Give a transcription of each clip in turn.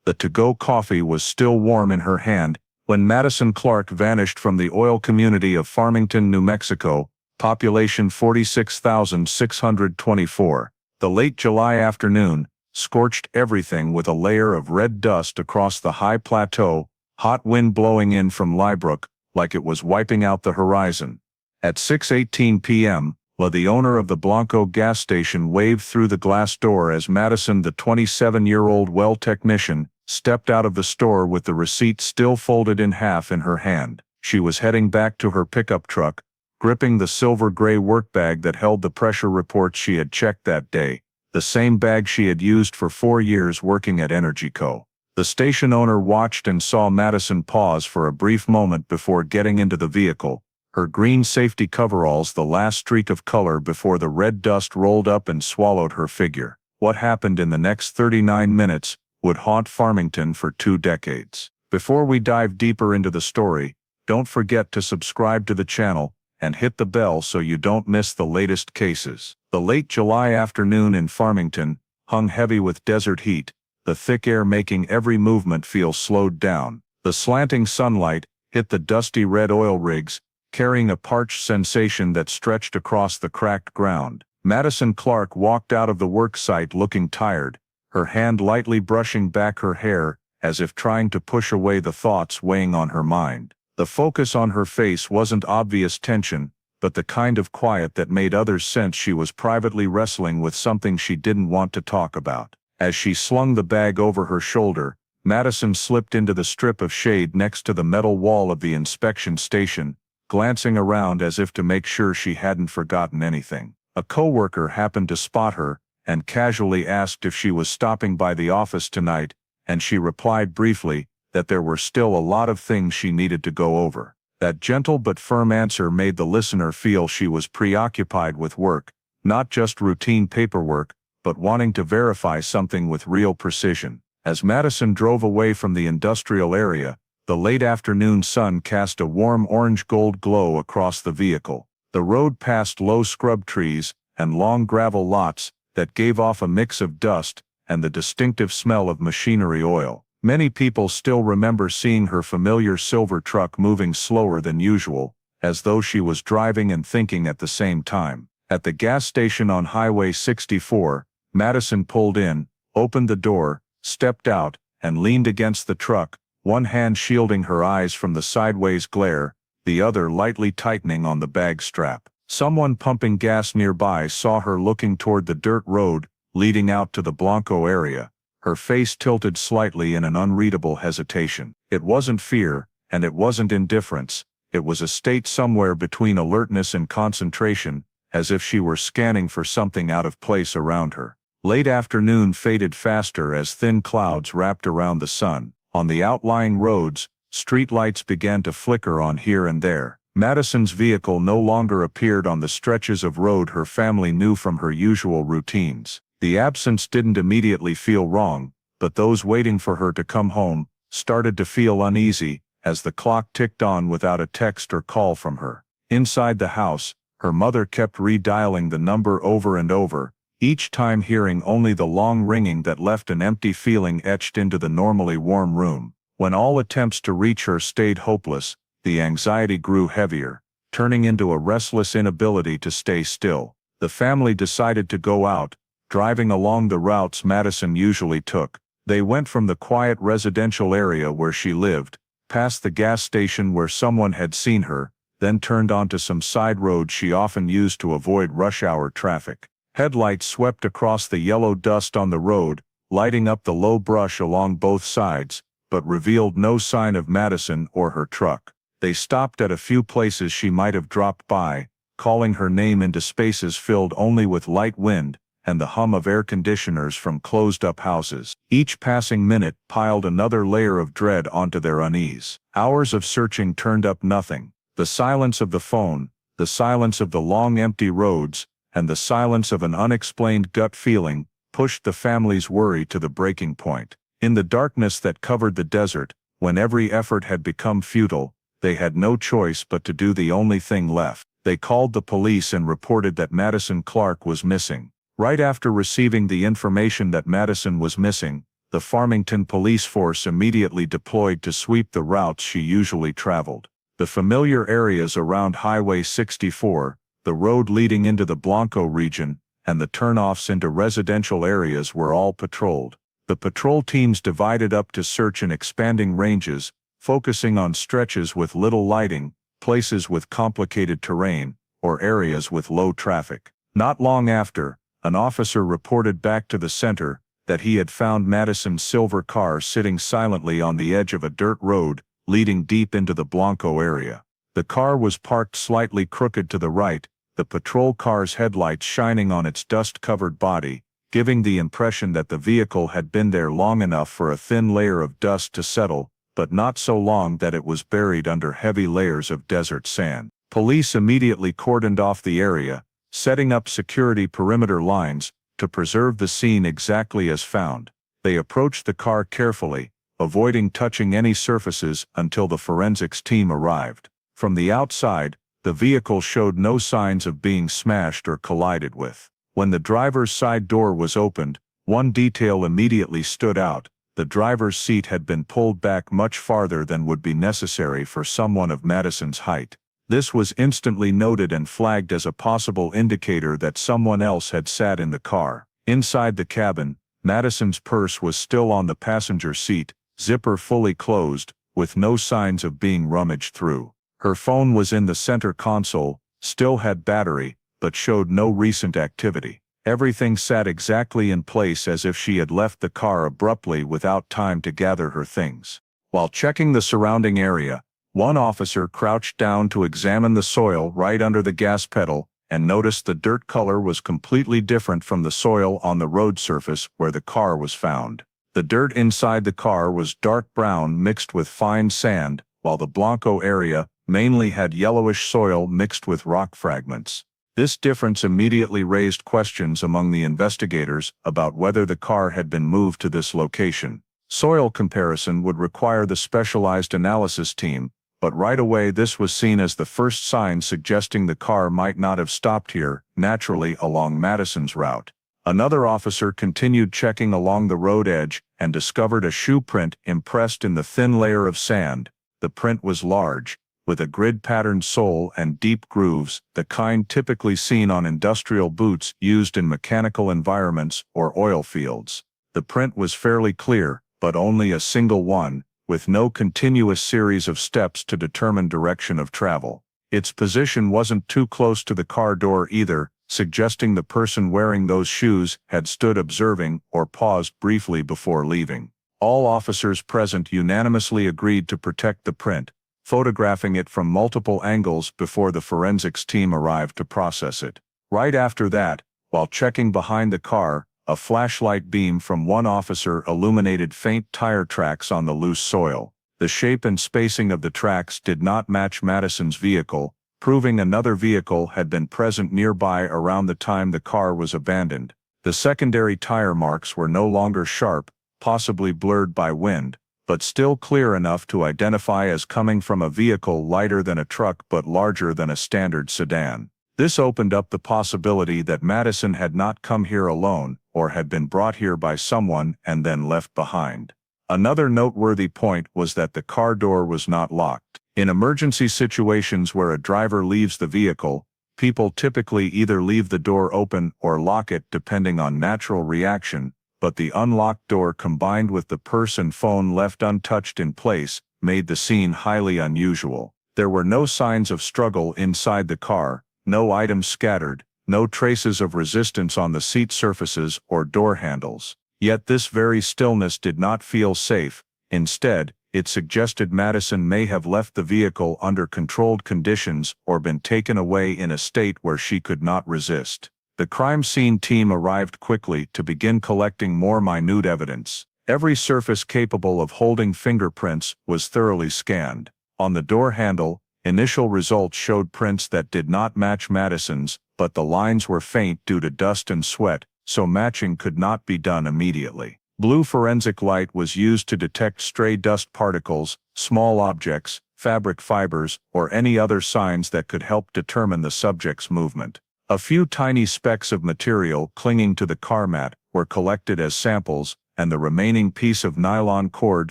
The to-go coffee was still warm in her hand when Madison Clarke vanished from the oil community of Farmington, New Mexico, population 46,624. The late July afternoon scorched everything with a layer of red dust across the high plateau, hot wind blowing in from Lybrook like it was wiping out the horizon. At 6:18 p.m., the owner of the Blanco gas station waved through the glass door as Madison, the 27-year-old well technician, stepped out of the store with the receipt still folded in half in her hand. She was heading back to her pickup truck, gripping the silver-gray work bag that held the pressure reports she had checked that day, the same bag she had used for 4 years working at EnergyCo. The station owner watched and saw Madison pause for a brief moment before getting into the vehicle, her green safety coveralls the last streak of color before the red dust rolled up and swallowed her figure. What happened in the next 39 minutes would haunt Farmington for 2 decades. Before we dive deeper into the story, don't forget to subscribe to the channel and hit the bell so you don't miss the latest cases. The late July afternoon in Farmington hung heavy with desert heat, the thick air making every movement feel slowed down. The slanting sunlight hit the dusty red oil rigs, carrying a parched sensation that stretched across the cracked ground. Madison Clarke walked out of the work site looking tired, her hand lightly brushing back her hair as if trying to push away the thoughts weighing on her mind. The focus on her face wasn't obvious tension, but the kind of quiet that made others sense she was privately wrestling with something she didn't want to talk about. As she slung the bag over her shoulder, Madison slipped into the strip of shade next to the metal wall of the inspection station, glancing around as if to make sure she hadn't forgotten anything. A coworker happened to spot her and casually asked if she was stopping by the office tonight, and she replied briefly that there were still a lot of things she needed to go over. That gentle but firm answer made the listener feel she was preoccupied with work, not just routine paperwork, but wanting to verify something with real precision. As Madison drove away from the industrial area, the late afternoon sun cast a warm orange-gold glow across the vehicle. The road passed low scrub trees and long gravel lots that gave off a mix of dust and the distinctive smell of machinery oil. Many people still remember seeing her familiar silver truck moving slower than usual, as though she was driving and thinking at the same time. At the gas station on Highway 64, Madison pulled in, opened the door, stepped out, and leaned against the truck, one hand shielding her eyes from the sideways glare, the other lightly tightening on the bag strap. Someone pumping gas nearby saw her looking toward the dirt road leading out to the Blanco area, her face tilted slightly in an unreadable hesitation. It wasn't fear, and it wasn't indifference. It was a state somewhere between alertness and concentration, as if she were scanning for something out of place around her. Late afternoon faded faster as thin clouds wrapped around the sun. On the outlying roads, streetlights began to flicker on here and there. Madison's vehicle no longer appeared on the stretches of road her family knew from her usual routines. The absence didn't immediately feel wrong, but those waiting for her to come home started to feel uneasy as the clock ticked on without a text or call from her. Inside the house, her mother kept redialing the number over and over, each time hearing only the long ringing that left an empty feeling etched into the normally warm room. When all attempts to reach her stayed hopeless, the anxiety grew heavier, turning into a restless inability to stay still. The family decided to go out, driving along the routes Madison usually took. They went from the quiet residential area where she lived, past the gas station where someone had seen her, then turned onto some side roads she often used to avoid rush hour traffic. Headlights swept across the yellow dust on the road, lighting up the low brush along both sides, but revealed no sign of Madison or her truck. They stopped at a few places she might have dropped by, calling her name into spaces filled only with light wind and the hum of air conditioners from closed-up houses. Each passing minute piled another layer of dread onto their unease. Hours of searching turned up nothing. The silence of the phone, the silence of the long empty roads, and the silence of an unexplained gut feeling pushed the family's worry to the breaking point. In the darkness that covered the desert, when every effort had become futile, they had no choice but to do the only thing left. They called the police and reported that Madison Clarke was missing. Right after receiving the information that Madison was missing, The Farmington police force immediately deployed to sweep the routes she usually traveled. The familiar areas around Highway 64, the road leading into the Blanco region, and the turnoffs into residential areas were all patrolled. The patrol teams divided up to search in expanding ranges, focusing on stretches with little lighting, places with complicated terrain, or areas with low traffic. Not long after, an officer reported back to the center that he had found Madison's silver car sitting silently on the edge of a dirt road leading deep into the Blanco area. The car was parked slightly crooked to the right, the patrol car's headlights shining on its dust-covered body, giving the impression that the vehicle had been there long enough for a thin layer of dust to settle, but not so long that it was buried under heavy layers of desert sand. Police immediately cordoned off the area, setting up security perimeter lines to preserve the scene exactly as found. They approached the car carefully, avoiding touching any surfaces until the forensics team arrived. From the outside, the vehicle showed no signs of being smashed or collided with. When the driver's side door was opened, one detail immediately stood out. The driver's seat had been pulled back much farther than would be necessary for someone of Madison's height. This was instantly noted and flagged as a possible indicator that someone else had sat in the car. Inside the cabin, Madison's purse was still on the passenger seat, zipper fully closed, with no signs of being rummaged through. Her phone was in the center console, still had battery, but showed no recent activity. Everything sat exactly in place as if she had left the car abruptly without time to gather her things. While checking the surrounding area, one officer crouched down to examine the soil right under the gas pedal and noticed the dirt color was completely different from the soil on the road surface where the car was found. The dirt inside the car was dark brown mixed with fine sand, while the Blanco area mainly had yellowish soil mixed with rock fragments. This difference immediately raised questions among the investigators about whether the car had been moved to this location. Soil comparison would require the specialized analysis team, but right away this was seen as the first sign suggesting the car might not have stopped here, naturally along Madison's route. Another officer continued checking along the road edge and discovered a shoe print impressed in the thin layer of sand. The print was large, with a grid-patterned sole and deep grooves, the kind typically seen on industrial boots used in mechanical environments or oil fields. The print was fairly clear, but only a single one, with no continuous series of steps to determine direction of travel. Its position wasn't too close to the car door either, suggesting the person wearing those shoes had stood observing or paused briefly before leaving. All officers present unanimously agreed to protect the print, photographing it from multiple angles before the forensics team arrived to process it. Right after that, while checking behind the car, a flashlight beam from one officer illuminated faint tire tracks on the loose soil. The shape and spacing of the tracks did not match Madison's vehicle, proving another vehicle had been present nearby around the time the car was abandoned. The secondary tire marks were no longer sharp, possibly blurred by wind, but still clear enough to identify as coming from a vehicle lighter than a truck but larger than a standard sedan. This opened up the possibility that Madison had not come here alone, or had been brought here by someone and then left behind. Another noteworthy point was that the car door was not locked. In emergency situations where a driver leaves the vehicle, people typically either leave the door open or lock it depending on natural reaction, but the unlocked door combined with the purse and phone left untouched in place made the scene highly unusual. There were no signs of struggle inside the car, no items scattered, no traces of resistance on the seat surfaces or door handles. Yet this very stillness did not feel safe. Instead, it suggested Madison may have left the vehicle under controlled conditions or been taken away in a state where she could not resist. The crime scene team arrived quickly to begin collecting more minute evidence. Every surface capable of holding fingerprints was thoroughly scanned. On the door handle, initial results showed prints that did not match Madison's, but the lines were faint due to dust and sweat, so matching could not be done immediately. Blue forensic light was used to detect stray dust particles, small objects, fabric fibers, or any other signs that could help determine the subject's movement. A few tiny specks of material clinging to the car mat were collected as samples, and the remaining piece of nylon cord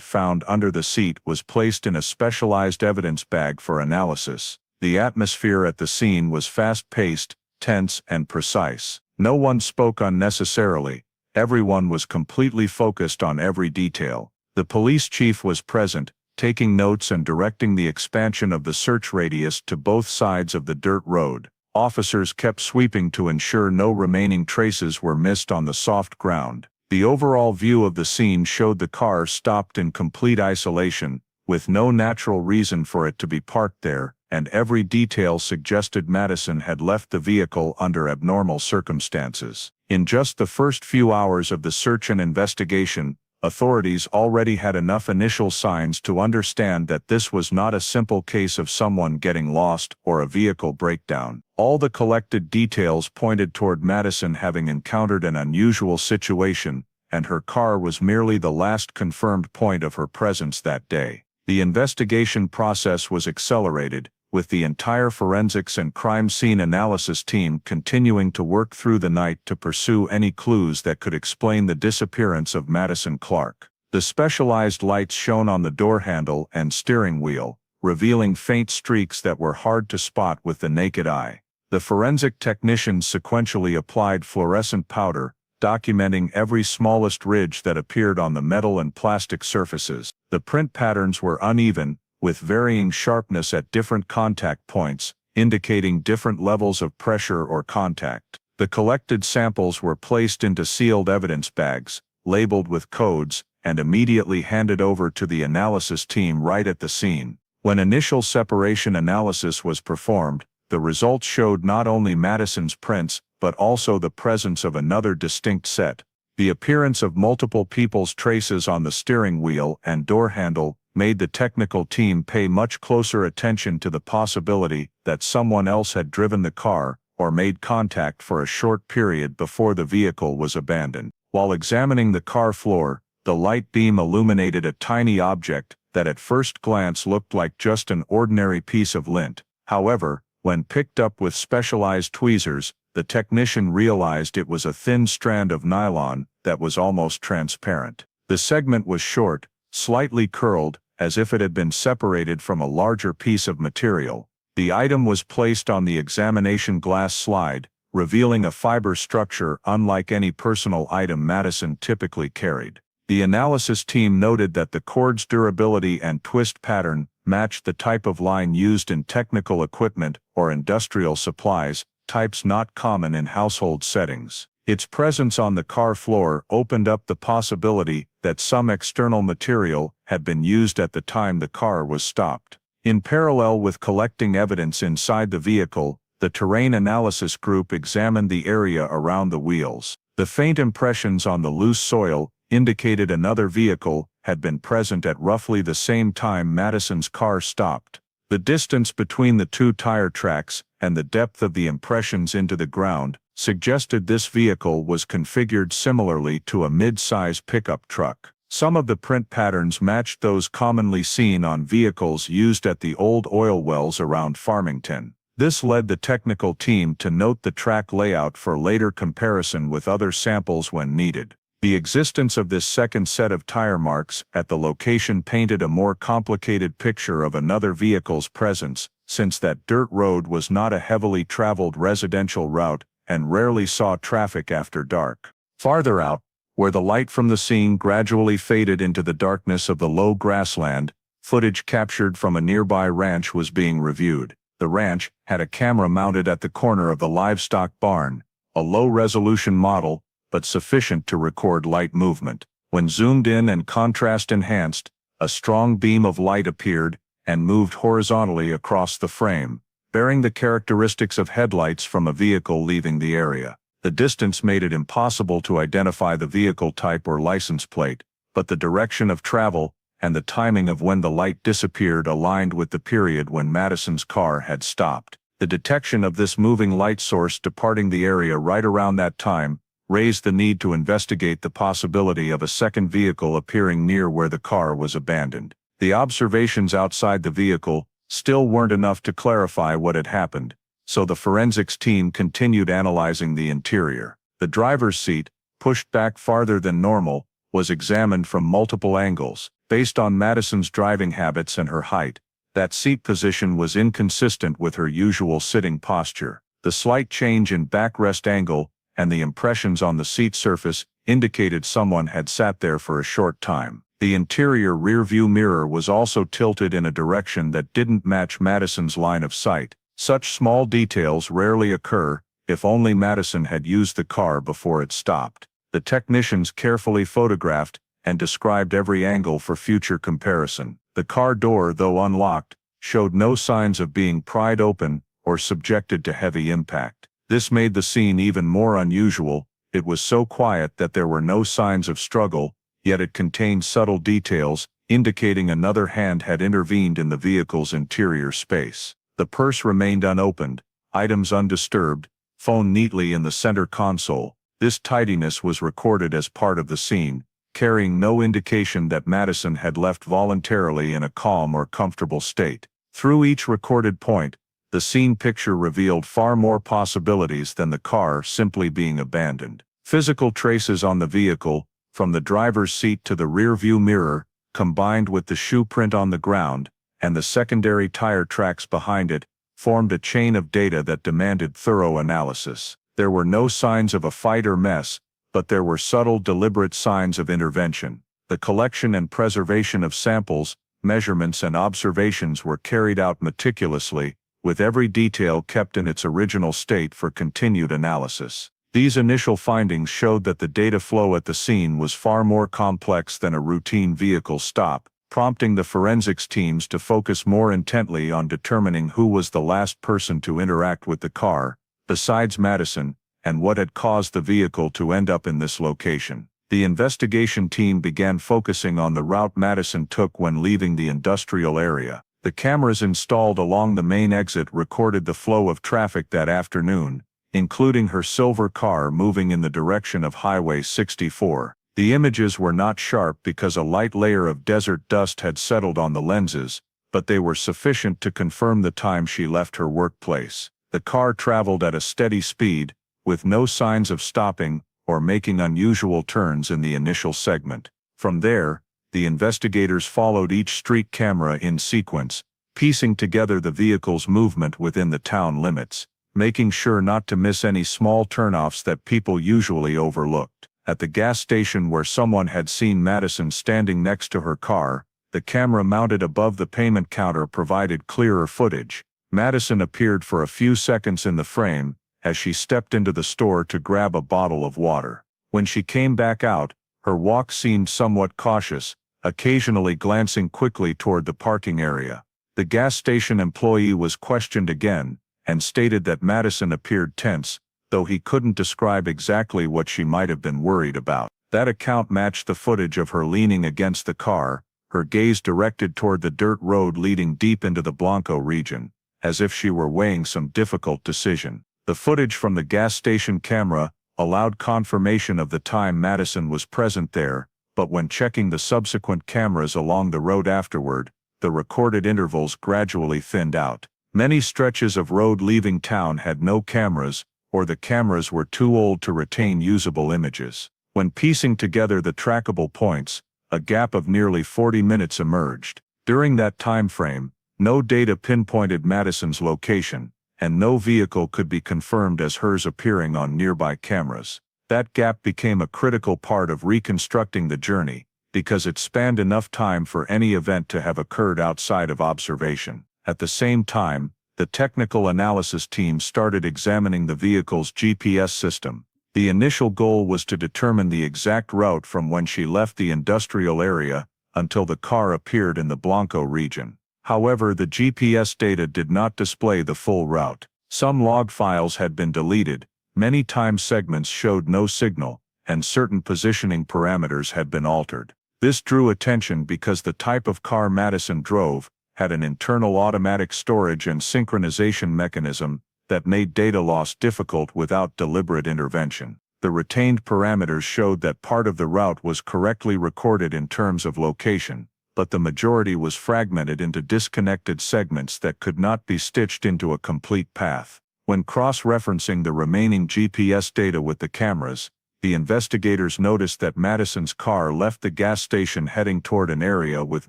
found under the seat was placed in a specialized evidence bag for analysis. The atmosphere at the scene was fast-paced, tense, and precise. No one spoke unnecessarily. Everyone was completely focused on every detail. The police chief was present, taking notes and directing the expansion of the search radius to both sides of the dirt road. Officers kept sweeping to ensure no remaining traces were missed on the soft ground. The overall view of the scene showed the car stopped in complete isolation, with no natural reason for it to be parked there, and every detail suggested Madison had left the vehicle under abnormal circumstances. In just the first few hours of the search and investigation, authorities already had enough initial signs to understand that this was not a simple case of someone getting lost or a vehicle breakdown. All the collected details pointed toward Madison having encountered an unusual situation, and her car was merely the last confirmed point of her presence that day. The investigation process was accelerated, with the entire forensics and crime scene analysis team continuing to work through the night to pursue any clues that could explain the disappearance of Madison Clarke. The specialized lights shone on the door handle and steering wheel, revealing faint streaks that were hard to spot with the naked eye. The forensic technicians sequentially applied fluorescent powder, documenting every smallest ridge that appeared on the metal and plastic surfaces. The print patterns were uneven, with varying sharpness at different contact points, indicating different levels of pressure or contact. The collected samples were placed into sealed evidence bags, labeled with codes, and immediately handed over to the analysis team right at the scene. When initial separation analysis was performed, the results showed not only Madison's prints, but also the presence of another distinct set. The appearance of multiple people's traces on the steering wheel and door handle made the technical team pay much closer attention to the possibility that someone else had driven the car or made contact for a short period before the vehicle was abandoned. While examining the car floor, the light beam illuminated a tiny object that at first glance looked like just an ordinary piece of lint. However, when picked up with specialized tweezers, the technician realized it was a thin strand of nylon that was almost transparent. The segment was short, slightly curled, as if it had been separated from a larger piece of material. The item was placed on the examination glass slide, revealing a fiber structure unlike any personal item Madison typically carried. The analysis team noted that the cord's durability and twist pattern matched the type of line used in technical equipment or industrial supplies, types not common in household settings. Its presence on the car floor opened up the possibility that some external material had been used at the time the car was stopped. In parallel with collecting evidence inside the vehicle, the terrain analysis group examined the area around the wheels. The faint impressions on the loose soil indicated another vehicle had been present at roughly the same time Madison's car stopped. The distance between the two tire tracks and the depth of the impressions into the ground suggested this vehicle was configured similarly to a mid-size pickup truck. Some of the print patterns matched those commonly seen on vehicles used at the old oil wells around Farmington. This led the technical team to note the track layout for later comparison with other samples when needed. The existence of this second set of tire marks at the location painted a more complicated picture of another vehicle's presence, since that dirt road was not a heavily traveled residential route and rarely saw traffic after dark. Farther out, where the light from the scene gradually faded into the darkness of the low grassland, footage captured from a nearby ranch was being reviewed. The ranch had a camera mounted at the corner of the livestock barn, a low-resolution model, but sufficient to record light movement. When zoomed in and contrast enhanced, a strong beam of light appeared and moved horizontally across the frame, bearing the characteristics of headlights from a vehicle leaving the area. The distance made it impossible to identify the vehicle type or license plate, but the direction of travel and the timing of when the light disappeared aligned with the period when Madison's car had stopped. The detection of this moving light source departing the area right around that time raised the need to investigate the possibility of a second vehicle appearing near where the car was abandoned. The observations outside the vehicle still weren't enough to clarify what had happened, so the forensics team continued analyzing the interior. The driver's seat, pushed back farther than normal, was examined from multiple angles. Based on Madison's driving habits and her height, that seat position was inconsistent with her usual sitting posture. The slight change in backrest angle and the impressions on the seat surface indicated someone had sat there for a short time. The interior rearview mirror was also tilted in a direction that didn't match Madison's line of sight. Such small details rarely occur, if only Madison had used the car before it stopped. The technicians carefully photographed and described every angle for future comparison. The car door, though unlocked, showed no signs of being pried open or subjected to heavy impact. This made the scene even more unusual. It was so quiet that there were no signs of struggle, yet it contained subtle details, indicating another hand had intervened in the vehicle's interior space. The purse remained unopened, items undisturbed, phone neatly in the center console. This tidiness was recorded as part of the scene, carrying no indication that Madison had left voluntarily in a calm or comfortable state. Through each recorded point, the scene picture revealed far more possibilities than the car simply being abandoned. Physical traces on the vehicle, from the driver's seat to the rearview mirror, combined with the shoe print on the ground, and the secondary tire tracks behind it, formed a chain of data that demanded thorough analysis. There were no signs of a fight or mess, but there were subtle, deliberate signs of intervention. The collection and preservation of samples, measurements and observations were carried out meticulously, with every detail kept in its original state for continued analysis. These initial findings showed that the data flow at the scene was far more complex than a routine vehicle stop, prompting the forensics teams to focus more intently on determining who was the last person to interact with the car, besides Madison, and what had caused the vehicle to end up in this location. The investigation team began focusing on the route Madison took when leaving the industrial area. The cameras installed along the main exit recorded the flow of traffic that afternoon, including her silver car moving in the direction of Highway 64. The images were not sharp because a light layer of desert dust had settled on the lenses, but they were sufficient to confirm the time she left her workplace. The car traveled at a steady speed, with no signs of stopping or making unusual turns in the initial segment. From there, the investigators followed each street camera in sequence, piecing together the vehicle's movement within the town limits, making sure not to miss any small turnoffs that people usually overlooked. At the gas station where someone had seen Madison standing next to her car, the camera mounted above the payment counter provided clearer footage. Madison appeared for a few seconds in the frame, as she stepped into the store to grab a bottle of water. When she came back out, her walk seemed somewhat cautious, occasionally glancing quickly toward the parking area. The gas station employee was questioned again, and stated that Madison appeared tense, though he couldn't describe exactly what she might have been worried about. That account matched the footage of her leaning against the car, her gaze directed toward the dirt road leading deep into the Blanco region, as if she were weighing some difficult decision. The footage from the gas station camera allowed confirmation of the time Madison was present there, but when checking the subsequent cameras along the road afterward, the recorded intervals gradually thinned out. Many stretches of road leaving town had no cameras, or the cameras were too old to retain usable images. When piecing together the trackable points, a gap of nearly 40 minutes emerged. During that time frame, no data pinpointed Madison's location, and no vehicle could be confirmed as hers appearing on nearby cameras. That gap became a critical part of reconstructing the journey, because it spanned enough time for any event to have occurred outside of observation. At the same time, the technical analysis team started examining the vehicle's GPS system. The initial goal was to determine the exact route from when she left the industrial area until the car appeared in the Blanco region. However, the GPS data did not display the full route. Some log files had been deleted, many time segments showed no signal, and certain positioning parameters had been altered. This drew attention because the type of car Madison drove had an internal automatic storage and synchronization mechanism that made data loss difficult without deliberate intervention. The retained parameters showed that part of the route was correctly recorded in terms of location, but the majority was fragmented into disconnected segments that could not be stitched into a complete path. When cross-referencing the remaining GPS data with the cameras, the investigators noticed that Madison's car left the gas station heading toward an area with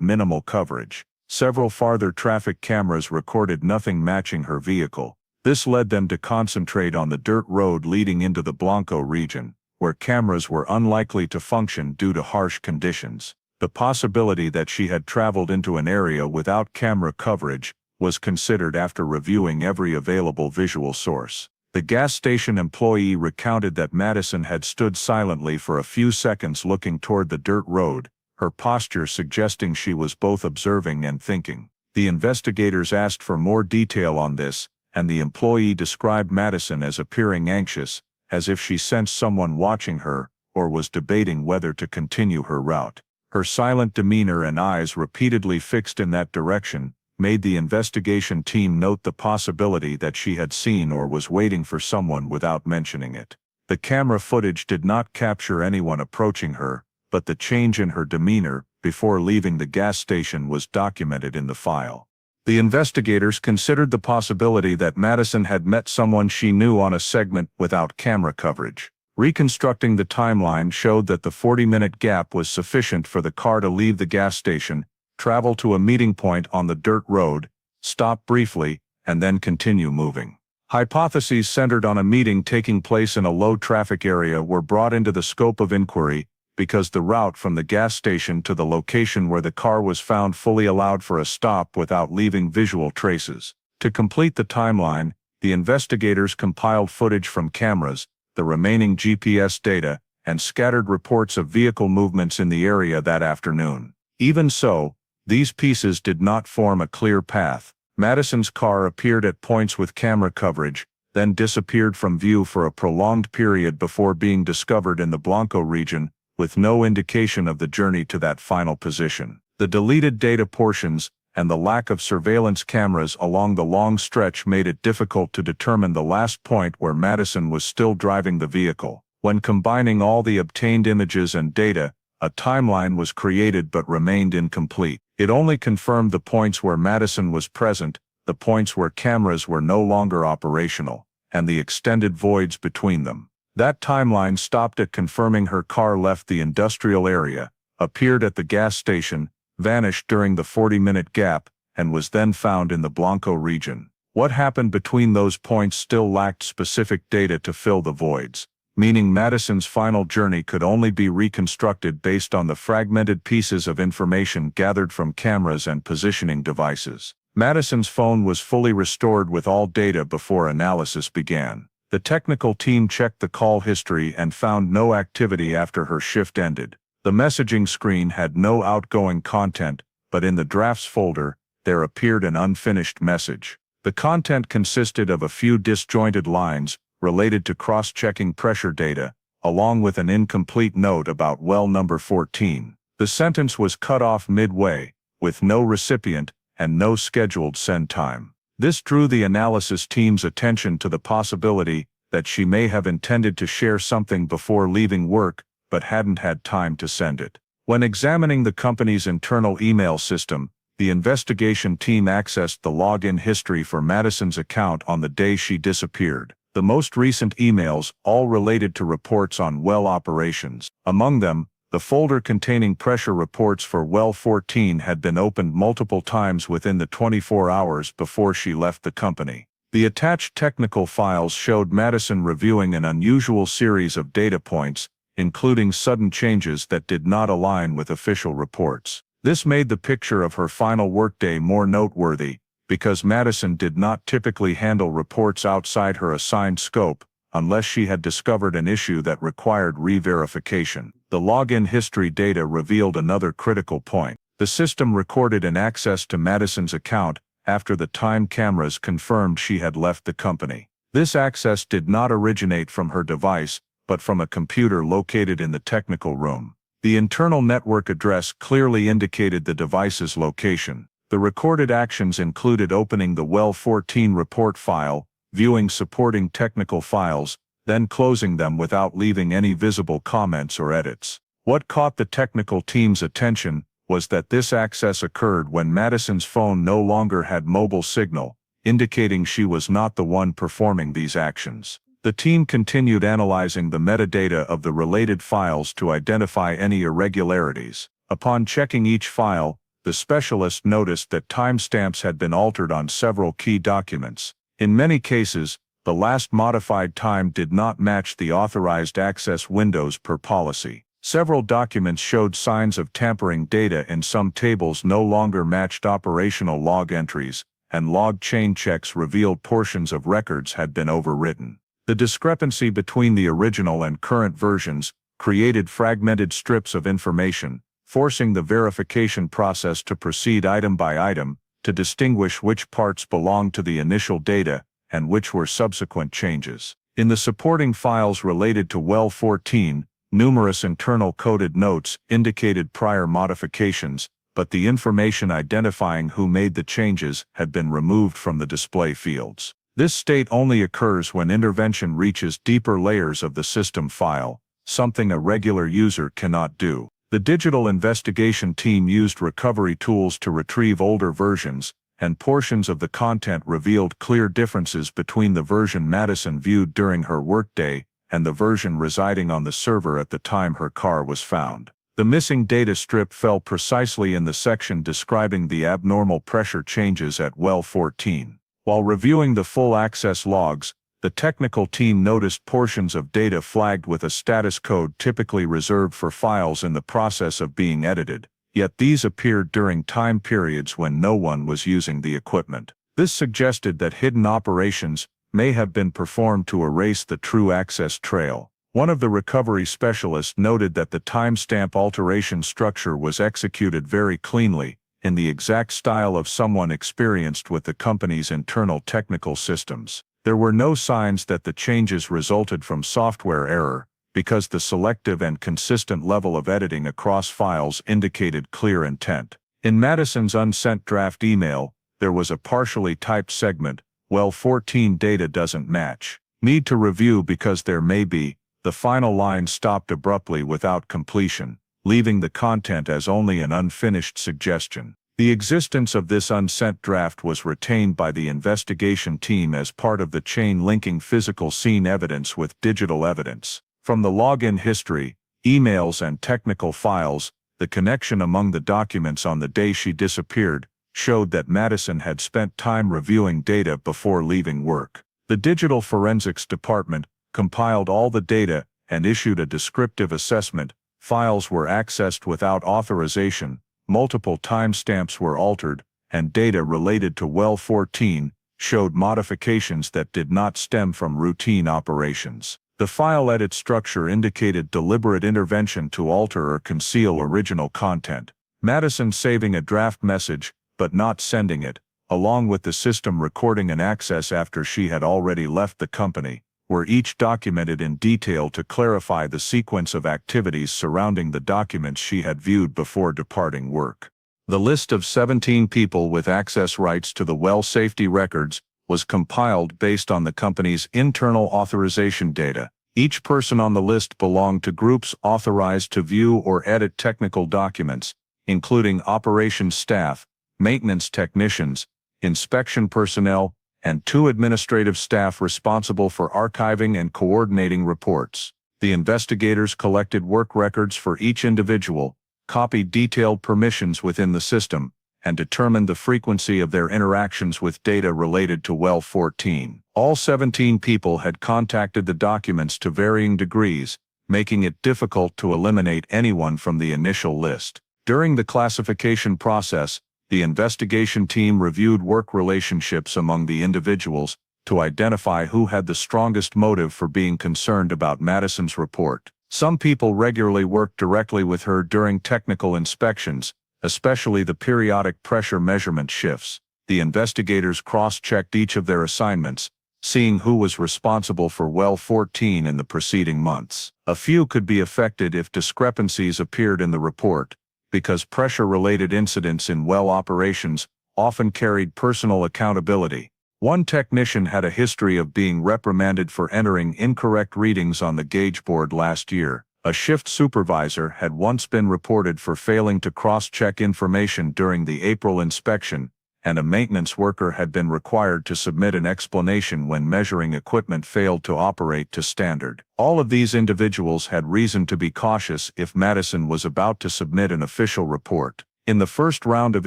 minimal coverage. Several farther traffic cameras recorded nothing matching her vehicle. This led them to concentrate on the dirt road leading into the Blanco region, where cameras were unlikely to function due to harsh conditions. The possibility that she had traveled into an area without camera coverage was considered after reviewing every available visual source. The gas station employee recounted that Madison had stood silently for a few seconds looking toward the dirt road, her posture suggesting she was both observing and thinking. The investigators asked for more detail on this, and the employee described Madison as appearing anxious, as if she sensed someone watching her, or was debating whether to continue her route. Her silent demeanor and eyes repeatedly fixed in that direction made the investigation team note the possibility that she had seen or was waiting for someone without mentioning it. The camera footage did not capture anyone approaching her, but the change in her demeanor before leaving the gas station was documented in the file. The investigators considered the possibility that Madison had met someone she knew on a segment without camera coverage. Reconstructing the timeline showed that the 40-minute gap was sufficient for the car to leave the gas station, travel to a meeting point on the dirt road, stop briefly, and then continue moving. Hypotheses centered on a meeting taking place in a low-traffic area were brought into the scope of inquiry because the route from the gas station to the location where the car was found fully allowed for a stop without leaving visual traces. To complete the timeline, the investigators compiled footage from cameras, the remaining GPS data, and scattered reports of vehicle movements in the area that afternoon. Even so, these pieces did not form a clear path. Madison's car appeared at points with camera coverage, then disappeared from view for a prolonged period before being discovered in the Blanco region, with no indication of the journey to that final position. The deleted data portions and the lack of surveillance cameras along the long stretch made it difficult to determine the last point where Madison was still driving the vehicle. When combining all the obtained images and data, a timeline was created but remained incomplete. It only confirmed the points where Madison was present, the points where cameras were no longer operational, and the extended voids between them. That timeline stopped at confirming her car left the industrial area, appeared at the gas station, vanished during the 40-minute gap, and was then found in the Blanco region. What happened between those points still lacked specific data to fill the voids, meaning Madison's final journey could only be reconstructed based on the fragmented pieces of information gathered from cameras and positioning devices. Madison's phone was fully restored with all data before analysis began. The technical team checked the call history and found no activity after her shift ended. The messaging screen had no outgoing content, but in the drafts folder, there appeared an unfinished message. The content consisted of a few disjointed lines related to cross-checking pressure data, along with an incomplete note about well number 14. The sentence was cut off midway, with no recipient and no scheduled send time. This drew the analysis team's attention to the possibility that she may have intended to share something before leaving work, but hadn't had time to send it. When examining the company's internal email system, the investigation team accessed the login history for Madison's account on the day she disappeared. The most recent emails all related to reports on well operations. Among them, the folder containing pressure reports for well 14 had been opened multiple times within the 24 hours before she left the company. The attached technical files showed Madison reviewing an unusual series of data points, including sudden changes that did not align with official reports. This made the picture of her final workday more noteworthy, because Madison did not typically handle reports outside her assigned scope, unless she had discovered an issue that required re-verification. The login history data revealed another critical point. The system recorded an access to Madison's account after the time cameras confirmed she had left the company. This access did not originate from her device, but from a computer located in the technical room. The internal network address clearly indicated the device's location. The recorded actions included opening the well 14 report file, viewing supporting technical files, then closing them without leaving any visible comments or edits. What caught the technical team's attention was that this access occurred when Madison's phone no longer had mobile signal, indicating she was not the one performing these actions. The team continued analyzing the metadata of the related files to identify any irregularities. Upon checking each file, the specialist noticed that timestamps had been altered on several key documents. In many cases, the last modified time did not match the authorized access windows per policy. Several documents showed signs of tampering data, and some tables no longer matched operational log entries, and log chain checks revealed portions of records had been overwritten. The discrepancy between the original and current versions created fragmented strips of information, forcing the verification process to proceed item by item, to distinguish which parts belonged to the initial data and which were subsequent changes. In the supporting files related to well 14, numerous internal coded notes indicated prior modifications, but the information identifying who made the changes had been removed from the display fields. This state only occurs when intervention reaches deeper layers of the system file, something a regular user cannot do. The digital investigation team used recovery tools to retrieve older versions, and portions of the content revealed clear differences between the version Madison viewed during her workday and the version residing on the server at the time her car was found. The missing data strip fell precisely in the section describing the abnormal pressure changes at well 14. While reviewing the full access logs, the technical team noticed portions of data flagged with a status code typically reserved for files in the process of being edited, yet these appeared during time periods when no one was using the equipment. This suggested that hidden operations may have been performed to erase the true access trail. One of the recovery specialists noted that the timestamp alteration structure was executed very cleanly, in the exact style of someone experienced with the company's internal technical systems. There were no signs that the changes resulted from software error, because the selective and consistent level of editing across files indicated clear intent. In Madison's unsent draft email, there was a partially typed segment, "Well 14 data doesn't match. Need to review because there may be." The final line stopped abruptly without completion, leaving the content as only an unfinished suggestion. The existence of this unsent draft was retained by the investigation team as part of the chain linking physical scene evidence with digital evidence. From the login history, emails and technical files, the connection among the documents on the day she disappeared showed that Madison had spent time reviewing data before leaving work. The digital forensics department compiled all the data and issued a descriptive assessment. Files were accessed without authorization, multiple timestamps were altered, and data related to well 14 showed modifications that did not stem from routine operations. The file edit structure indicated deliberate intervention to alter or conceal original content. Madison saving a draft message, but not sending it, along with the system recording an access after she had already left the company, were each documented in detail to clarify the sequence of activities surrounding the documents she had viewed before departing work. The list of 17 people with access rights to the well safety records was compiled based on the company's internal authorization data. Each person on the list belonged to groups authorized to view or edit technical documents, including operations staff, maintenance technicians, inspection personnel, and 2 administrative staff responsible for archiving and coordinating reports. The investigators collected work records for each individual, copied detailed permissions within the system, and determined the frequency of their interactions with data related to well 14. All 17 people had contacted the documents to varying degrees, making it difficult to eliminate anyone from the initial list. During the classification process, the investigation team reviewed work relationships among the individuals to identify who had the strongest motive for being concerned about Madison's report. Some people regularly worked directly with her during technical inspections, especially the periodic pressure measurement shifts. The investigators cross-checked each of their assignments, seeing who was responsible for well 14 in the preceding months. A few could be affected if discrepancies appeared in the report, because pressure-related incidents in well operations often carried personal accountability. One technician had a history of being reprimanded for entering incorrect readings on the gauge board last year. A shift supervisor had once been reported for failing to cross-check information during the April inspection, and a maintenance worker had been required to submit an explanation when measuring equipment failed to operate to standard. All of these individuals had reason to be cautious if Madison was about to submit an official report. In the first round of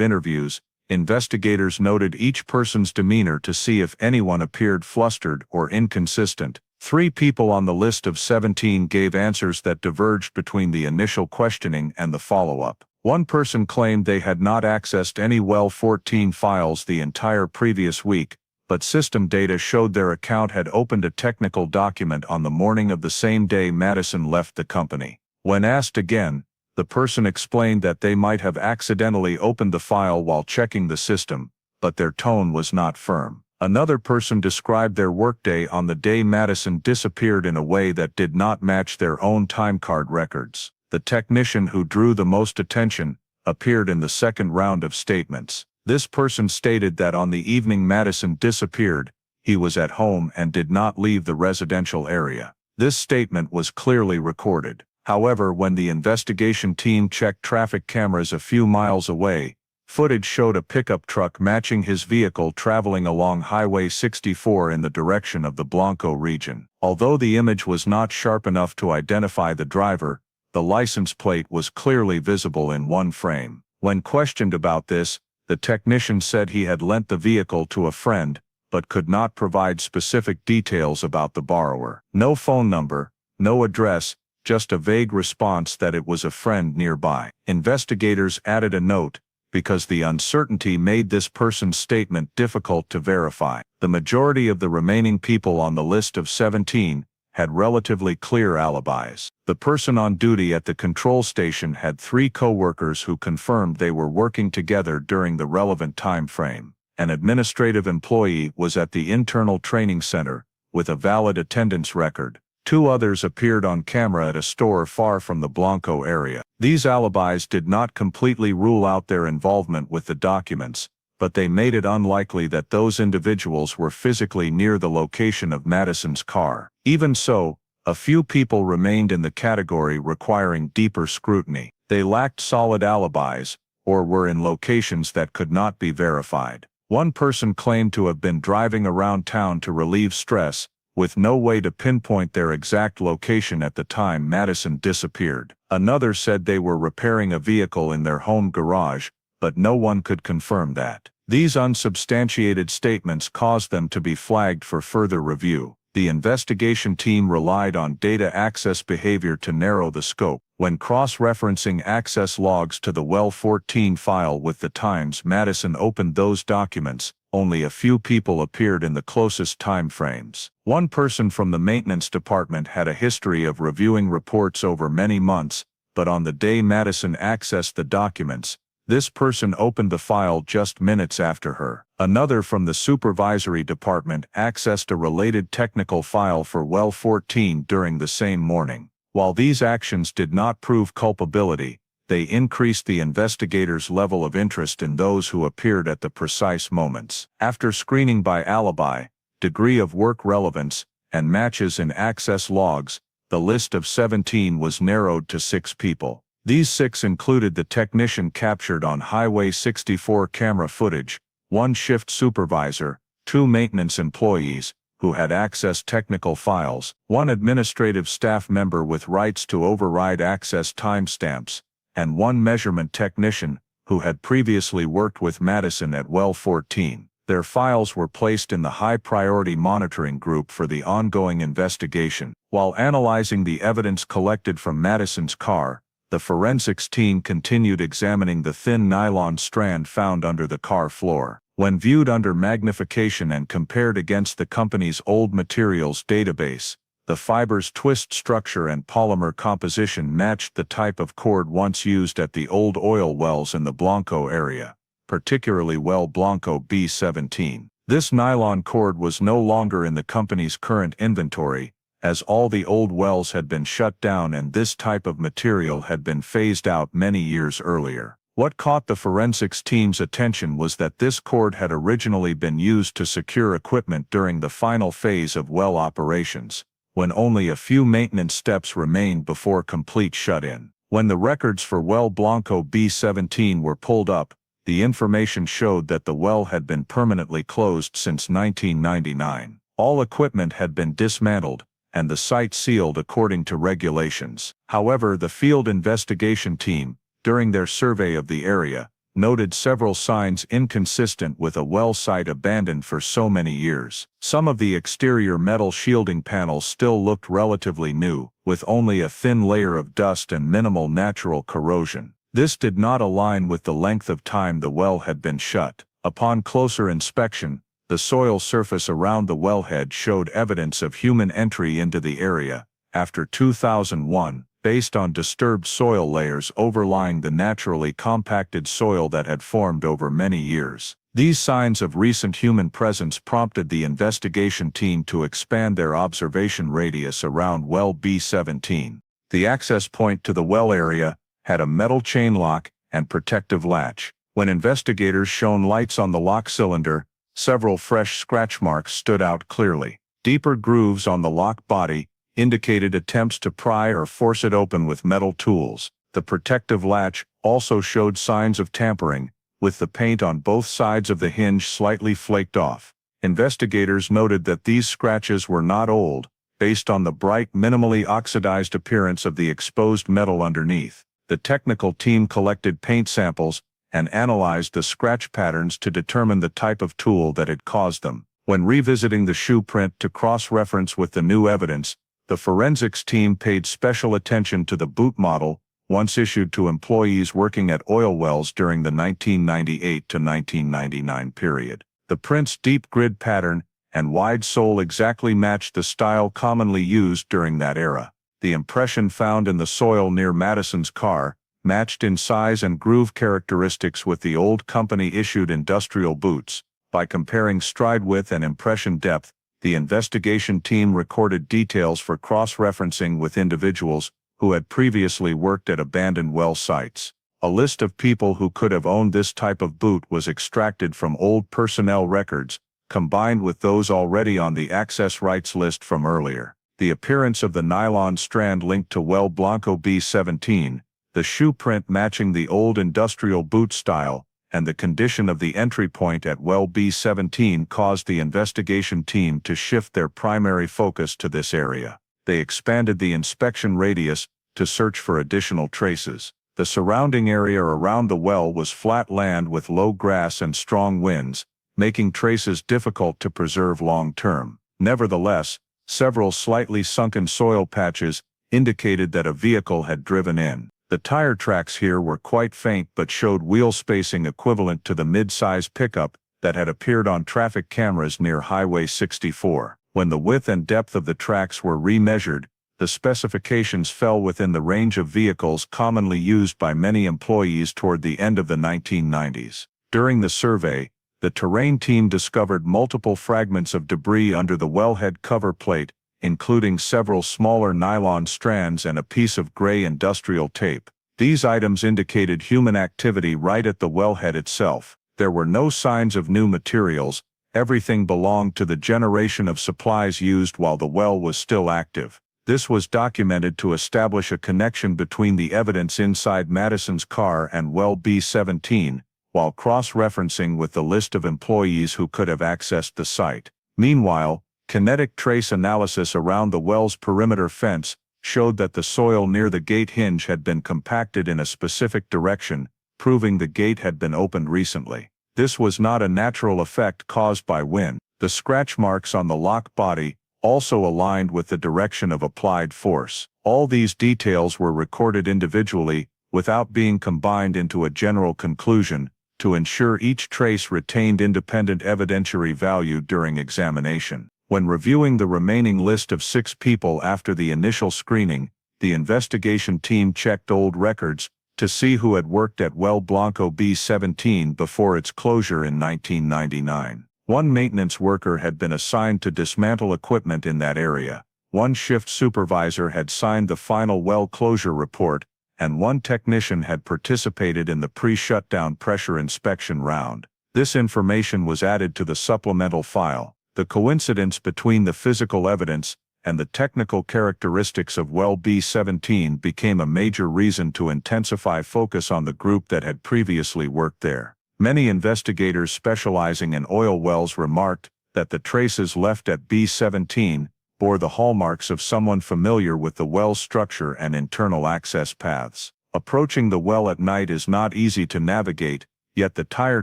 interviews, investigators noted each person's demeanor to see if anyone appeared flustered or inconsistent. 3 people on the list of 17 gave answers that diverged between the initial questioning and the follow-up. One person claimed they had not accessed any Well 14 files the entire previous week, but system data showed their account had opened a technical document on the morning of the same day Madison left the company. When asked again, the person explained that they might have accidentally opened the file while checking the system, but their tone was not firm. Another person described their workday on the day Madison disappeared in a way that did not match their own timecard records. The technician who drew the most attention appeared in the second round of statements. This person stated that on the evening Madison disappeared, he was at home and did not leave the residential area. This statement was clearly recorded. However, when the investigation team checked traffic cameras a few miles away, footage showed a pickup truck matching his vehicle traveling along Highway 64 in the direction of the Blanco region. Although the image was not sharp enough to identify the driver, the license plate was clearly visible in one frame. When questioned about this, the technician said he had lent the vehicle to a friend, but could not provide specific details about the borrower. No phone number, no address, just a vague response that it was a friend nearby. Investigators added a note, because the uncertainty made this person's statement difficult to verify. The majority of the remaining people on the list of 17 had relatively clear alibis. The person on duty at the control station had 3 co-workers who confirmed they were working together during the relevant time frame. An administrative employee was at the internal training center, with a valid attendance record. 2 others appeared on camera at a store far from the Blanco area. These alibis did not completely rule out their involvement with the documents, but they made it unlikely that those individuals were physically near the location of Madison's car. Even so, a few people remained in the category requiring deeper scrutiny. They lacked solid alibis, or were in locations that could not be verified. One person claimed to have been driving around town to relieve stress, with no way to pinpoint their exact location at the time Madison disappeared. Another said they were repairing a vehicle in their home garage, but no one could confirm that. These unsubstantiated statements caused them to be flagged for further review. The investigation team relied on data access behavior to narrow the scope. When cross-referencing access logs to the Well 14 file with the times Madison opened those documents, only a few people appeared in the closest time frames. One person from the maintenance department had a history of reviewing reports over many months, but on the day Madison accessed the documents, this person opened the file just minutes after her. Another from the supervisory department accessed a related technical file for Well 14 during the same morning. While these actions did not prove culpability, they increased the investigators' level of interest in those who appeared at the precise moments. After screening by alibi, degree of work relevance, and matches in access logs, the list of 17 was narrowed to 6 people. These 6 included the technician captured on Highway 64 camera footage, 1 shift supervisor, 2 maintenance employees, who had accessed technical files, 1 administrative staff member with rights to override access timestamps, and 1 measurement technician, who had previously worked with Madison at Well 14. Their files were placed in the high-priority monitoring group for the ongoing investigation. While analyzing the evidence collected from Madison's car, the forensics team continued examining the thin nylon strand found under the car floor. When viewed under magnification and compared against the company's old materials database, the fiber's twist structure and polymer composition matched the type of cord once used at the old oil wells in the Blanco area, particularly well Blanco B17. This nylon cord was no longer in the company's current inventory, as all the old wells had been shut down and this type of material had been phased out many years earlier. What caught the forensics team's attention was that this cord had originally been used to secure equipment during the final phase of well operations, when only a few maintenance steps remained before complete shut-in. When the records for well Blanco B17 were pulled up, The information showed that the well had been permanently closed since 1999. All equipment had been dismantled, and the site sealed according to regulations. However, the field investigation team, during their survey of the area, noted several signs inconsistent with a well site abandoned for so many years. Some of the exterior metal shielding panels still looked relatively new, with only a thin layer of dust and minimal natural corrosion. This did not align with the length of time the well had been shut. Upon closer inspection, the soil surface around the wellhead showed evidence of human entry into the area after 2001, based on disturbed soil layers overlying the naturally compacted soil that had formed over many years. These signs of recent human presence prompted the investigation team to expand their observation radius around well B17. The access point to the well area had a metal chain lock and protective latch. When investigators shone lights on the lock cylinder, several fresh scratch marks stood out clearly. Deeper grooves on the lock body indicated attempts to pry or force it open with metal tools. The protective latch also showed signs of tampering, with the paint on both sides of the hinge slightly flaked off. Investigators noted that these scratches were not old, based on the bright, minimally oxidized appearance of the exposed metal underneath. The technical team collected paint samples and analyzed the scratch patterns to determine the type of tool that had caused them. When revisiting the shoe print to cross-reference with the new evidence, the forensics team paid special attention to the boot model, once issued to employees working at oil wells during the 1998 to 1999 period. The print's deep grid pattern and wide sole exactly matched the style commonly used during that era. The impression found in the soil near Madison's car matched in size and groove characteristics with the old company-issued industrial boots. By comparing stride width and impression depth, the investigation team recorded details for cross-referencing with individuals who had previously worked at abandoned well sites. A list of people who could have owned this type of boot was extracted from old personnel records, combined with those already on the access rights list from earlier. The appearance of the nylon strand linked to well Blanco B17, the shoe print matching the old industrial boot style, and the condition of the entry point at well B17 caused the investigation team to shift their primary focus to this area. They expanded the inspection radius to search for additional traces. The surrounding area around the well was flat land with low grass and strong winds, making traces difficult to preserve long-term. Nevertheless, several slightly sunken soil patches indicated that a vehicle had driven in. The tire tracks here were quite faint but showed wheel spacing equivalent to the mid-size pickup that had appeared on traffic cameras near Highway 64. When the width and depth of the tracks were remeasured, the specifications fell within the range of vehicles commonly used by many employees toward the end of the 1990s. During the survey, the terrain team discovered multiple fragments of debris under the wellhead cover plate, including several smaller nylon strands and a piece of gray industrial tape. These items indicated human activity right at the wellhead itself. There were no signs of new materials. Everything belonged to the generation of supplies used while the well was still active. This was documented to establish a connection between the evidence inside Madison's car and well B17, while cross-referencing with the list of employees who could have accessed the site. Meanwhile, kinetic trace analysis around the well's perimeter fence showed that the soil near the gate hinge had been compacted in a specific direction, proving the gate had been opened recently. This was not a natural effect caused by wind. The scratch marks on the lock body also aligned with the direction of applied force. All these details were recorded individually, without being combined into a general conclusion, to ensure each trace retained independent evidentiary value during examination. When reviewing the remaining list of 6 people after the initial screening, the investigation team checked old records to see who had worked at well Blanco B17 before its closure in 1999. One maintenance worker had been assigned to dismantle equipment in that area. One shift supervisor had signed the final well closure report, and one technician had participated in the pre-shutdown pressure inspection round. This information was added to the supplemental file. The coincidence between the physical evidence and the technical characteristics of well B17 became a major reason to intensify focus on the group that had previously worked there. Many investigators specializing in oil wells remarked that the traces left at B17 bore the hallmarks of someone familiar with the well's structure and internal access paths. Approaching the well at night is not easy to navigate, yet the tire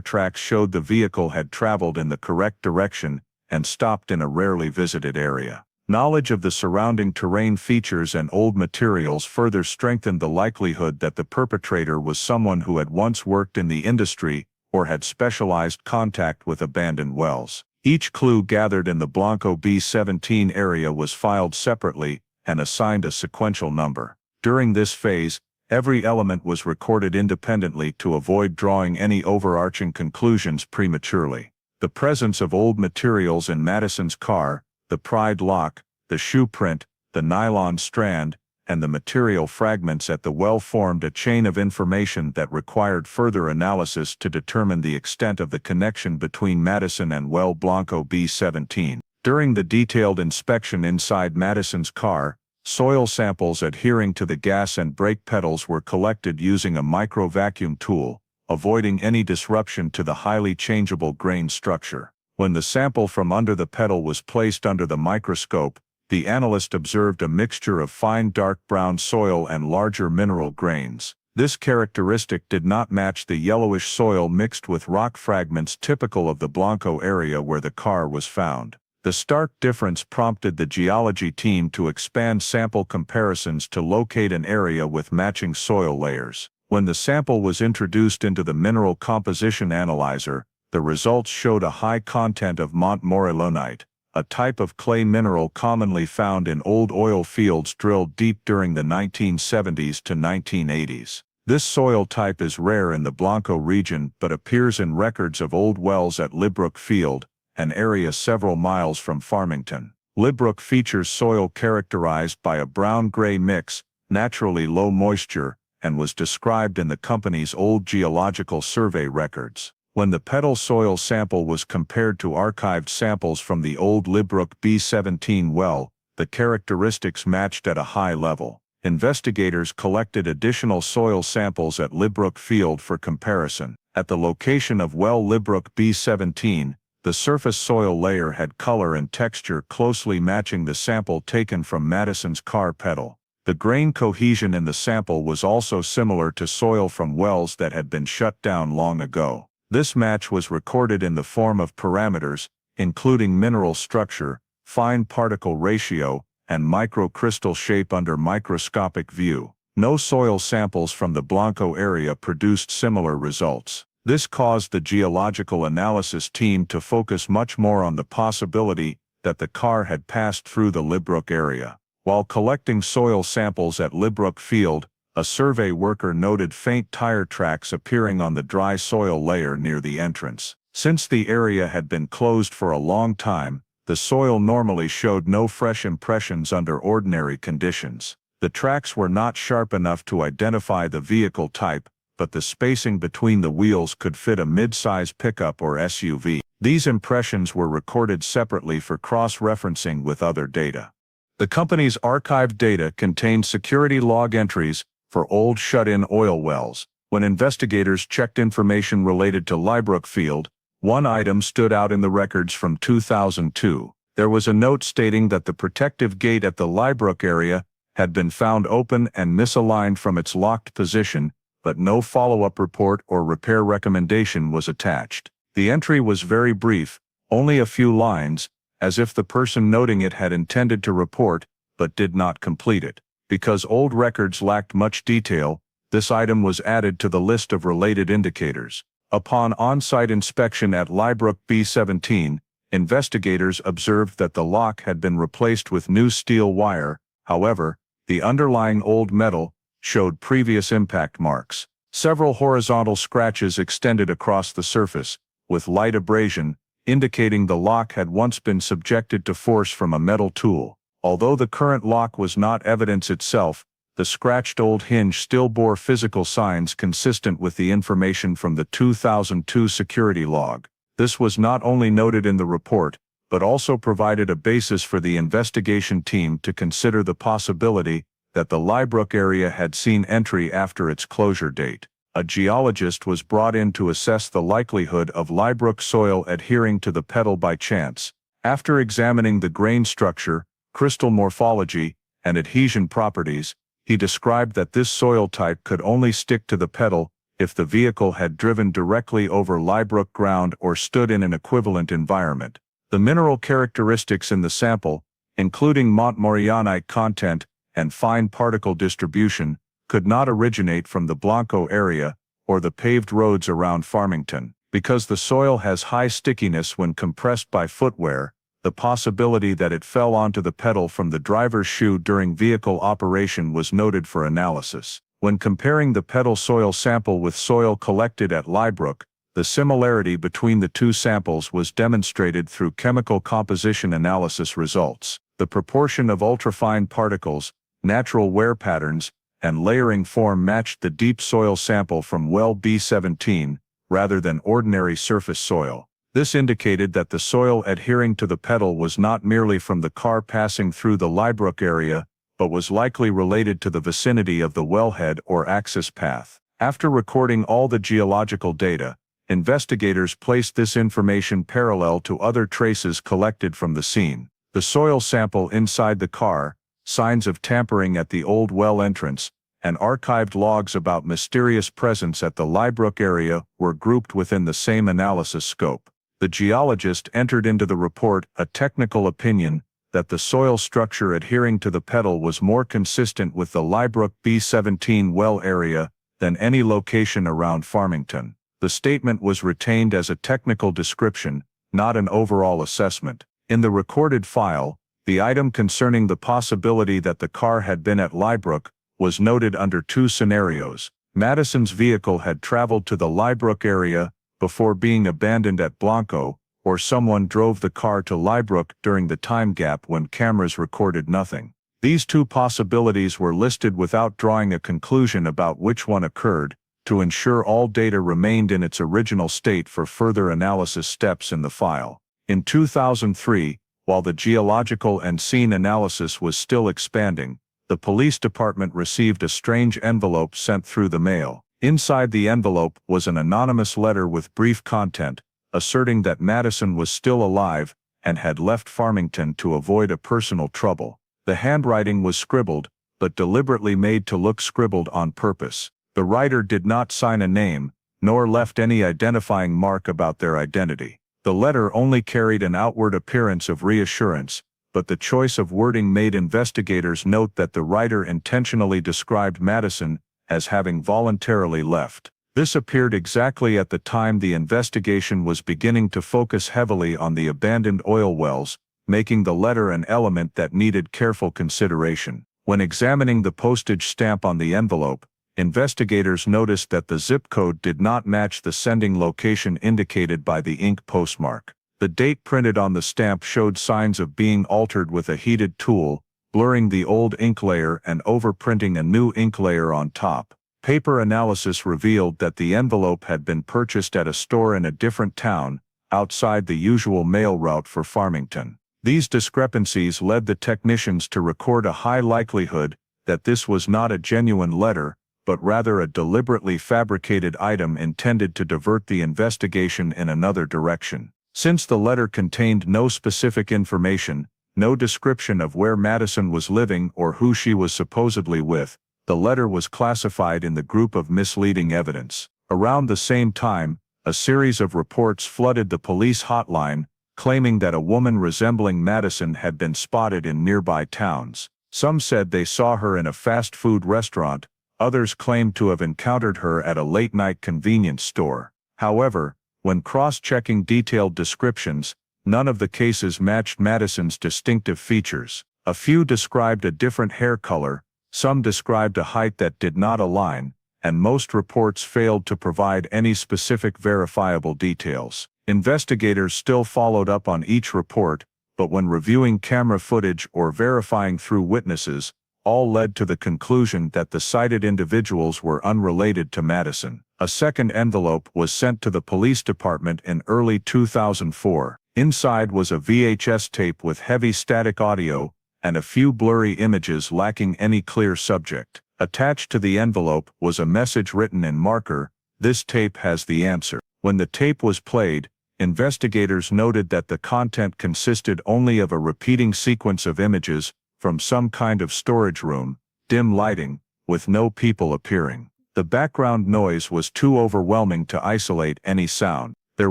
tracks showed the vehicle had traveled in the correct direction and stopped in a rarely visited area. Knowledge of the surrounding terrain features and old materials further strengthened the likelihood that the perpetrator was someone who had once worked in the industry or had specialized contact with abandoned wells. Each clue gathered in the Blanco B17 area was filed separately and assigned a sequential number. During this phase, every element was recorded independently to avoid drawing any overarching conclusions prematurely. The presence of old materials in Madison's car, the pried lock, the shoe print, the nylon strand, and the material fragments at the well formed a chain of information that required further analysis to determine the extent of the connection between Madison and well Blanco B17. During the detailed inspection inside Madison's car, soil samples adhering to the gas and brake pedals were collected using a micro-vacuum tool, avoiding any disruption to the highly changeable grain structure. When the sample from under the pedal was placed under the microscope, the analyst observed a mixture of fine dark brown soil and larger mineral grains. This characteristic did not match the yellowish soil mixed with rock fragments typical of the Blanco area where the car was found. The stark difference prompted the geology team to expand sample comparisons to locate an area with matching soil layers. When the sample was introduced into the mineral composition analyzer, the results showed a high content of montmorillonite, a type of clay mineral commonly found in old oil fields drilled deep during the 1970s to 1980s. This soil type is rare in the Blanco region but appears in records of old wells at Lybrook Field, an area several miles from Farmington. Lybrook features soil characterized by a brown-gray mix, naturally low moisture, and was described in the company's old geological survey records. When the pedal soil sample was compared to archived samples from the old Lybrook B17 well, the characteristics matched at a high level. Investigators collected additional soil samples at Lybrook Field for comparison. At the location of well Lybrook B17, the surface soil layer had color and texture closely matching the sample taken from Madison's car pedal. The grain cohesion in the sample was also similar to soil from wells that had been shut down long ago. This match was recorded in the form of parameters, including mineral structure, fine particle ratio, and microcrystal shape under microscopic view. No soil samples from the Blanco area produced similar results. This caused the geological analysis team to focus much more on the possibility that the car had passed through the Lybrook area. While collecting soil samples at Lybrook Field, a survey worker noted faint tire tracks appearing on the dry soil layer near the entrance. Since the area had been closed for a long time, the soil normally showed no fresh impressions under ordinary conditions. The tracks were not sharp enough to identify the vehicle type, but the spacing between the wheels could fit a mid-size pickup or SUV. These impressions were recorded separately for cross-referencing with other data. The company's archived data contained security log entries for old shut-in oil wells. When investigators checked information related to Lybrook Field, one item stood out in the records from 2002. There was a note stating that the protective gate at the Lybrook area had been found open and misaligned from its locked position, but no follow-up report or repair recommendation was attached. The entry was very brief, only a few lines, as if the person noting it had intended to report, but did not complete it. Because old records lacked much detail, this item was added to the list of related indicators. Upon on-site inspection at Lybrook B17, investigators observed that the lock had been replaced with new steel wire. However, the underlying old metal showed previous impact marks. Several horizontal scratches extended across the surface, with light abrasion, indicating the lock had once been subjected to force from a metal tool. Although the current lock was not evidence itself, the scratched old hinge still bore physical signs consistent with the information from the 2002 security log. This was not only noted in the report, but also provided a basis for the investigation team to consider the possibility that the Lybrook area had seen entry after its closure date. a geologist was brought in to assess the likelihood of Lybrook soil adhering to the petal by chance. After examining the grain structure, crystal morphology, and adhesion properties, he described that this soil type could only stick to the petal if the vehicle had driven directly over Lybrook ground or stood in an equivalent environment. The mineral characteristics in the sample, including montmorillonite content and fine particle distribution, could not originate from the Blanco area or the paved roads around Farmington. Because the soil has high stickiness when compressed by footwear, the possibility that it fell onto the pedal from the driver's shoe during vehicle operation was noted for analysis. When comparing the pedal soil sample with soil collected at Lybrook, the similarity between the two samples was demonstrated through chemical composition analysis results. The proportion of ultrafine particles, natural wear patterns, and layering form matched the deep soil sample from well B17, rather than ordinary surface soil. This indicated that the soil adhering to the pedal was not merely from the car passing through the Lybrook area, but was likely related to the vicinity of the wellhead or access path. After recording all the geological data, investigators placed this information parallel to other traces collected from the scene. The soil sample inside the car, signs of tampering at the old well entrance, and archived logs about mysterious presence at the Lybrook area were grouped within the same analysis scope. The geologist entered into the report a technical opinion that the soil structure adhering to the pedal was more consistent with the Lybrook B17 well area than any location around Farmington. The statement was retained as a technical description, not an overall assessment. In the recorded file, the item concerning the possibility that the car had been at Lybrook was noted under two scenarios. Madison's vehicle had traveled to the Lybrook area before being abandoned at Blanco, or someone drove the car to Lybrook during the time gap when cameras recorded nothing. These two possibilities were listed without drawing a conclusion about which one occurred, to ensure all data remained in its original state for further analysis steps in the file. In 2003, while the geological and scene analysis was still expanding, the police department received a strange envelope sent through the mail. Inside the envelope was an anonymous letter with brief content, asserting that Madison was still alive and had left Farmington to avoid a personal trouble. The handwriting was scribbled, but deliberately made to look scribbled on purpose. The writer did not sign a name, nor left any identifying mark about their identity. The letter only carried an outward appearance of reassurance, but the choice of wording made investigators note that the writer intentionally described Madison as having voluntarily left. This appeared exactly at the time the investigation was beginning to focus heavily on the abandoned oil wells, making the letter an element that needed careful consideration. When examining the postage stamp on the envelope, investigators noticed that the zip code did not match the sending location indicated by the ink postmark. The date printed on the stamp showed signs of being altered with a heated tool, blurring the old ink layer and overprinting a new ink layer on top. Paper analysis revealed that the envelope had been purchased at a store in a different town, outside the usual mail route for Farmington. These discrepancies led the technicians to record a high likelihood that this was not a genuine letter, but rather a deliberately fabricated item intended to divert the investigation in another direction. Since the letter contained no specific information, no description of where Madison was living or who she was supposedly with, the letter was classified in the group of misleading evidence. Around the same time, a series of reports flooded the police hotline, claiming that a woman resembling Madison had been spotted in nearby towns. Some said they saw her in a fast food restaurant, others claimed to have encountered her at a late-night convenience store. However, when cross-checking detailed descriptions, none of the cases matched Madison's distinctive features. A few described a different hair color, some described a height that did not align, and most reports failed to provide any specific verifiable details. Investigators still followed up on each report, but when reviewing camera footage or verifying through witnesses, all led to the conclusion that the cited individuals were unrelated to Madison. A second envelope was sent to the police department in early 2004. Inside was a VHS tape with heavy static audio and a few blurry images lacking any clear subject. Attached to the envelope was a message written in marker, "This tape has the answer." When the tape was played, investigators noted that the content consisted only of a repeating sequence of images from some kind of storage room, dim lighting, with no people appearing. The background noise was too overwhelming to isolate any sound. There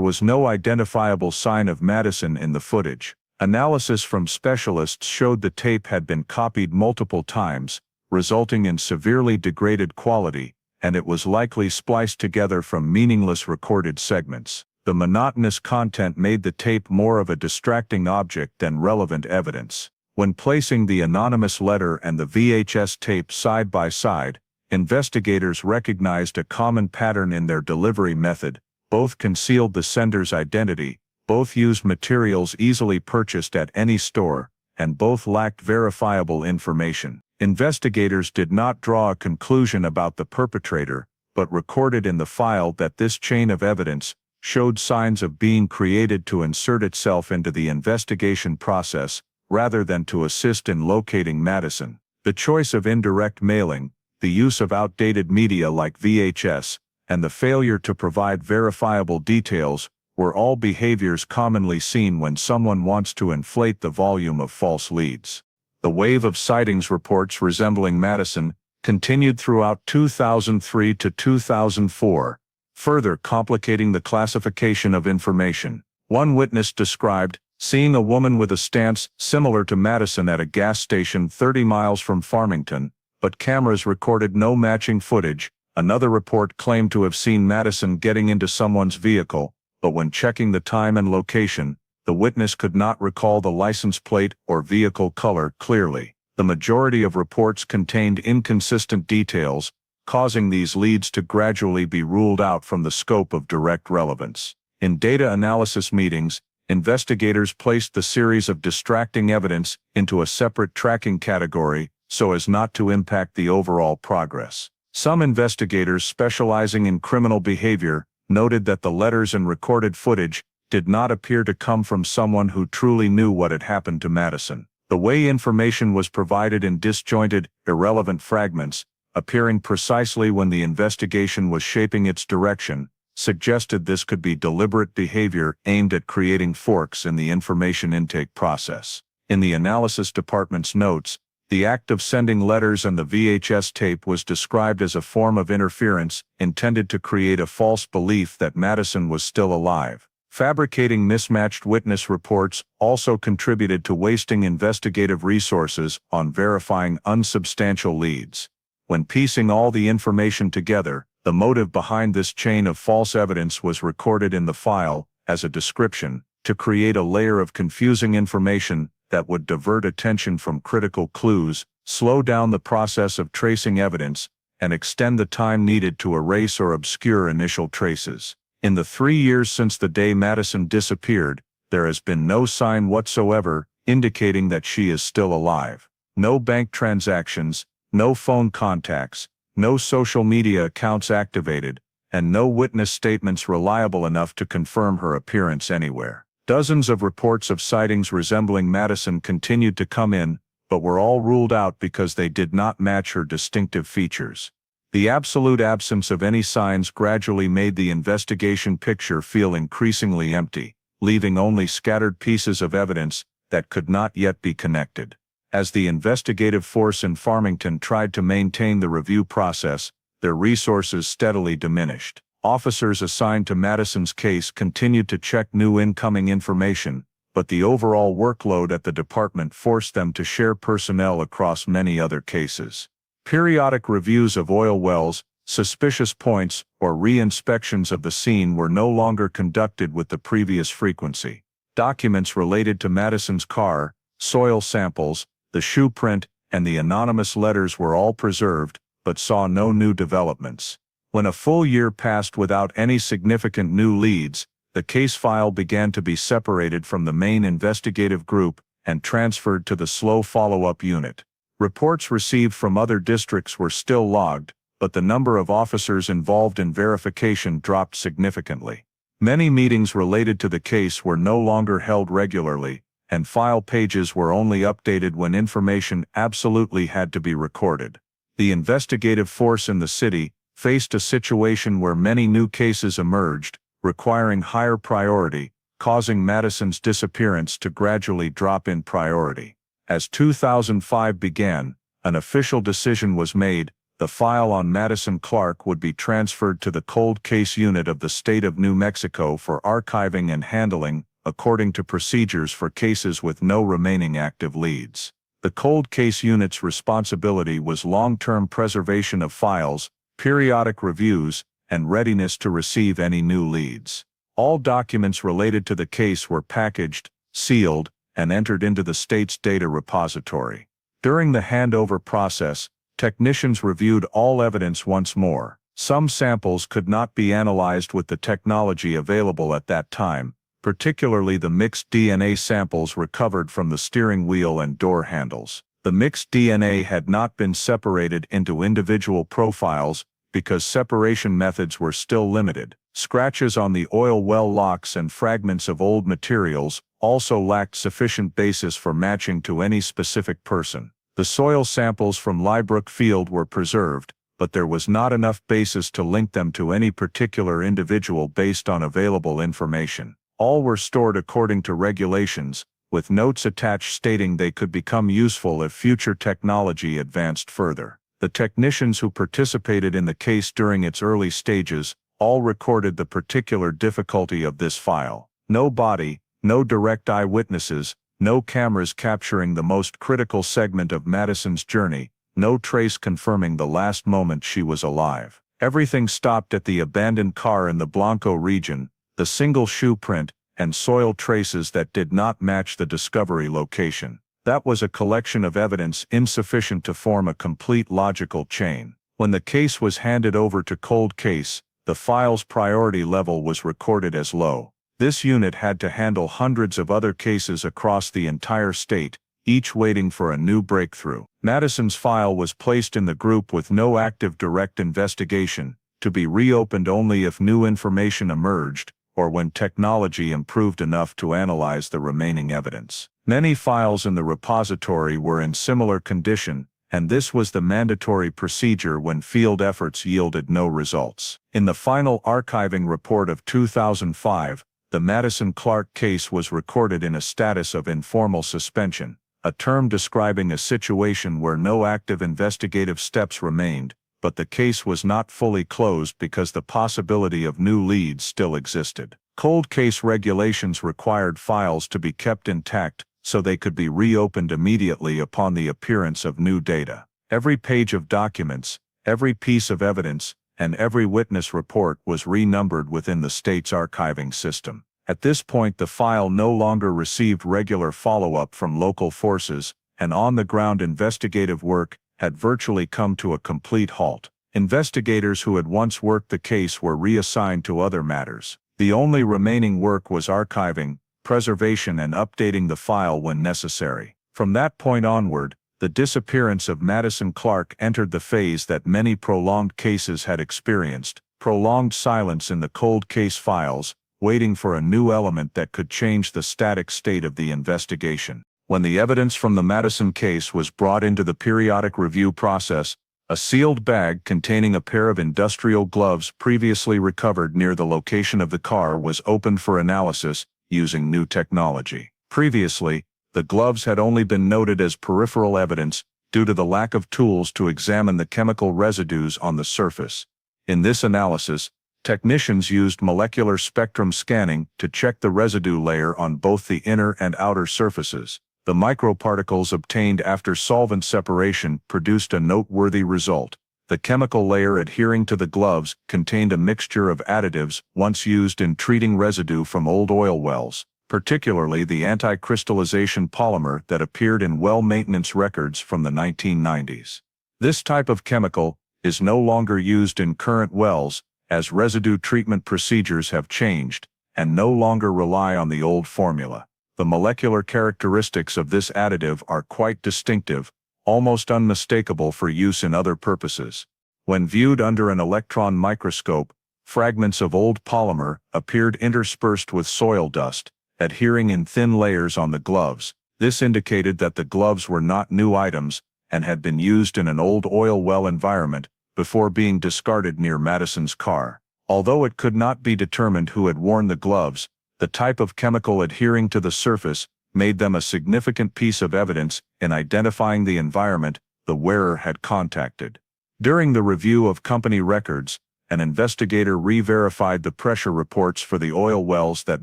was no identifiable sign of Madison in the footage. Analysis from specialists showed the tape had been copied multiple times, resulting in severely degraded quality, and it was likely spliced together from meaningless recorded segments. The monotonous content made the tape more of a distracting object than relevant evidence. When placing the anonymous letter and the VHS tape side by side, investigators recognized a common pattern in their delivery method. Both concealed the sender's identity, both used materials easily purchased at any store, and both lacked verifiable information. Investigators did not draw a conclusion about the perpetrator, but recorded in the file that this chain of evidence showed signs of being created to insert itself into the investigation process, rather than to assist in locating Madison. The choice of indirect mailing, the use of outdated media like VHS, and the failure to provide verifiable details were all behaviors commonly seen when someone wants to inflate the volume of false leads. The wave of sightings reports resembling Madison continued throughout 2003 to 2004, further complicating the classification of information. One witness described seeing a woman with a stance similar to Madison at a gas station 30 miles from Farmington, but cameras recorded no matching footage. Another report claimed to have seen Madison getting into someone's vehicle, but when checking the time and location, the witness could not recall the license plate or vehicle color clearly. The majority of reports contained inconsistent details, causing these leads to gradually be ruled out from the scope of direct relevance. In data analysis meetings, investigators placed the series of distracting evidence into a separate tracking category so as not to impact the overall progress. Some investigators specializing in criminal behavior noted that the letters and recorded footage did not appear to come from someone who truly knew what had happened to Madison. The way information was provided in disjointed, irrelevant fragments, appearing precisely when the investigation was shaping its direction, suggested this could be deliberate behavior aimed at creating forks in the information intake process. In the analysis department's notes, the act of sending letters and the VHS tape was described as a form of interference intended to create a false belief that Madison was still alive. Fabricating mismatched witness reports also contributed to wasting investigative resources on verifying unsubstantial leads. When piecing all the information together, the motive behind this chain of false evidence was recorded in the file as a description, to create a layer of confusing information that would divert attention from critical clues, slow down the process of tracing evidence, and extend the time needed to erase or obscure initial traces. In the 3 years since the day Madison disappeared, there has been no sign whatsoever indicating that she is still alive. No bank transactions, no phone contacts, no social media accounts activated, and no witness statements reliable enough to confirm her appearance anywhere. Dozens of reports of sightings resembling Madison continued to come in, but were all ruled out because they did not match her distinctive features. The absolute absence of any signs gradually made the investigation picture feel increasingly empty, leaving only scattered pieces of evidence that could not yet be connected. As the investigative force in Farmington tried to maintain the review process, their resources steadily diminished. Officers assigned to Madison's case continued to check new incoming information, but the overall workload at the department forced them to share personnel across many other cases. Periodic reviews of oil wells, suspicious points, or re-inspections of the scene were no longer conducted with the previous frequency. Documents related to Madison's car, soil samples, the shoe print, and the anonymous letters were all preserved, but saw no new developments. When a full year passed without any significant new leads, the case file began to be separated from the main investigative group and transferred to the slow follow-up unit. Reports received from other districts were still logged, but the number of officers involved in verification dropped significantly. Many meetings related to the case were no longer held regularly, and file pages were only updated when information absolutely had to be recorded. The investigative force in the city faced a situation where many new cases emerged, requiring higher priority, causing Madison's disappearance to gradually drop in priority. As 2005 began, an official decision was made: the file on Madison Clarke would be transferred to the Cold Case Unit of the state of New Mexico for archiving and handling, according to procedures for cases with no remaining active leads. The Cold Case Unit's responsibility was long-term preservation of files, periodic reviews, and readiness to receive any new leads. All documents related to the case were packaged, sealed, and entered into the state's data repository. During the handover process, technicians reviewed all evidence once more. Some samples could not be analyzed with the technology available at that time, particularly the mixed DNA samples recovered from the steering wheel and door handles. The mixed DNA had not been separated into individual profiles because separation methods were still limited. Scratches on the oil well locks and fragments of old materials also lacked sufficient basis for matching to any specific person. The soil samples from Lybrook field were preserved, but there was not enough basis to link them to any particular individual based on available information. All were stored according to regulations, with notes attached stating they could become useful if future technology advanced further. The technicians who participated in the case during its early stages all recorded the particular difficulty of this file. No body, no direct eyewitnesses, no cameras capturing the most critical segment of Madison's journey, no trace confirming the last moment she was alive. Everything stopped at the abandoned car in the Blanco region, the single shoe print, and soil traces that did not match the discovery location. That was a collection of evidence insufficient to form a complete logical chain. When the case was handed over to Cold Case, the file's priority level was recorded as low. This unit had to handle hundreds of other cases across the entire state, each waiting for a new breakthrough. Madison's file was placed in the group with no active direct investigation, to be reopened only if new information emerged, or when technology improved enough to analyze the remaining evidence. Many files in the repository were in similar condition, and this was the mandatory procedure when field efforts yielded no results. In the final archiving report of 2005, the Madison Clarke case was recorded in a status of informal suspension, a term describing a situation where no active investigative steps remained, but the case was not fully closed because the possibility of new leads still existed. Cold case regulations required files to be kept intact so they could be reopened immediately upon the appearance of new data. Every page of documents, every piece of evidence, and every witness report was renumbered within the state's archiving system. At this point, the file no longer received regular follow-up from local forces, and on-the-ground investigative work had virtually come to a complete halt. Investigators who had once worked the case were reassigned to other matters. The only remaining work was archiving, preservation, and updating the file when necessary. From that point onward, the disappearance of Madison Clarke entered the phase that many prolonged cases had experienced: prolonged silence in the cold case files, waiting for a new element that could change the static state of the investigation. When the evidence from the Madison case was brought into the periodic review process, a sealed bag containing a pair of industrial gloves previously recovered near the location of the car was opened for analysis using new technology. Previously, the gloves had only been noted as peripheral evidence due to the lack of tools to examine the chemical residues on the surface. In this analysis, technicians used molecular spectrum scanning to check the residue layer on both the inner and outer surfaces. The microparticles obtained after solvent separation produced a noteworthy result. The chemical layer adhering to the gloves contained a mixture of additives once used in treating residue from old oil wells, particularly the anti-crystallization polymer that appeared in well maintenance records from the 1990s. This type of chemical is no longer used in current wells, as residue treatment procedures have changed and no longer rely on the old formula. The molecular characteristics of this additive are quite distinctive, almost unmistakable for use in other purposes. When viewed under an electron microscope, fragments of old polymer appeared interspersed with soil dust, adhering in thin layers on the gloves. This indicated that the gloves were not new items, and had been used in an old oil well environment before being discarded near Madison's car. Although it could not be determined who had worn the gloves, the type of chemical adhering to the surface made them a significant piece of evidence in identifying the environment the wearer had contacted. During the review of company records, an investigator re-verified the pressure reports for the oil wells that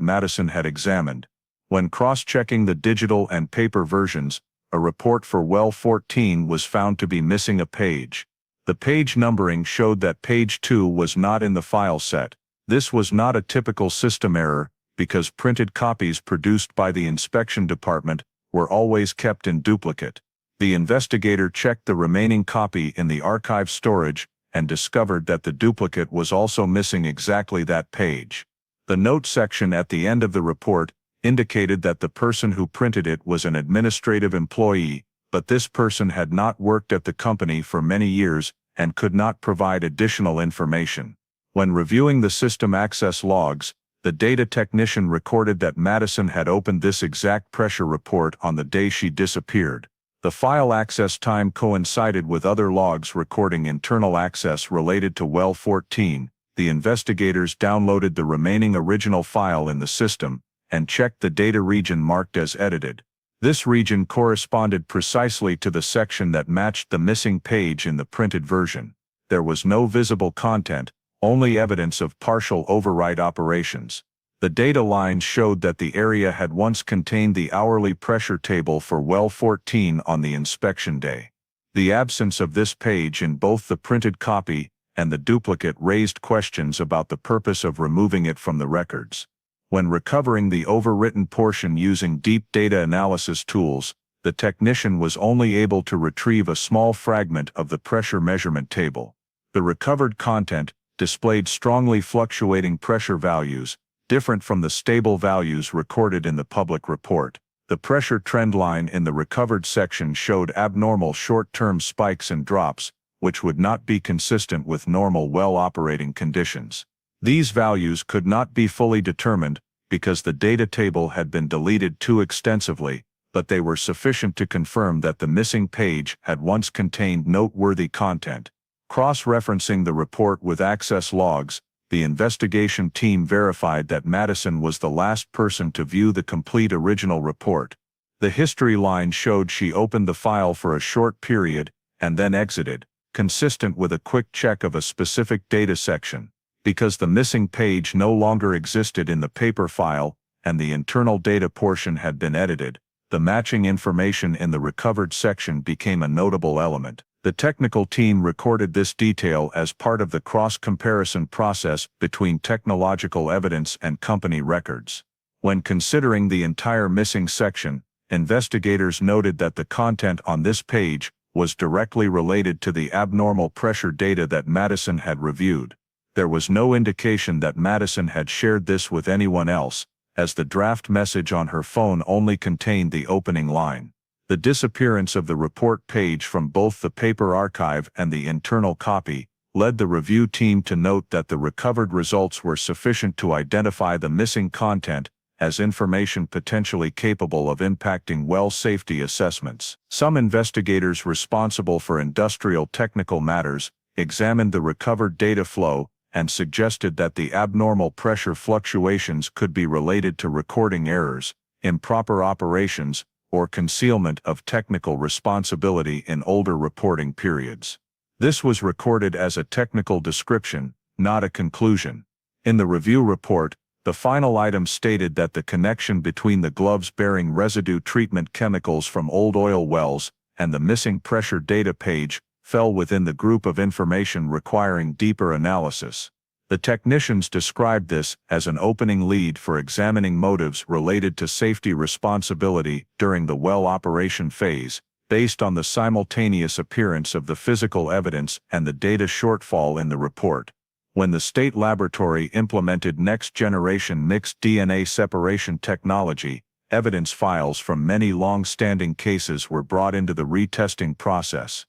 Madison had examined. When cross-checking the digital and paper versions, a report for well 14 was found to be missing a page. The page numbering showed that page 2 was not in the file set. This was not a typical system error, because printed copies produced by the inspection department were always kept in duplicate. The investigator checked the remaining copy in the archive storage and discovered that the duplicate was also missing exactly that page. The note section at the end of the report indicated that the person who printed it was an administrative employee, but this person had not worked at the company for many years and could not provide additional information. When reviewing the system access logs, the data technician recorded that Madison had opened this exact pressure report on the day she disappeared. The file access time coincided with other logs recording internal access related to well 14. The investigators downloaded the remaining original file in the system and checked the data region marked as edited. This region corresponded precisely to the section that matched the missing page in the printed version. There was no visible content, only evidence of partial overwrite operations. The data lines showed that the area had once contained the hourly pressure table for well 14 on the inspection day. The absence of this page in both the printed copy and the duplicate raised questions about the purpose of removing it from the records. When recovering the overwritten portion using deep data analysis tools, the technician was only able to retrieve a small fragment of the pressure measurement table. The recovered content displayed strongly fluctuating pressure values, different from the stable values recorded in the public report. The pressure trend line in the recovered section showed abnormal short-term spikes and drops, which would not be consistent with normal well operating conditions. These values could not be fully determined because the data table had been deleted too extensively, but they were sufficient to confirm that the missing page had once contained noteworthy content. Cross-referencing the report with access logs, the investigation team verified that Madison was the last person to view the complete original report. The history line showed she opened the file for a short period and then exited, consistent with a quick check of a specific data section. Because the missing page no longer existed in the paper file and the internal data portion had been edited, the matching information in the recovered section became a notable element. The technical team recorded this detail as part of the cross-comparison process between technological evidence and company records. When considering the entire missing section, investigators noted that the content on this page was directly related to the abnormal pressure data that Madison had reviewed. There was no indication that Madison had shared this with anyone else, as the draft message on her phone only contained the opening line. The disappearance of the report page from both the paper archive and the internal copy led the review team to note that the recovered results were sufficient to identify the missing content as information potentially capable of impacting well safety assessments. Some investigators responsible for industrial technical matters examined the recovered data flow and suggested that the abnormal pressure fluctuations could be related to recording errors, improper operations, or concealment of technical responsibility in older reporting periods. This was recorded as a technical description, not a conclusion. In the review report, the final item stated that the connection between the gloves bearing residue treatment chemicals from old oil wells and the missing pressure data page fell within the group of information requiring deeper analysis. The technicians described this as an opening lead for examining motives related to safety responsibility during the well operation phase, based on the simultaneous appearance of the physical evidence and the data shortfall in the report. When the state laboratory implemented next-generation mixed DNA separation technology, evidence files from many long-standing cases were brought into the retesting process.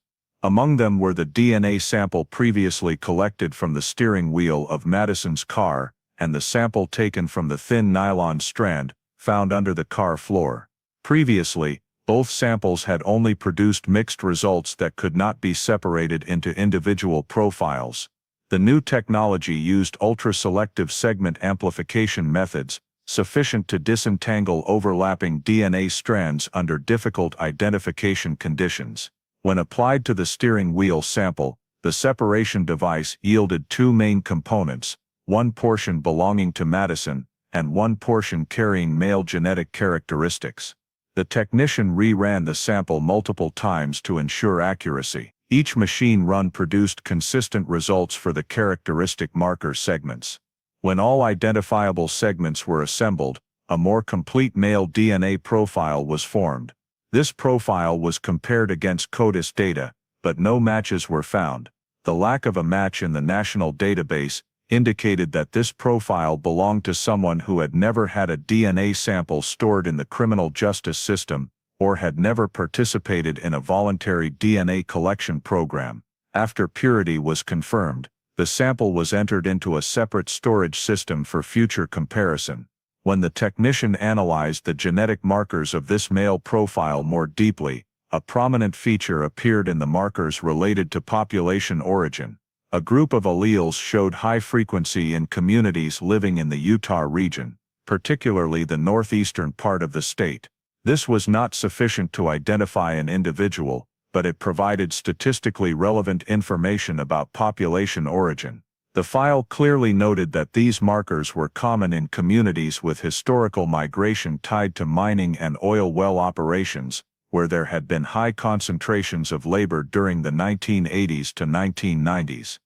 Among them were the DNA sample previously collected from the steering wheel of Madison's car and the sample taken from the thin nylon strand found under the car floor. Previously, Both samples had only produced mixed results that could not be separated into individual profiles. The new technology used ultra-selective segment amplification methods, sufficient to disentangle overlapping DNA strands under difficult identification conditions. When applied to the steering wheel sample, the separation device yielded two main components, one portion belonging to Madison, and one portion carrying male genetic characteristics. The technician re-ran the sample multiple times to ensure accuracy. Each machine run produced consistent results for the characteristic marker segments. When all identifiable segments were assembled, a more complete male DNA profile was formed. This profile was compared against CODIS data, but no matches were found. The lack of a match in the national database indicated that this profile belonged to someone who had never had a DNA sample stored in the criminal justice system, or had never participated in a voluntary DNA collection program. After purity was confirmed, the sample was entered into a separate storage system for future comparison. When the technician analyzed the genetic markers of this male profile more deeply, a prominent feature appeared in the markers related to population origin. A group of alleles showed high frequency in communities living in the Utah region, particularly the northeastern part of the state. This was not sufficient to identify an individual, but it provided statistically relevant information about population origin. The file clearly noted that these markers were common in communities with historical migration tied to mining and oil well operations, where there had been high concentrations of labor during the 1980s to 1990s.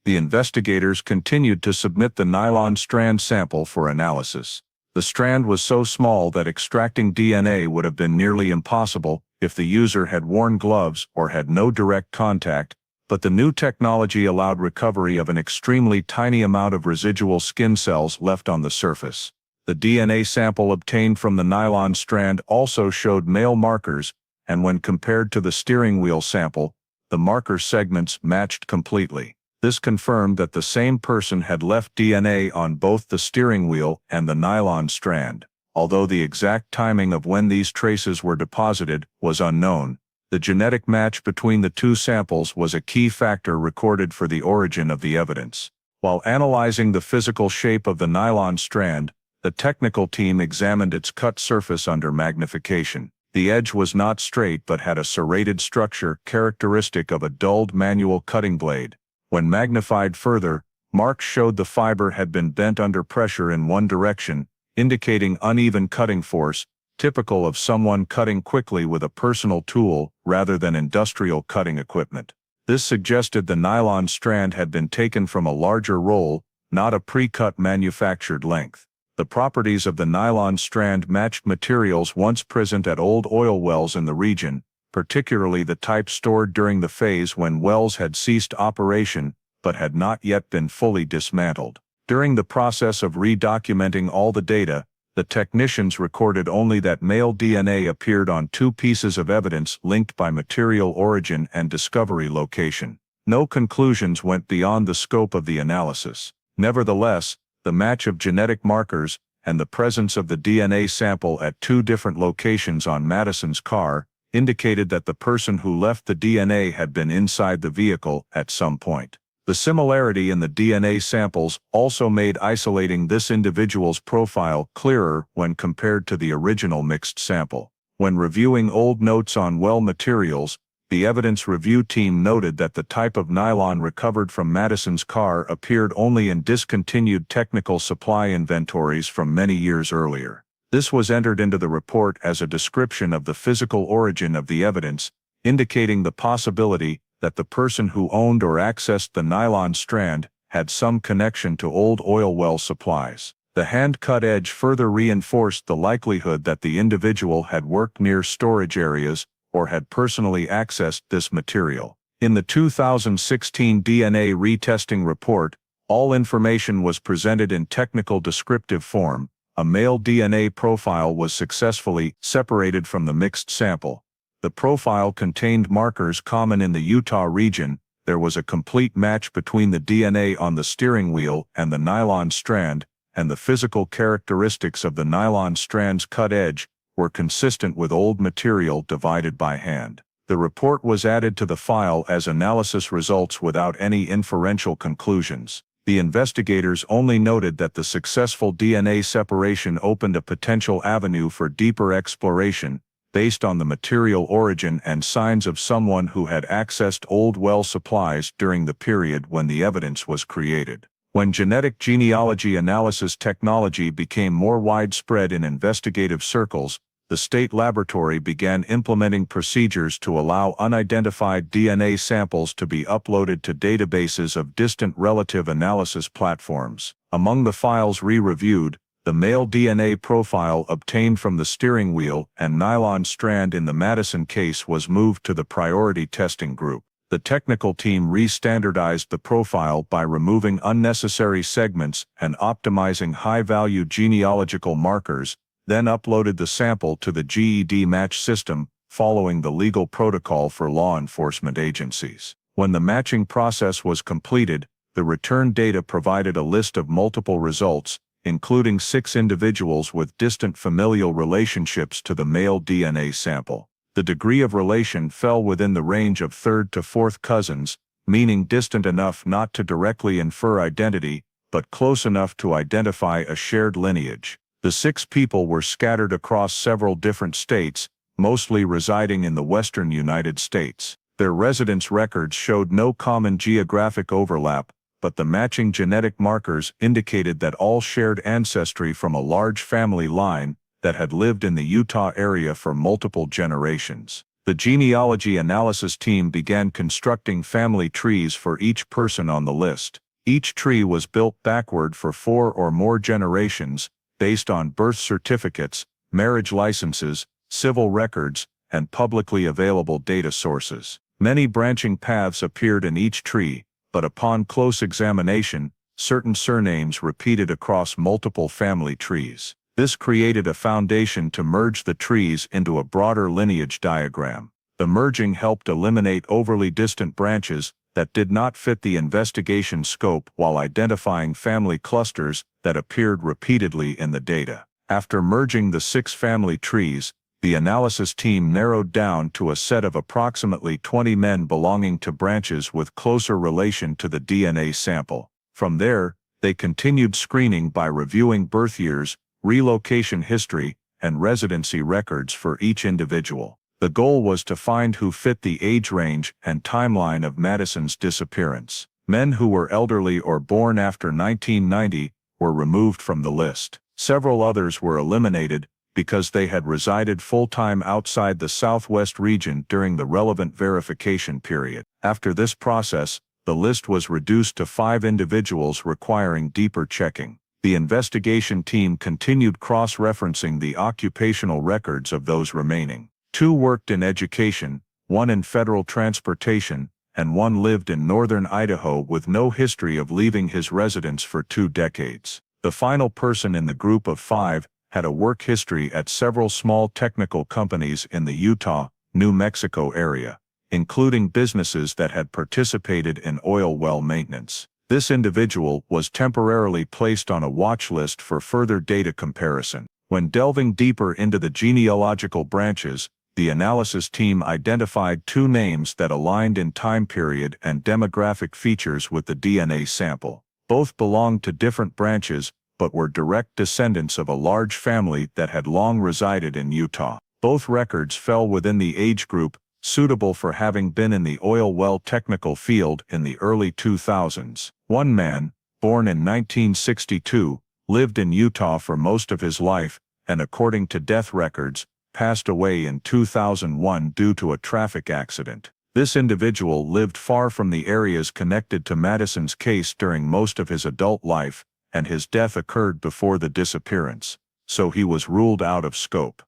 The investigators continued to submit the nylon strand sample for analysis. The strand was so small that extracting DNA would have been nearly impossible if the user had worn gloves or had no direct contact, but the new technology allowed recovery of an extremely tiny amount of residual skin cells left on the surface. The DNA sample obtained from the nylon strand also showed male markers, and when compared to the steering wheel sample, the marker segments matched completely. This confirmed that the same person had left DNA on both the steering wheel and the nylon strand. Although the exact timing of when these traces were deposited was unknown, the genetic match between the two samples was a key factor recorded for the origin of the evidence. While analyzing the physical shape of the nylon strand, the technical team examined its cut surface under magnification. The edge was not straight but had a serrated structure characteristic of a dulled manual cutting blade. When magnified further, marks showed the fiber had been bent under pressure in one direction, indicating uneven cutting force, typical of someone cutting quickly with a personal tool rather than industrial cutting equipment. This suggested the nylon strand had been taken from a larger roll, not a pre-cut manufactured length. The properties of the nylon strand matched materials once present at old oil wells in the region, particularly the type stored during the phase when wells had ceased operation but had not yet been fully dismantled. During the process of re-documenting all the data, the technicians recorded only that male DNA appeared on two pieces of evidence linked by material origin and discovery location. No conclusions went beyond the scope of the analysis. Nevertheless, the match of genetic markers and the presence of the DNA sample at two different locations on Madison's car indicated that the person who left the DNA had been inside the vehicle at some point. The similarity in the DNA samples also made isolating this individual's profile clearer when compared to the original mixed sample. When reviewing old notes on well materials, the evidence review team noted that the type of nylon recovered from Madison's car appeared only in discontinued technical supply inventories from many years earlier. This was entered into the report as a description of the physical origin of the evidence, indicating the possibility that the person who owned or accessed the nylon strand had some connection to old oil well supplies. The hand-cut edge further reinforced the likelihood that the individual had worked near storage areas or had personally accessed this material. In the 2016 DNA retesting report, all information was presented in technical descriptive form. A male DNA profile was successfully separated from the mixed sample. The profile contained markers common in the Utah region. There was a complete match between the DNA on the steering wheel and the nylon strand, and the physical characteristics of the nylon strand's cut edge were consistent with old material divided by hand. The report was added to the file as analysis results without any inferential conclusions. The investigators only noted that the successful DNA separation opened a potential avenue for deeper exploration, based on the material origin and signs of someone who had accessed old well supplies during the period when the evidence was created. When genetic genealogy analysis technology became more widespread in investigative circles, the state laboratory began implementing procedures to allow unidentified DNA samples to be uploaded to databases of distant relative analysis platforms. Among the files re-reviewed, the male DNA profile obtained from the steering wheel and nylon strand in the Madison case was moved to the priority testing group. The technical team re-standardized the profile by removing unnecessary segments and optimizing high-value genealogical markers, then uploaded the sample to the GED match system, following the legal protocol for law enforcement agencies. When the matching process was completed, the return data provided a list of multiple results, including 6 individuals with distant familial relationships to the male DNA sample. The degree of relation fell within the range of third to fourth cousins, meaning distant enough not to directly infer identity, but close enough to identify a shared lineage. The 6 people were scattered across several different states, mostly residing in the western United States. Their residence records showed no common geographic overlap, but the matching genetic markers indicated that all shared ancestry from a large family line that had lived in the Utah area for multiple generations. The genealogy analysis team began constructing family trees for each person on the list. Each tree was built backward for 4 or more generations, based on birth certificates, marriage licenses, civil records, and publicly available data sources. Many branching paths appeared in each tree, but upon close examination, certain surnames repeated across multiple family trees. This created a foundation to merge the trees into a broader lineage diagram. The merging helped eliminate overly distant branches that did not fit the investigation scope while identifying family clusters that appeared repeatedly in the data. After merging the 6 family trees, the analysis team narrowed down to a set of approximately 20 men belonging to branches with closer relation to the DNA sample. From there, they continued screening by reviewing birth years, relocation history, and residency records for each individual. The goal was to find who fit the age range and timeline of Madison's disappearance. Men who were elderly or born after 1990 were removed from the list. Several others were eliminated because they had resided full-time outside the Southwest region during the relevant verification period. After this process, the list was reduced to 5 individuals requiring deeper checking. The investigation team continued cross-referencing the occupational records of those remaining. 2 worked in education, 1 in federal transportation, and 1 lived in northern Idaho with no history of leaving his residence for 2 decades. The final person in the group of 5 had a work history at several small technical companies in the Utah, New Mexico area, including businesses that had participated in oil well maintenance. This individual was temporarily placed on a watch list for further data comparison. When delving deeper into the genealogical branches, the analysis team identified 2 names that aligned in time period and demographic features with the DNA sample. Both belonged to different branches, but were direct descendants of a large family that had long resided in Utah. Both records fell within the age group suitable for having been in the oil well technical field in the early 2000s. One man, born in 1962, lived in Utah for most of his life, and according to death records, passed away in 2001 due to a traffic accident. This individual lived far from the areas connected to Madison's case during most of his adult life, and his death occurred before the disappearance, so he was ruled out of scope.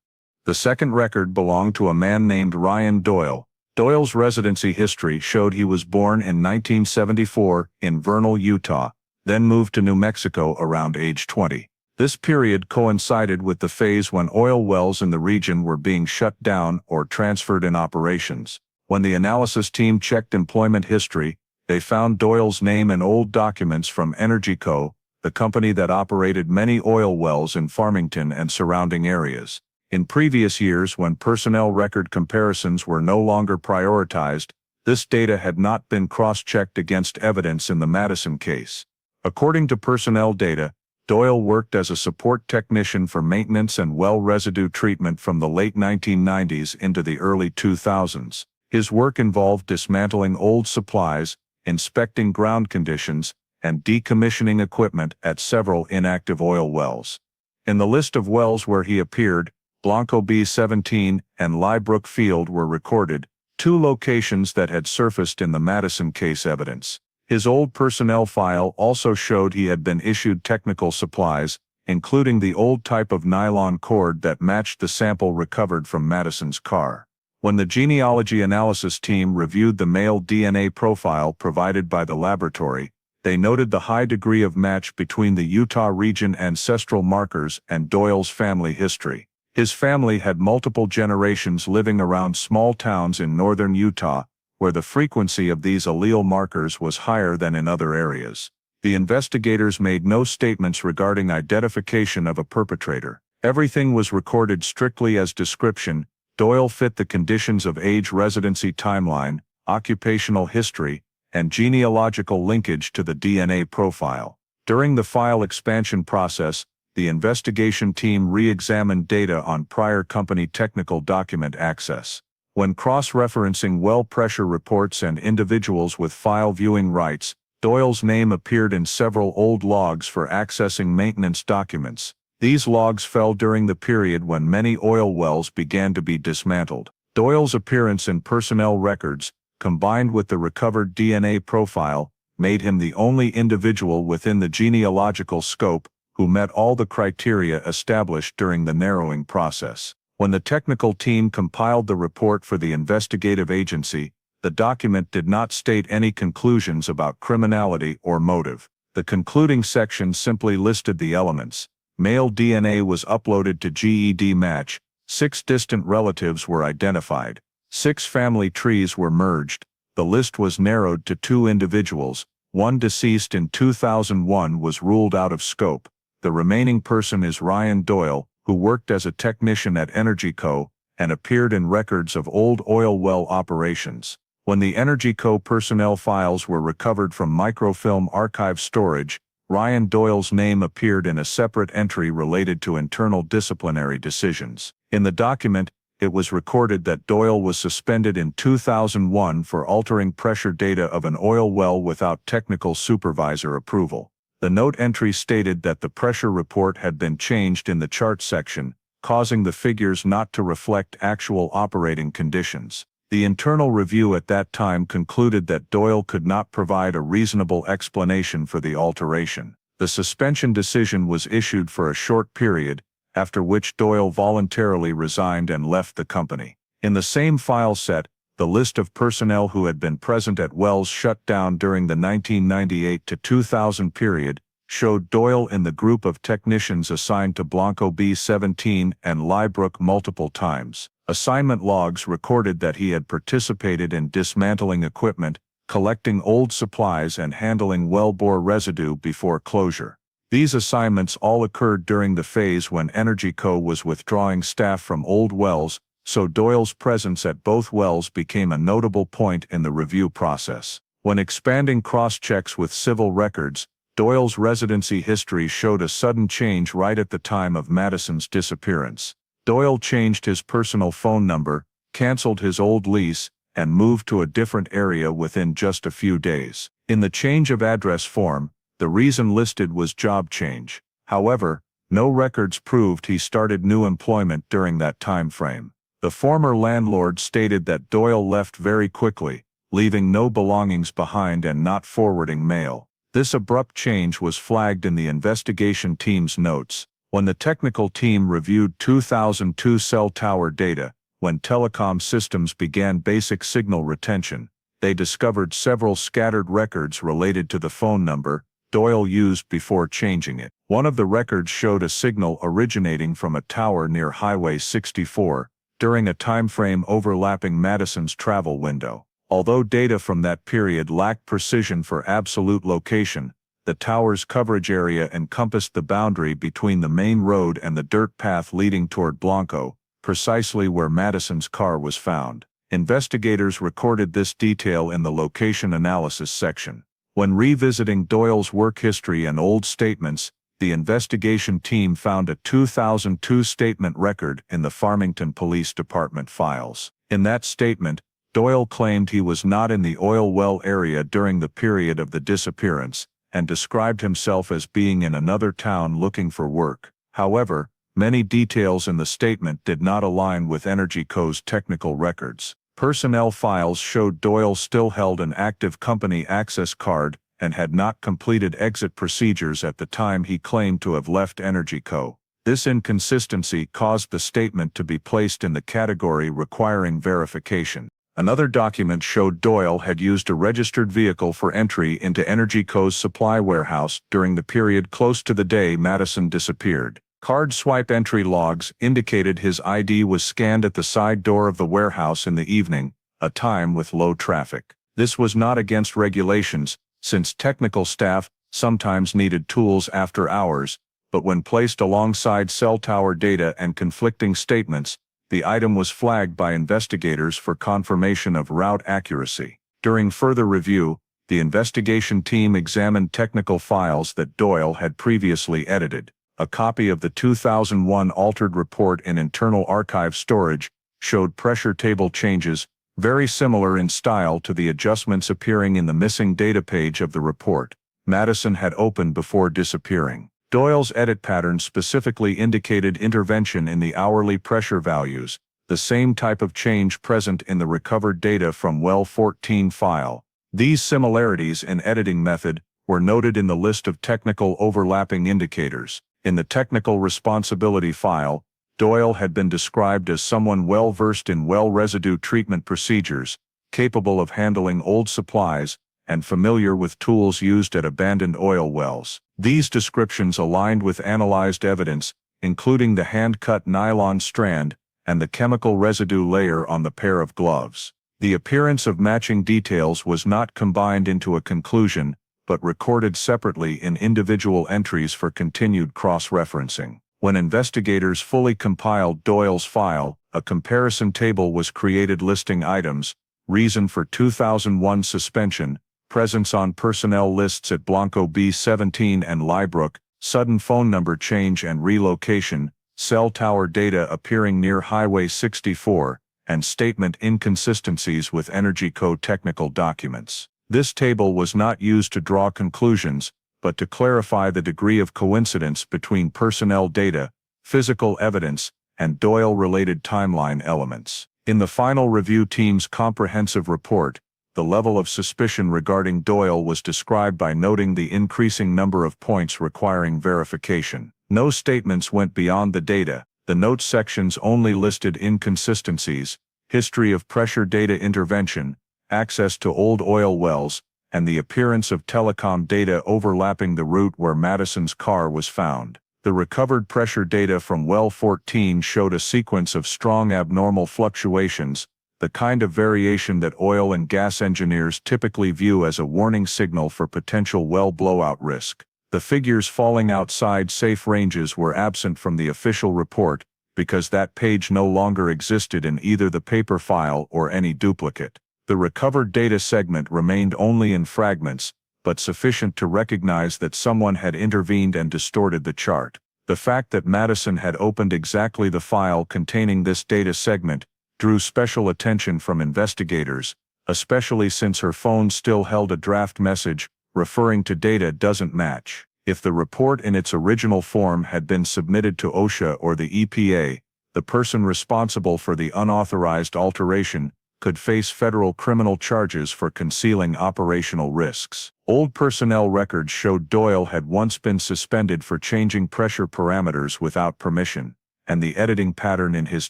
The second record belonged to a man named Ryan Doyle. Doyle's residency history showed he was born in 1974 in Vernal, Utah, then moved to New Mexico around age 20. This period coincided with the phase when oil wells in the region were being shut down or transferred in operations. When the analysis team checked employment history, they found Doyle's name in old documents from EnergyCo, the company that operated many oil wells in Farmington and surrounding areas. In previous years, when personnel record comparisons were no longer prioritized, this data had not been cross-checked against evidence in the Madison case. According to personnel data, Doyle worked as a support technician for maintenance and well residue treatment from the late 1990s into the early 2000s. His work involved dismantling old supplies, inspecting ground conditions, and decommissioning equipment at several inactive oil wells. In the list of wells where he appeared, Blanco B-17 and Lybrook Field were recorded, two locations that had surfaced in the Madison case evidence. His old personnel file also showed he had been issued technical supplies, including the old type of nylon cord that matched the sample recovered from Madison's car. When the genealogy analysis team reviewed the male DNA profile provided by the laboratory, they noted the high degree of match between the Utah region ancestral markers and Doyle's family history. His family had multiple generations living around small towns in northern Utah, where the frequency of these allele markers was higher than in other areas. The investigators made no statements regarding identification of a perpetrator. Everything was recorded strictly as description. Doyle fit the conditions of age, residency timeline, occupational history, and genealogical linkage to the DNA profile. During the file expansion process, the investigation team re-examined data on prior company technical document access. When cross-referencing well pressure reports and individuals with file viewing rights, Doyle's name appeared in several old logs for accessing maintenance documents. These logs fell during the period when many oil wells began to be dismantled. Doyle's appearance in personnel records, combined with the recovered DNA profile, made him the only individual within the genealogical scope who met all the criteria established during the narrowing process. When the technical team compiled the report for the investigative agency, the document did not state any conclusions about criminality or motive. The concluding section simply listed the elements. Male DNA was uploaded to GED match, 6 distant relatives were identified, 6 family trees were merged, the list was narrowed to 2 individuals, one deceased in 2001 was ruled out of scope. The remaining person is Ryan Doyle, who worked as a technician at EnergyCo and appeared in records of old oil well operations. When the EnergyCo personnel files were recovered from microfilm archive storage, Ryan Doyle's name appeared in a separate entry related to internal disciplinary decisions. In the document, it was recorded that Doyle was suspended in 2001 for altering pressure data of an oil well without technical supervisor approval. The note entry stated that the pressure report had been changed in the chart section, causing the figures not to reflect actual operating conditions. The internal review at that time concluded that Doyle could not provide a reasonable explanation for the alteration. The suspension decision was issued for a short period, after which Doyle voluntarily resigned and left the company. In the same file set, the list of personnel who had been present at wells shut down during the 1998 to 2000 period showed Doyle in the group of technicians assigned to Blanco B-17 and Lybrook multiple times. Assignment logs recorded that he had participated in dismantling equipment, collecting old supplies and handling wellbore residue before closure. These assignments all occurred during the phase when EnergyCo was withdrawing staff from old wells, so Doyle's presence at both wells became a notable point in the review process. When expanding cross-checks with civil records, Doyle's residency history showed a sudden change right at the time of Madison's disappearance. Doyle changed his personal phone number, canceled his old lease, and moved to a different area within just a few days. In the change of address form, the reason listed was job change. However, no records proved he started new employment during that time frame. The former landlord stated that Doyle left very quickly, leaving no belongings behind and not forwarding mail. This abrupt change was flagged in the investigation team's notes. When the technical team reviewed 2002 cell tower data, when telecom systems began basic signal retention, they discovered several scattered records related to the phone number Doyle used before changing it. One of the records showed a signal originating from a tower near Highway 64, during a time frame overlapping Madison's travel window. Although data from that period lacked precision for absolute location, the tower's coverage area encompassed the boundary between the main road and the dirt path leading toward Blanco, precisely where Madison's car was found. Investigators recorded this detail in the location analysis section. When revisiting Doyle's work history and old statements, the investigation team found a 2002 statement record in the Farmington Police Department files. In that statement, Doyle claimed he was not in the oil well area during the period of the disappearance, and described himself as being in another town looking for work. However, many details in the statement did not align with EnergyCo's technical records. Personnel files showed Doyle still held an active company access card and had not completed exit procedures at the time he claimed to have left EnergyCo. This inconsistency caused the statement to be placed in the category requiring verification. Another document showed Doyle had used a registered vehicle for entry into EnergyCo's supply warehouse during the period close to the day Madison disappeared. Card swipe entry logs indicated his ID was scanned at the side door of the warehouse in the evening, a time with low traffic. This was not against regulations, since technical staff sometimes needed tools after hours, but when placed alongside cell tower data and conflicting statements, the item was flagged by investigators for confirmation of route accuracy. During further review, the investigation team examined technical files that Doyle had previously edited. A copy of the 2001 altered report in internal archive storage showed pressure table changes, very similar in style to the adjustments appearing in the missing data page of the report Madison had opened before disappearing. Doyle's edit pattern specifically indicated intervention in the hourly pressure values, the same type of change present in the recovered data from well 14 file. These similarities in editing method were noted in the list of technical overlapping indicators. In the technical responsibility file, Doyle had been described as someone well-versed in well residue treatment procedures, capable of handling old supplies, and familiar with tools used at abandoned oil wells. These descriptions aligned with analyzed evidence, including the hand-cut nylon strand and the chemical residue layer on the pair of gloves. The appearance of matching details was not combined into a conclusion, but recorded separately in individual entries for continued cross-referencing. When investigators fully compiled Doyle's file, a comparison table was created listing items, reason for 2001 suspension, presence on personnel lists at Blanco B17 and Lybrook, sudden phone number change and relocation, cell tower data appearing near Highway 64, and statement inconsistencies with EnergyCo technical documents. This table was not used to draw conclusions, but to clarify the degree of coincidence between personnel data, physical evidence, and Doyle-related timeline elements. In the final review team's comprehensive report, the level of suspicion regarding Doyle was described by noting the increasing number of points requiring verification. No statements went beyond the data. The notes sections only listed inconsistencies, history of pressure data intervention, access to old oil wells, and the appearance of telecom data overlapping the route where Madison's car was found. The recovered pressure data from well 14 showed a sequence of strong abnormal fluctuations, the kind of variation that oil and gas engineers typically view as a warning signal for potential well blowout risk. The figures falling outside safe ranges were absent from the official report, because that page no longer existed in either the paper file or any duplicate. The recovered data segment remained only in fragments, but sufficient to recognize that someone had intervened and distorted the chart. The fact that Madison had opened exactly the file containing this data segment drew special attention from investigators, especially since her phone still held a draft message referring to data doesn't match. If the report in its original form had been submitted to OSHA or the EPA, the person responsible for the unauthorized alteration could face federal criminal charges for concealing operational risks. Old personnel records showed Doyle had once been suspended for changing pressure parameters without permission, and the editing pattern in his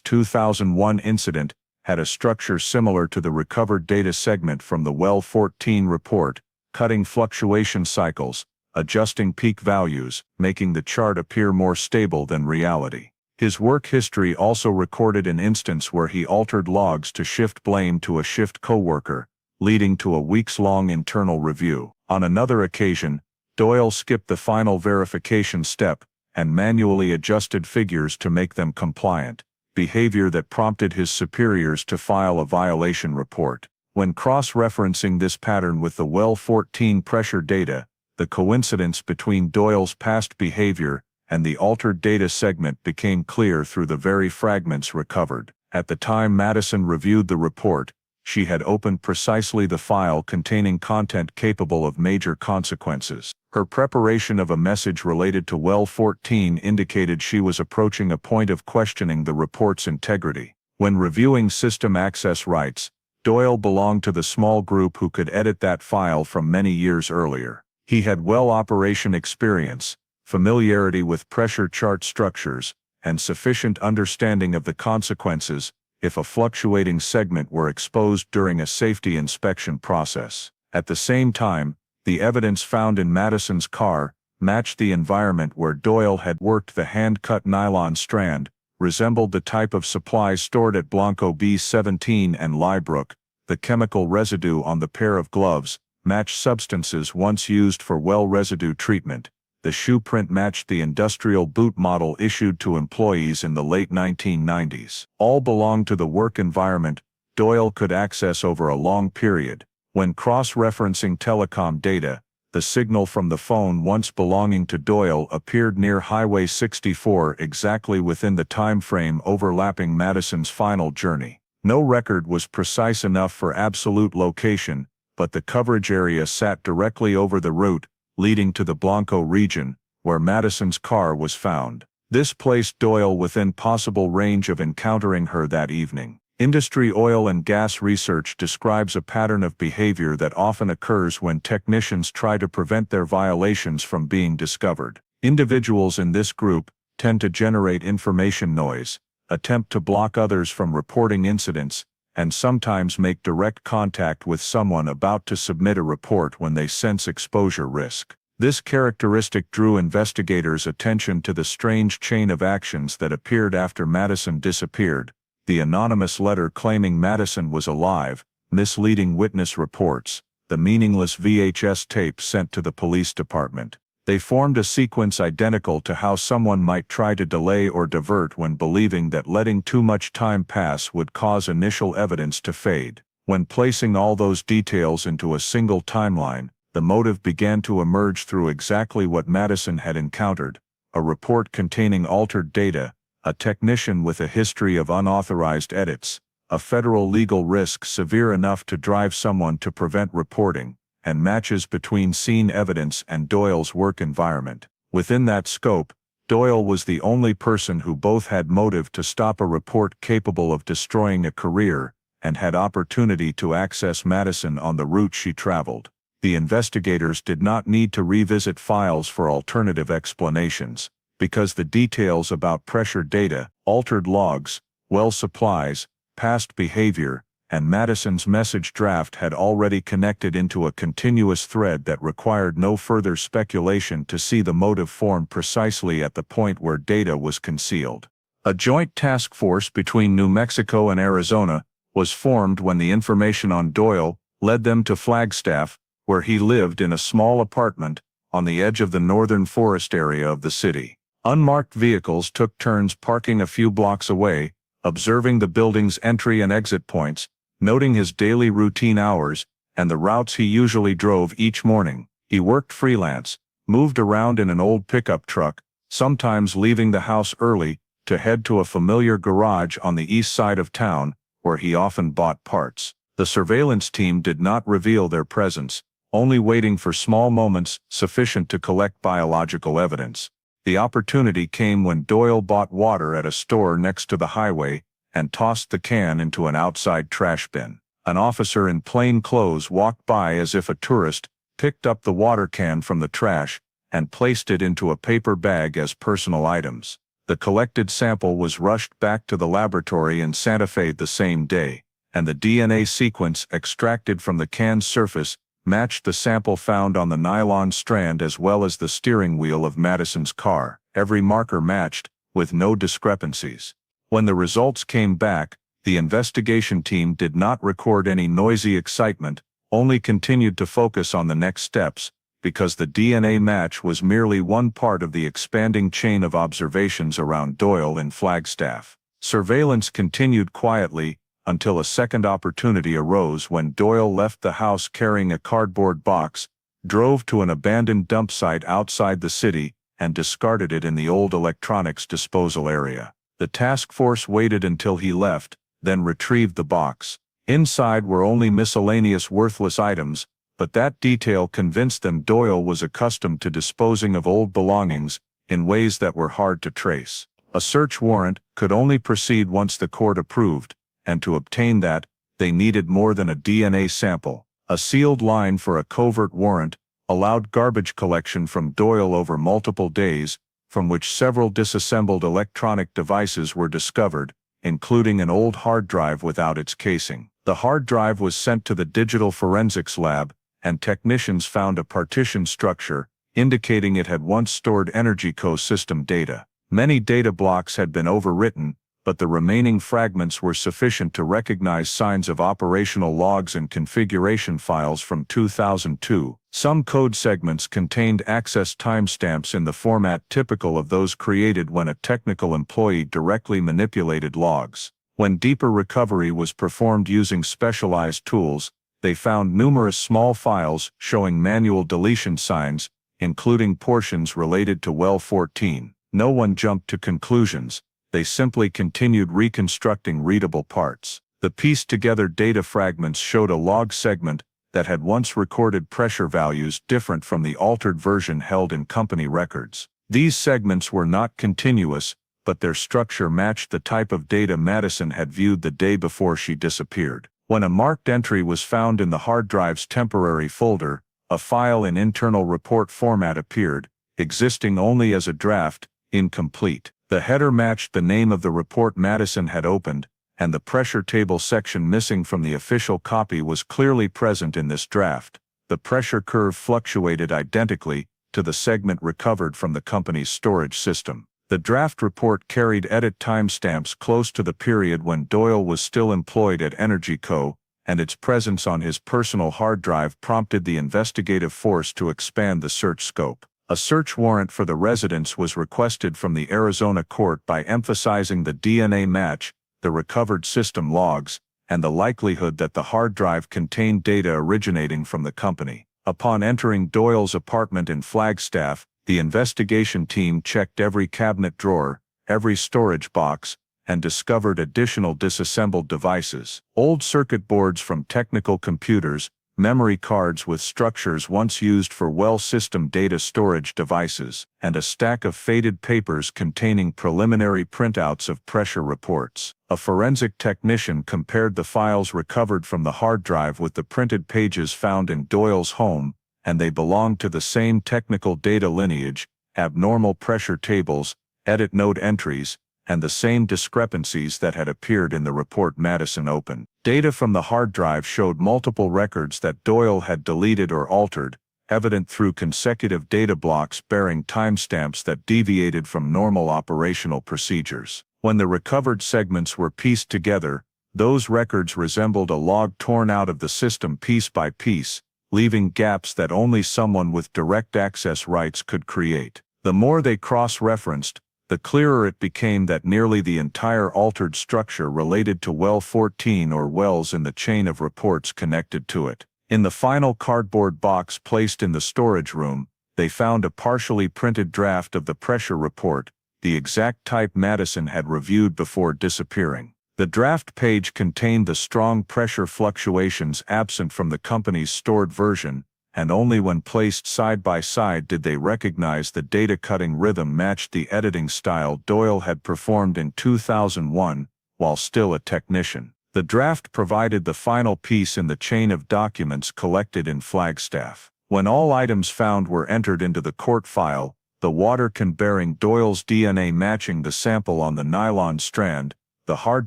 2001 incident had a structure similar to the recovered data segment from the well 14 report, cutting fluctuation cycles, adjusting peak values, making the chart appear more stable than reality. His work history also recorded an instance where he altered logs to shift blame to a shift coworker, leading to a weeks-long internal review. On another occasion, Doyle skipped the final verification step and manually adjusted figures to make them compliant. behavior that prompted his superiors to file a violation report. When cross-referencing this pattern with the well 14 pressure data, the coincidence between Doyle's past behavior and the altered data segment became clear through the very fragments recovered. At the time Madison reviewed the report, she had opened precisely the file containing content capable of major consequences. Her preparation of a message related to well 14 indicated she was approaching a point of questioning the report's integrity. When reviewing system access rights, Doyle belonged to the small group who could edit that file from many years earlier. He had well operation experience, familiarity with pressure chart structures, and sufficient understanding of the consequences if a fluctuating segment were exposed during a safety inspection process. At the same time, the evidence found in Madison's car matched the environment where Doyle had worked. The hand-cut nylon strand resembled the type of supplies stored at Blanco B17 and Lybrook. The chemical residue on the pair of gloves matched substances once used for well residue treatment. The shoe print matched the industrial boot model issued to employees in the late 1990s. All belonged to the work environment Doyle could access over a long period. When cross-referencing telecom data, the signal from the phone once belonging to Doyle appeared near Highway 64 exactly within the time frame overlapping Madison's final journey. No record was precise enough for absolute location, but the coverage area sat directly over the route leading to the Blanco region, where Madison's car was found. This placed Doyle within possible range of encountering her that evening. Industry oil and gas research describes a pattern of behavior that often occurs when technicians try to prevent their violations from being discovered. Individuals in this group tend to generate information noise, attempt to block others from reporting incidents, and sometimes make direct contact with someone about to submit a report when they sense exposure risk. This characteristic drew investigators' attention to the strange chain of actions that appeared after Madison disappeared: the anonymous letter claiming Madison was alive, misleading witness reports, the meaningless VHS tape sent to the police department. They formed a sequence identical to how someone might try to delay or divert when believing that letting too much time pass would cause initial evidence to fade. When placing all those details into a single timeline, the motive began to emerge through exactly what Madison had encountered: a report containing altered data, a technician with a history of unauthorized edits, a federal legal risk severe enough to drive someone to prevent reporting, and matches between scene evidence and Doyle's work environment. Within that scope, Doyle was the only person who both had motive to stop a report capable of destroying a career, and had opportunity to access Madison on the route she traveled. The investigators did not need to revisit files for alternative explanations, because the details about pressure data, altered logs, well supplies, past behavior, and Madison's message draft had already connected into a continuous thread that required no further speculation to see the motive form precisely at the point where data was concealed. A joint task force between New Mexico and Arizona was formed when the information on Doyle led them to Flagstaff, where he lived in a small apartment on the edge of the northern forest area of the city. Unmarked vehicles took turns parking a few blocks away, observing the building's entry and exit points, noting his daily routine hours, and the routes he usually drove each morning. He worked freelance, moved around in an old pickup truck, sometimes leaving the house early to head to a familiar garage on the east side of town, where he often bought parts. The surveillance team did not reveal their presence, only waiting for small moments sufficient to collect biological evidence. The opportunity came when Doyle bought water at a store next to the highway and tossed the can into an outside trash bin. An officer in plain clothes walked by as if a tourist, picked up the water can from the trash, and placed it into a paper bag as personal items. The collected sample was rushed back to the laboratory in Santa Fe the same day, and the DNA sequence extracted from the can's surface matched the sample found on the nylon strand as well as the steering wheel of Madison's car. Every marker matched, with no discrepancies. When the results came back, the investigation team did not record any noisy excitement, only continued to focus on the next steps, because the DNA match was merely one part of the expanding chain of observations around Doyle in Flagstaff. Surveillance continued quietly until a second opportunity arose when Doyle left the house carrying a cardboard box, drove to an abandoned dump site outside the city, and discarded it in the old electronics disposal area. The task force waited until he left, then retrieved the box. Inside were only miscellaneous worthless items, but that detail convinced them Doyle was accustomed to disposing of old belongings in ways that were hard to trace. A search warrant could only proceed once the court approved, and to obtain that, they needed more than a DNA sample. A sealed line for a covert warrant allowed garbage collection from Doyle over multiple days, from which several disassembled electronic devices were discovered, including an old hard drive without its casing. The hard drive was sent to the digital forensics lab, and technicians found a partition structure, indicating it had once stored EnergyCo system data. Many data blocks had been overwritten, but the remaining fragments were sufficient to recognize signs of operational logs and configuration files from 2002. Some code segments contained access timestamps in the format typical of those created when a technical employee directly manipulated logs. When deeper recovery was performed using specialized tools, they found numerous small files showing manual deletion signs, including portions related to well 14. No one jumped to conclusions. They simply continued reconstructing readable parts. The pieced-together data fragments showed a log segment that had once recorded pressure values different from the altered version held in company records. These segments were not continuous, but their structure matched the type of data Madison had viewed the day before she disappeared. When a marked entry was found in the hard drive's temporary folder, a file in internal report format appeared, existing only as a draft, incomplete. The header matched the name of the report Madison had opened, and the pressure table section missing from the official copy was clearly present in this draft. The pressure curve fluctuated identically to the segment recovered from the company's storage system. The draft report carried edit timestamps close to the period when Doyle was still employed at EnergyCo, and its presence on his personal hard drive prompted the investigative force to expand the search scope. A search warrant for the residence was requested from the Arizona court by emphasizing the DNA match, the recovered system logs, and the likelihood that the hard drive contained data originating from the company. Upon entering Doyle's apartment in Flagstaff, the investigation team checked every cabinet drawer, every storage box, and discovered additional disassembled devices. Old circuit boards from technical computers, memory cards with structures once used for well system data storage devices, and a stack of faded papers containing preliminary printouts of pressure reports. A forensic technician compared the files recovered from the hard drive with the printed pages found in Doyle's home, and they belonged to the same technical data lineage, abnormal pressure tables, edit note entries, and the same discrepancies that had appeared in the report Madison opened. Data from the hard drive showed multiple records that Doyle had deleted or altered, evident through consecutive data blocks bearing timestamps that deviated from normal operational procedures. When the recovered segments were pieced together, those records resembled a log torn out of the system piece by piece, leaving gaps that only someone with direct access rights could create. The more they cross-referenced, the clearer it became that nearly the entire altered structure related to well 14 or wells in the chain of reports connected to it. In the final cardboard box placed in the storage room, they found a partially printed draft of the pressure report, the exact type Madison had reviewed before disappearing. The draft page contained the strong pressure fluctuations absent from the company's stored version, and only when placed side by side did they recognize the data-cutting rhythm matched the editing style Doyle had performed in 2001, while still a technician. The draft provided the final piece in the chain of documents collected in Flagstaff. When all items found were entered into the court file, the water can bearing Doyle's DNA matching the sample on the nylon strand, the hard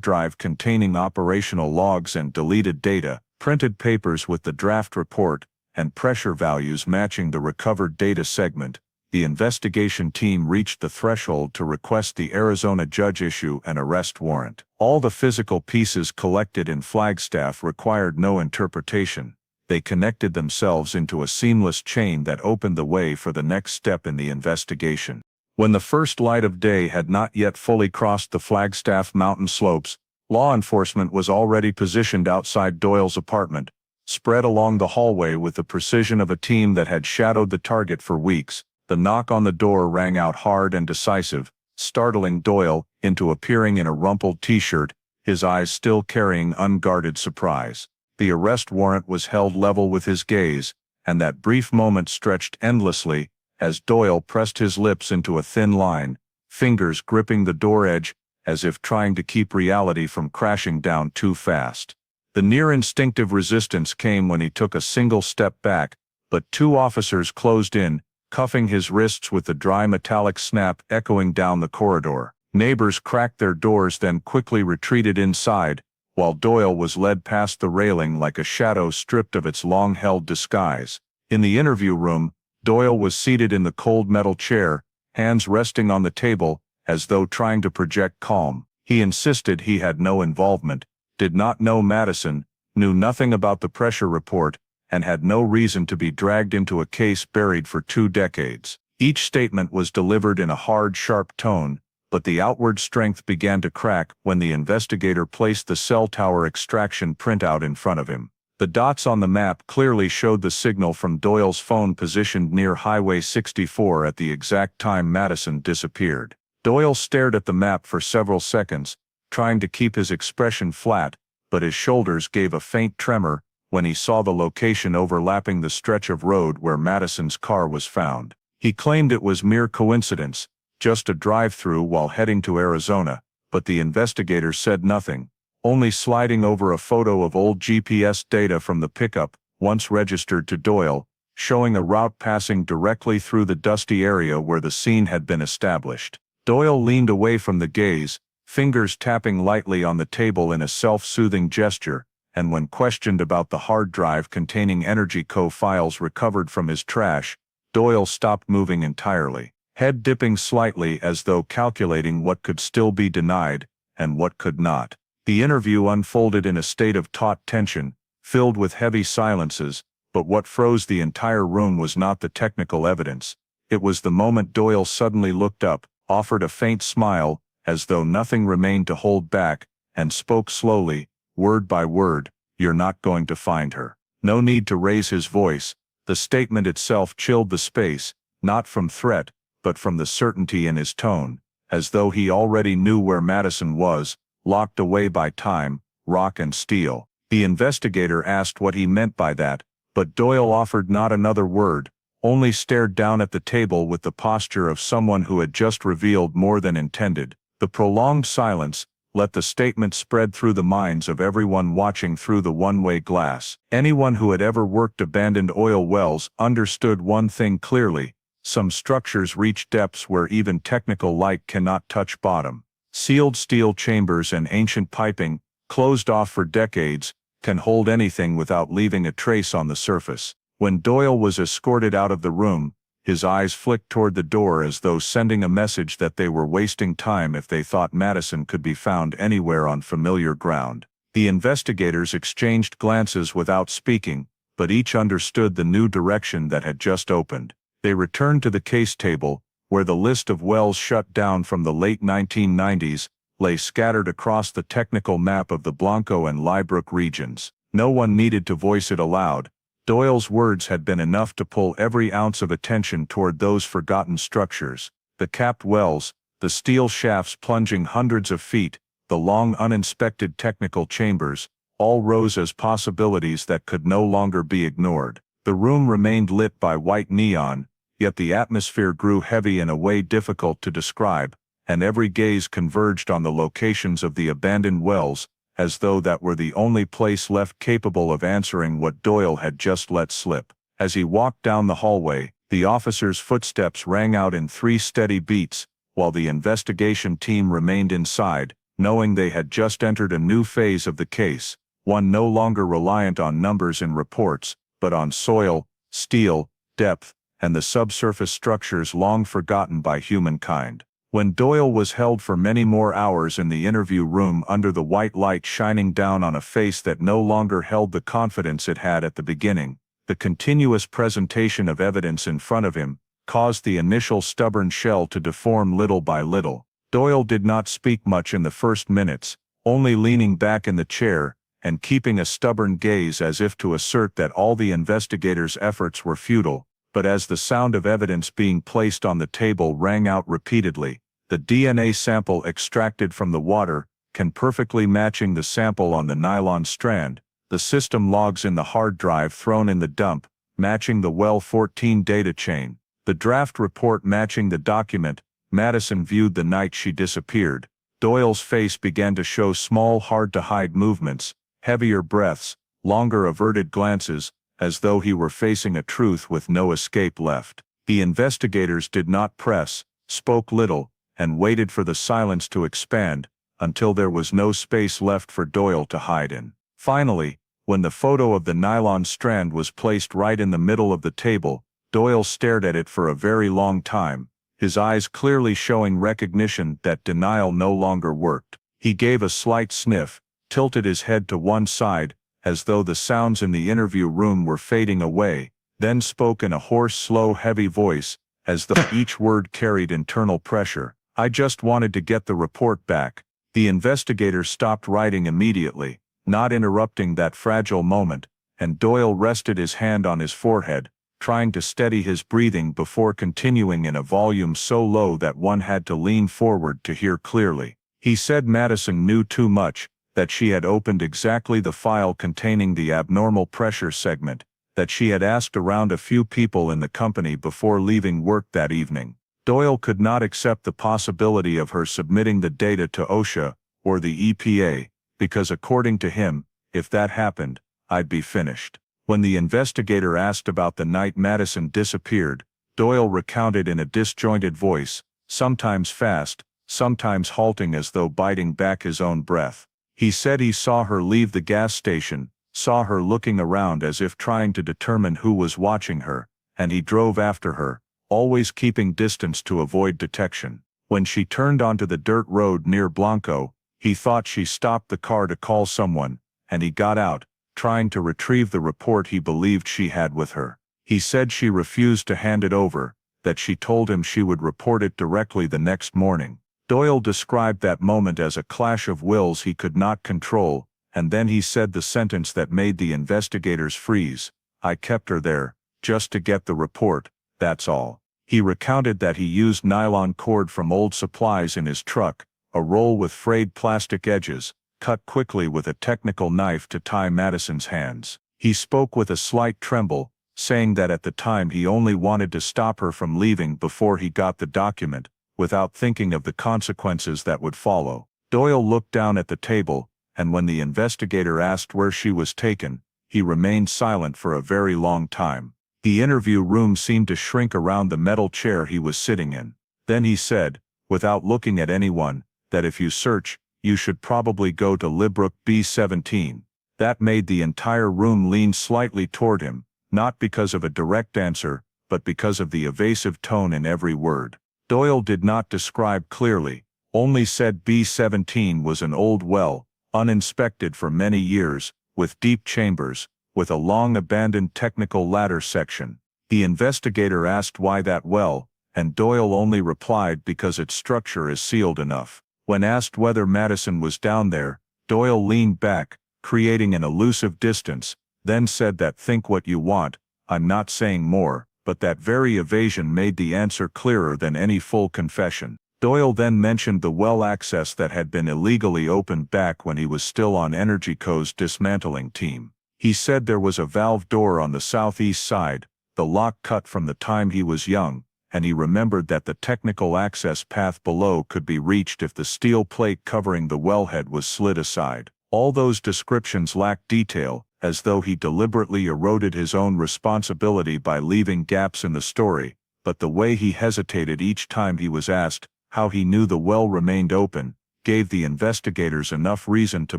drive containing operational logs and deleted data, printed papers with the draft report, and pressure values matching the recovered data segment, the investigation team reached the threshold to request the Arizona judge issue an arrest warrant. All the physical pieces collected in Flagstaff required no interpretation. They connected themselves into a seamless chain that opened the way for the next step in the investigation. When the first light of day had not yet fully crossed the Flagstaff mountain slopes, law enforcement was already positioned outside Doyle's apartment, spread along the hallway with the precision of a team that had shadowed the target for weeks. The knock on the door rang out hard and decisive, startling Doyle into appearing in a rumpled t-shirt, his eyes still carrying unguarded surprise. The arrest warrant was held level with his gaze, and that brief moment stretched endlessly as Doyle pressed his lips into a thin line, fingers gripping the door edge as if trying to keep reality from crashing down too fast. The near-instinctive resistance came when he took a single step back, but two officers closed in, cuffing his wrists with the dry metallic snap echoing down the corridor. Neighbors cracked their doors, then quickly retreated inside, while Doyle was led past the railing like a shadow stripped of its long-held disguise. In the interview room, Doyle was seated in the cold metal chair, hands resting on the table, as though trying to project calm. He insisted he had no involvement, did not know Madison, knew nothing about the pressure report, and had no reason to be dragged into a case buried for 2 decades. Each statement was delivered in a hard, sharp tone, but the outward strength began to crack when the investigator placed the cell tower extraction printout in front of him. The dots on the map clearly showed the signal from Doyle's phone positioned near Highway 64 at the exact time Madison disappeared. Doyle stared at the map for several seconds, trying to keep his expression flat, but his shoulders gave a faint tremor when he saw the location overlapping the stretch of road where Madison's car was found. He claimed it was mere coincidence, just a drive-through while heading to Arizona, but the investigator said nothing, only sliding over a photo of old GPS data from the pickup, once registered to Doyle, showing a route passing directly through the dusty area where the scene had been established. Doyle leaned away from the gaze, fingers tapping lightly on the table in a self-soothing gesture, and when questioned about the hard drive containing EnergyCo files recovered from his trash, Doyle stopped moving entirely, head dipping slightly as though calculating what could still be denied and what could not. The interview unfolded in a state of taut tension, filled with heavy silences, but what froze the entire room was not the technical evidence. It was the moment Doyle suddenly looked up, offered a faint smile, as though nothing remained to hold back, and spoke slowly, word by word, "You're not going to find her." No need to raise his voice. The statement itself chilled the space, not from threat, but from the certainty in his tone, as though he already knew where Madison was, locked away by time, rock and steel. The investigator asked what he meant by that, but Doyle offered not another word, only stared down at the table with the posture of someone who had just revealed more than intended. The prolonged silence let the statement spread through the minds of everyone watching through the one-way glass. Anyone who had ever worked abandoned oil wells understood one thing clearly: some structures reach depths where even technical light cannot touch bottom. Sealed steel chambers and ancient piping, closed off for decades, can hold anything without leaving a trace on the surface. When Doyle was escorted out of the room, his eyes flicked toward the door as though sending a message that they were wasting time if they thought Madison could be found anywhere on familiar ground. The investigators exchanged glances without speaking, but each understood the new direction that had just opened. They returned to the case table, where the list of wells shut down from the late 1990s lay scattered across the technical map of the Blanco and Lybrook regions. No one needed to voice it aloud. Doyle's words had been enough to pull every ounce of attention toward those forgotten structures. The capped wells, the steel shafts plunging hundreds of feet, the long uninspected technical chambers, all rose as possibilities that could no longer be ignored. The room remained lit by white neon, yet the atmosphere grew heavy in a way difficult to describe, and every gaze converged on the locations of the abandoned wells, as though that were the only place left capable of answering what Doyle had just let slip. As he walked down the hallway, the officer's footsteps rang out in 3 steady beats, while the investigation team remained inside, knowing they had just entered a new phase of the case, one no longer reliant on numbers and reports, but on soil, steel, depth, and the subsurface structures long forgotten by humankind. When Doyle was held for many more hours in the interview room under the white light shining down on a face that no longer held the confidence it had at the beginning, the continuous presentation of evidence in front of him, caused the initial stubborn shell to deform little by little. Doyle did not speak much in the first minutes, only leaning back in the chair and keeping a stubborn gaze as if to assert that all the investigators' efforts were futile. But as the sound of evidence being placed on the table rang out repeatedly, the DNA sample extracted from the water can perfectly matching the sample on the nylon strand, the system logs in the hard drive thrown in the dump, matching the well 14 data chain, the draft report matching the document Madison viewed the night she disappeared. Doyle's face began to show small hard-to-hide movements, heavier breaths, longer averted glances, as though he were facing a truth with no escape left. The investigators did not press, spoke little, and waited for the silence to expand, until there was no space left for Doyle to hide in. Finally, when the photo of the nylon strand was placed right in the middle of the table, Doyle stared at it for a very long time, his eyes clearly showing recognition that denial no longer worked. He gave a slight sniff, tilted his head to one side, as though the sounds in the interview room were fading away, then spoke in a hoarse, slow, heavy voice, as though each word carried internal pressure. "I just wanted to get the report back." The investigator stopped writing immediately, not interrupting that fragile moment, and Doyle rested his hand on his forehead, trying to steady his breathing before continuing in a volume so low that one had to lean forward to hear clearly. He said Madison knew too much, that she had opened exactly the file containing the abnormal pressure segment, that she had asked around a few people in the company before leaving work that evening. Doyle could not accept the possibility of her submitting the data to OSHA or the EPA, because according to him, if that happened, I'd be finished. When the investigator asked about the night Madison disappeared, Doyle recounted in a disjointed voice, sometimes fast, sometimes halting as though biting back his own breath. He said he saw her leave the gas station, saw her looking around as if trying to determine who was watching her, and he drove after her, always keeping distance to avoid detection. When she turned onto the dirt road near Blanco, he thought she stopped the car to call someone, and he got out, trying to retrieve the report he believed she had with her. He said she refused to hand it over, that she told him she would report it directly the next morning. Doyle described that moment as a clash of wills he could not control, and then he said the sentence that made the investigators freeze. "I kept her there, just to get the report, that's all." He recounted that he used nylon cord from old supplies in his truck, a roll with frayed plastic edges, cut quickly with a technical knife to tie Madison's hands. He spoke with a slight tremble, saying that at the time he only wanted to stop her from leaving before he got the document, without thinking of the consequences that would follow. Doyle looked down at the table, and when the investigator asked where she was taken, he remained silent for a very long time. The interview room seemed to shrink around the metal chair he was sitting in. Then he said, without looking at anyone, that if you search, you should probably go to Lybrook B17. That made the entire room lean slightly toward him, not because of a direct answer, but because of the evasive tone in every word. Doyle did not describe clearly, only said B17 was an old well, uninspected for many years, with deep chambers, with a long abandoned technical ladder section. The investigator asked why that well, and Doyle only replied because its structure is sealed enough. When asked whether Madison was down there, Doyle leaned back, creating an elusive distance, then said that think what you want, I'm not saying more, but that very evasion made the answer clearer than any full confession. Doyle then mentioned the well access that had been illegally opened back when he was still on EnergyCo's dismantling team. He said there was a valve door on the southeast side, the lock cut from the time he was young, and he remembered that the technical access path below could be reached if the steel plate covering the wellhead was slid aside. All those descriptions lacked detail, as though he deliberately eroded his own responsibility by leaving gaps in the story, but the way he hesitated each time he was asked how he knew the well remained open, gave the investigators enough reason to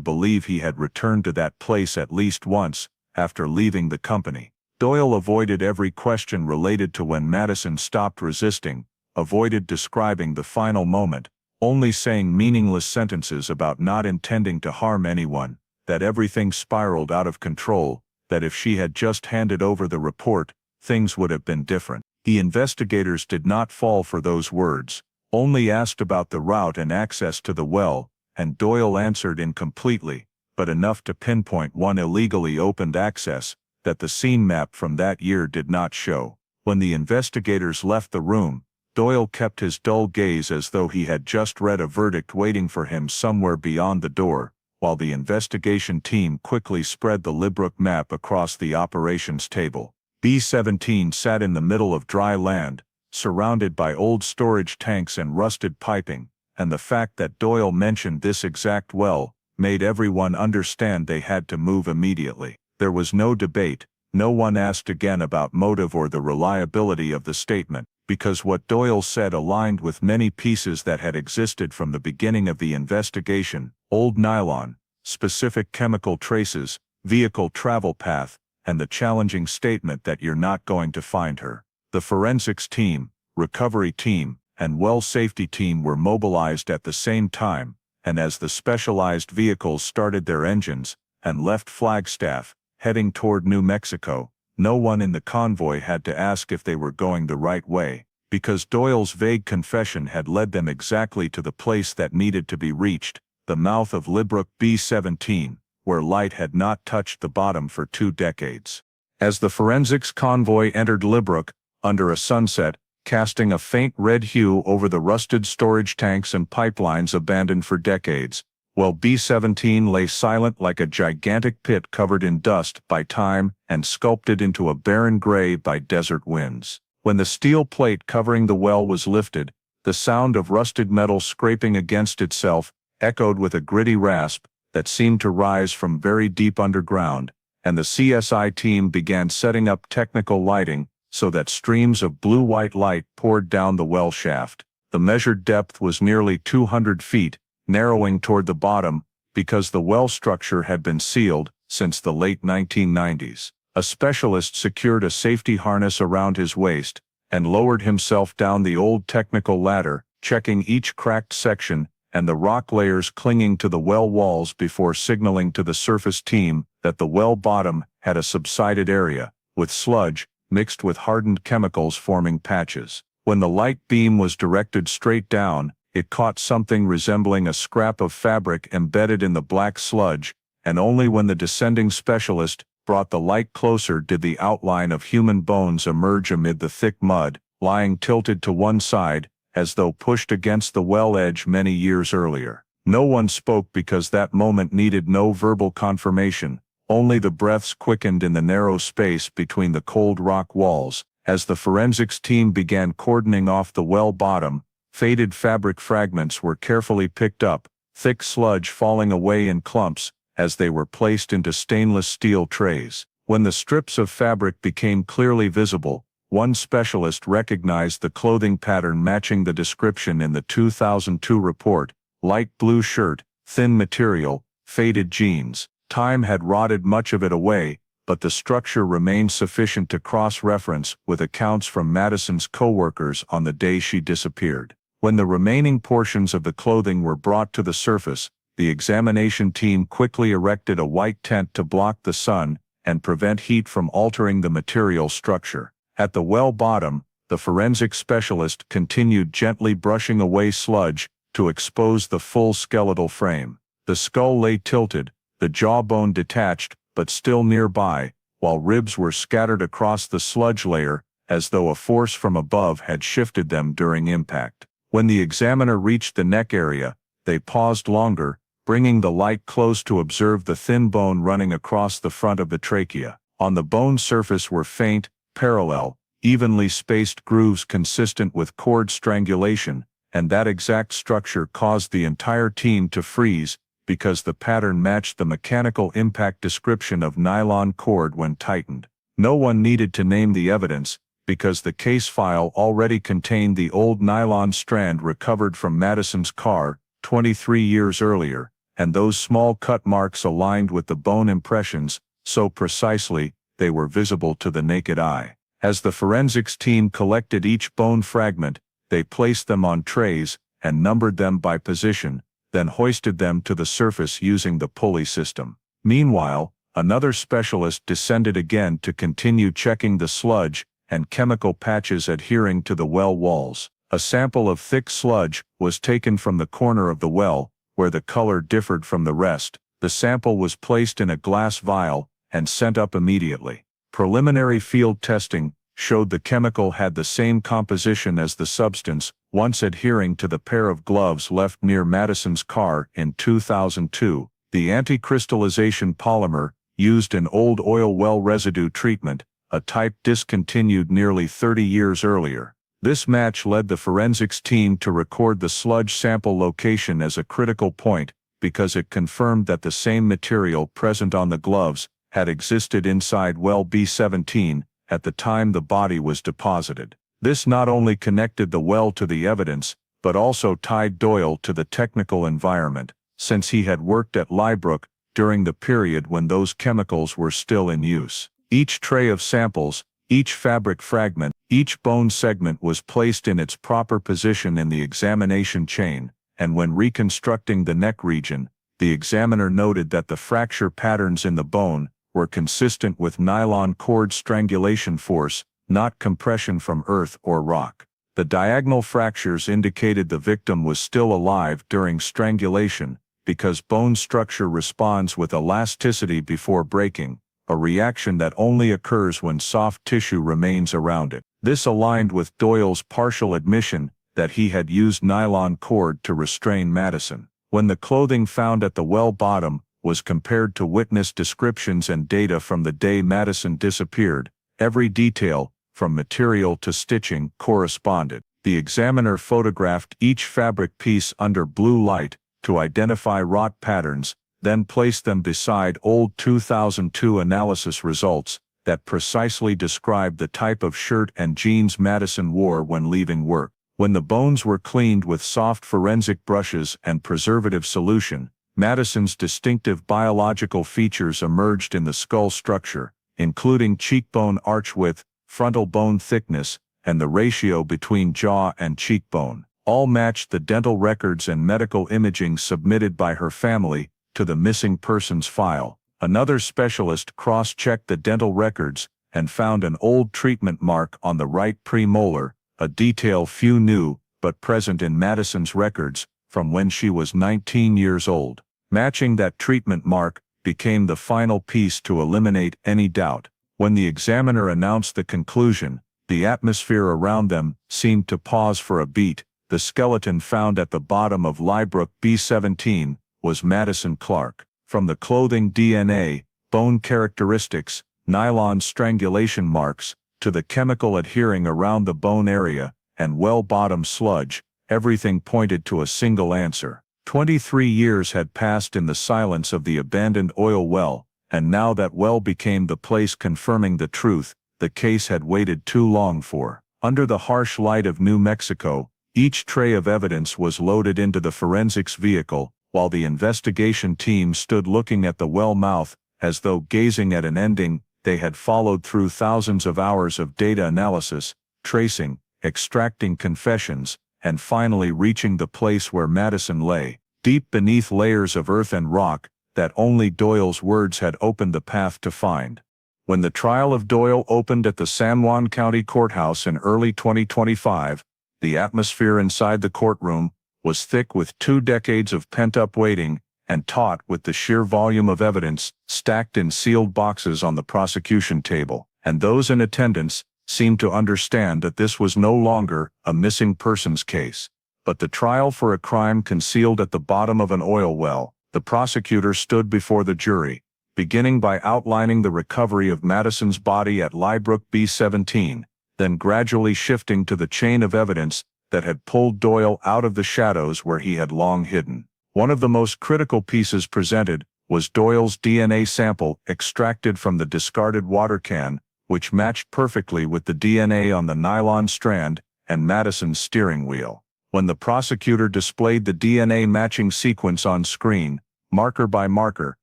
believe he had returned to that place at least once, after leaving the company. Doyle avoided every question related to when Madison stopped resisting, avoided describing the final moment, only saying meaningless sentences about not intending to harm anyone, that everything spiraled out of control, that if she had just handed over the report, things would have been different. The investigators did not fall for those words, only asked about the route and access to the well, and Doyle answered incompletely, but enough to pinpoint one illegally opened access that the scene map from that year did not show. When the investigators left the room, Doyle kept his dull gaze as though he had just read a verdict waiting for him somewhere beyond the door, while the investigation team quickly spread the Lybrook map across the operations table. B-17 sat in the middle of dry land, surrounded by old storage tanks and rusted piping, and the fact that Doyle mentioned this exact well made everyone understand they had to move immediately. There was no debate, no one asked again about motive or the reliability of the statement, because what Doyle said aligned with many pieces that had existed from the beginning of the investigation: old nylon, specific chemical traces, vehicle travel path, and the challenging statement that you're not going to find her. The forensics team, recovery team, and well safety team were mobilized at the same time, and as the specialized vehicles started their engines and left Flagstaff, heading toward New Mexico, no one in the convoy had to ask if they were going the right way, because Doyle's vague confession had led them exactly to the place that needed to be reached, the mouth of Lybrook B-17, where light had not touched the bottom for 2 decades. As the forensics convoy entered Lybrook, under a sunset, casting a faint red hue over the rusted storage tanks and pipelines abandoned for decades, while B-17 lay silent like a gigantic pit covered in dust by time and sculpted into a barren gray by desert winds. When the steel plate covering the well was lifted, the sound of rusted metal scraping against itself echoed with a gritty rasp that seemed to rise from very deep underground, and the CSI team began setting up technical lighting so that streams of blue-white light poured down the well shaft. The measured depth was nearly 200 feet, narrowing toward the bottom because the well structure had been sealed since the late 1990s. A specialist secured a safety harness around his waist and lowered himself down the old technical ladder, checking each cracked section and the rock layers clinging to the well walls before signaling to the surface team that the well bottom had a subsided area, with sludge mixed with hardened chemicals forming patches. When the light beam was directed straight down, it caught something resembling a scrap of fabric embedded in the black sludge, and only when the descending specialist brought the light closer did the outline of human bones emerge amid the thick mud, lying tilted to one side, as though pushed against the well edge many years earlier. No one spoke because that moment needed no verbal confirmation, only the breaths quickened in the narrow space between the cold rock walls. As the forensics team began cordoning off the well bottom, faded fabric fragments were carefully picked up, thick sludge falling away in clumps as they were placed into stainless steel trays. When the strips of fabric became clearly visible, one specialist recognized the clothing pattern matching the description in the 2002 report: light blue shirt, thin material, faded jeans. Time had rotted much of it away, but the structure remained sufficient to cross-reference with accounts from Madison's co-workers on the day she disappeared. When the remaining portions of the clothing were brought to the surface, the examination team quickly erected a white tent to block the sun and prevent heat from altering the material structure. At the well bottom, the forensic specialist continued gently brushing away sludge to expose the full skeletal frame. The skull lay tilted, the jawbone detached but still nearby, while ribs were scattered across the sludge layer as though a force from above had shifted them during impact. When the examiner reached the neck area, they paused longer, bringing the light close to observe the thin bone running across the front of the trachea. On the bone surface were faint, parallel, evenly spaced grooves consistent with cord strangulation, and that exact structure caused the entire team to freeze, because the pattern matched the mechanical impact description of nylon cord when tightened. No one needed to name the evidence, because the case file already contained the old nylon strand recovered from Madison's car 23 years earlier, and those small cut marks aligned with the bone impressions so precisely they were visible to the naked eye. As the forensics team collected each bone fragment, they placed them on trays and numbered them by position, then hoisted them to the surface using the pulley system. Meanwhile, another specialist descended again to continue checking the sludge and chemical patches adhering to the well walls. A sample of thick sludge was taken from the corner of the well, where the color differed from the rest. The sample was placed in a glass vial and sent up immediately. Preliminary field testing showed the chemical had the same composition as the substance once adhering to the pair of gloves left near Madison's car in 2002. The anti-crystallization polymer used in old oil well residue treatment, a type discontinued nearly 30 years earlier. This match led the forensics team to record the sludge sample location as a critical point because it confirmed that the same material present on the gloves had existed inside well B17 at the time the body was deposited. This not only connected the well to the evidence, but also tied Doyle to the technical environment, since he had worked at Lybrook during the period when those chemicals were still in use. Each tray of samples, each fabric fragment, each bone segment was placed in its proper position in the examination chain, and when reconstructing the neck region, the examiner noted that the fracture patterns in the bone were consistent with nylon cord strangulation force, not compression from earth or rock. The diagonal fractures indicated the victim was still alive during strangulation, because bone structure responds with elasticity before breaking, a reaction that only occurs when soft tissue remains around it. This aligned with Doyle's partial admission that he had used nylon cord to restrain Madison. When the clothing found at the well bottom was compared to witness descriptions and data from the day Madison disappeared, every detail, from material to stitching, corresponded. The examiner photographed each fabric piece under blue light to identify rot patterns, then placed them beside old 2002 analysis results that precisely described the type of shirt and jeans Madison wore when leaving work. When the bones were cleaned with soft forensic brushes and preservative solution, Madison's distinctive biological features emerged in the skull structure, including cheekbone arch width, frontal bone thickness, and the ratio between jaw and cheekbone. All matched the dental records and medical imaging submitted by her family to the missing persons file. Another specialist cross-checked the dental records and found an old treatment mark on the right premolar, a detail few knew but present in Madison's records from when she was 19 years old. Matching that treatment mark became the final piece to eliminate any doubt. When the examiner announced the conclusion, the atmosphere around them seemed to pause for a beat. The skeleton found at the bottom of Lybrook B17 was Madison Clarke. From the clothing DNA, bone characteristics, nylon strangulation marks, to the chemical adhering around the bone area, and well-bottom sludge, everything pointed to a single answer. 23 years had passed in the silence of the abandoned oil well, and now that well became the place confirming the truth the case had waited too long for. Under the harsh light of New Mexico, each tray of evidence was loaded into the forensics vehicle, while the investigation team stood looking at the well mouth, as though gazing at an ending they had followed through thousands of hours of data analysis, tracing, extracting confessions, and finally reaching the place where Madison lay, deep beneath layers of earth and rock that only Doyle's words had opened the path to find. When the trial of Doyle opened at the San Juan County Courthouse in early 2025, the atmosphere inside the courtroom was thick with 2 decades of pent-up waiting and taut with the sheer volume of evidence stacked in sealed boxes on the prosecution table, and those in attendance seemed to understand that this was no longer a missing persons case, but the trial for a crime concealed at the bottom of an oil well. The prosecutor stood before the jury, beginning by outlining the recovery of Madison's body at Lybrook B17, then gradually shifting to the chain of evidence that had pulled Doyle out of the shadows where he had long hidden. One of the most critical pieces presented was Doyle's DNA sample extracted from the discarded water can, which matched perfectly with the DNA on the nylon strand and Madison's steering wheel. When the prosecutor displayed the DNA matching sequence on screen, marker by marker,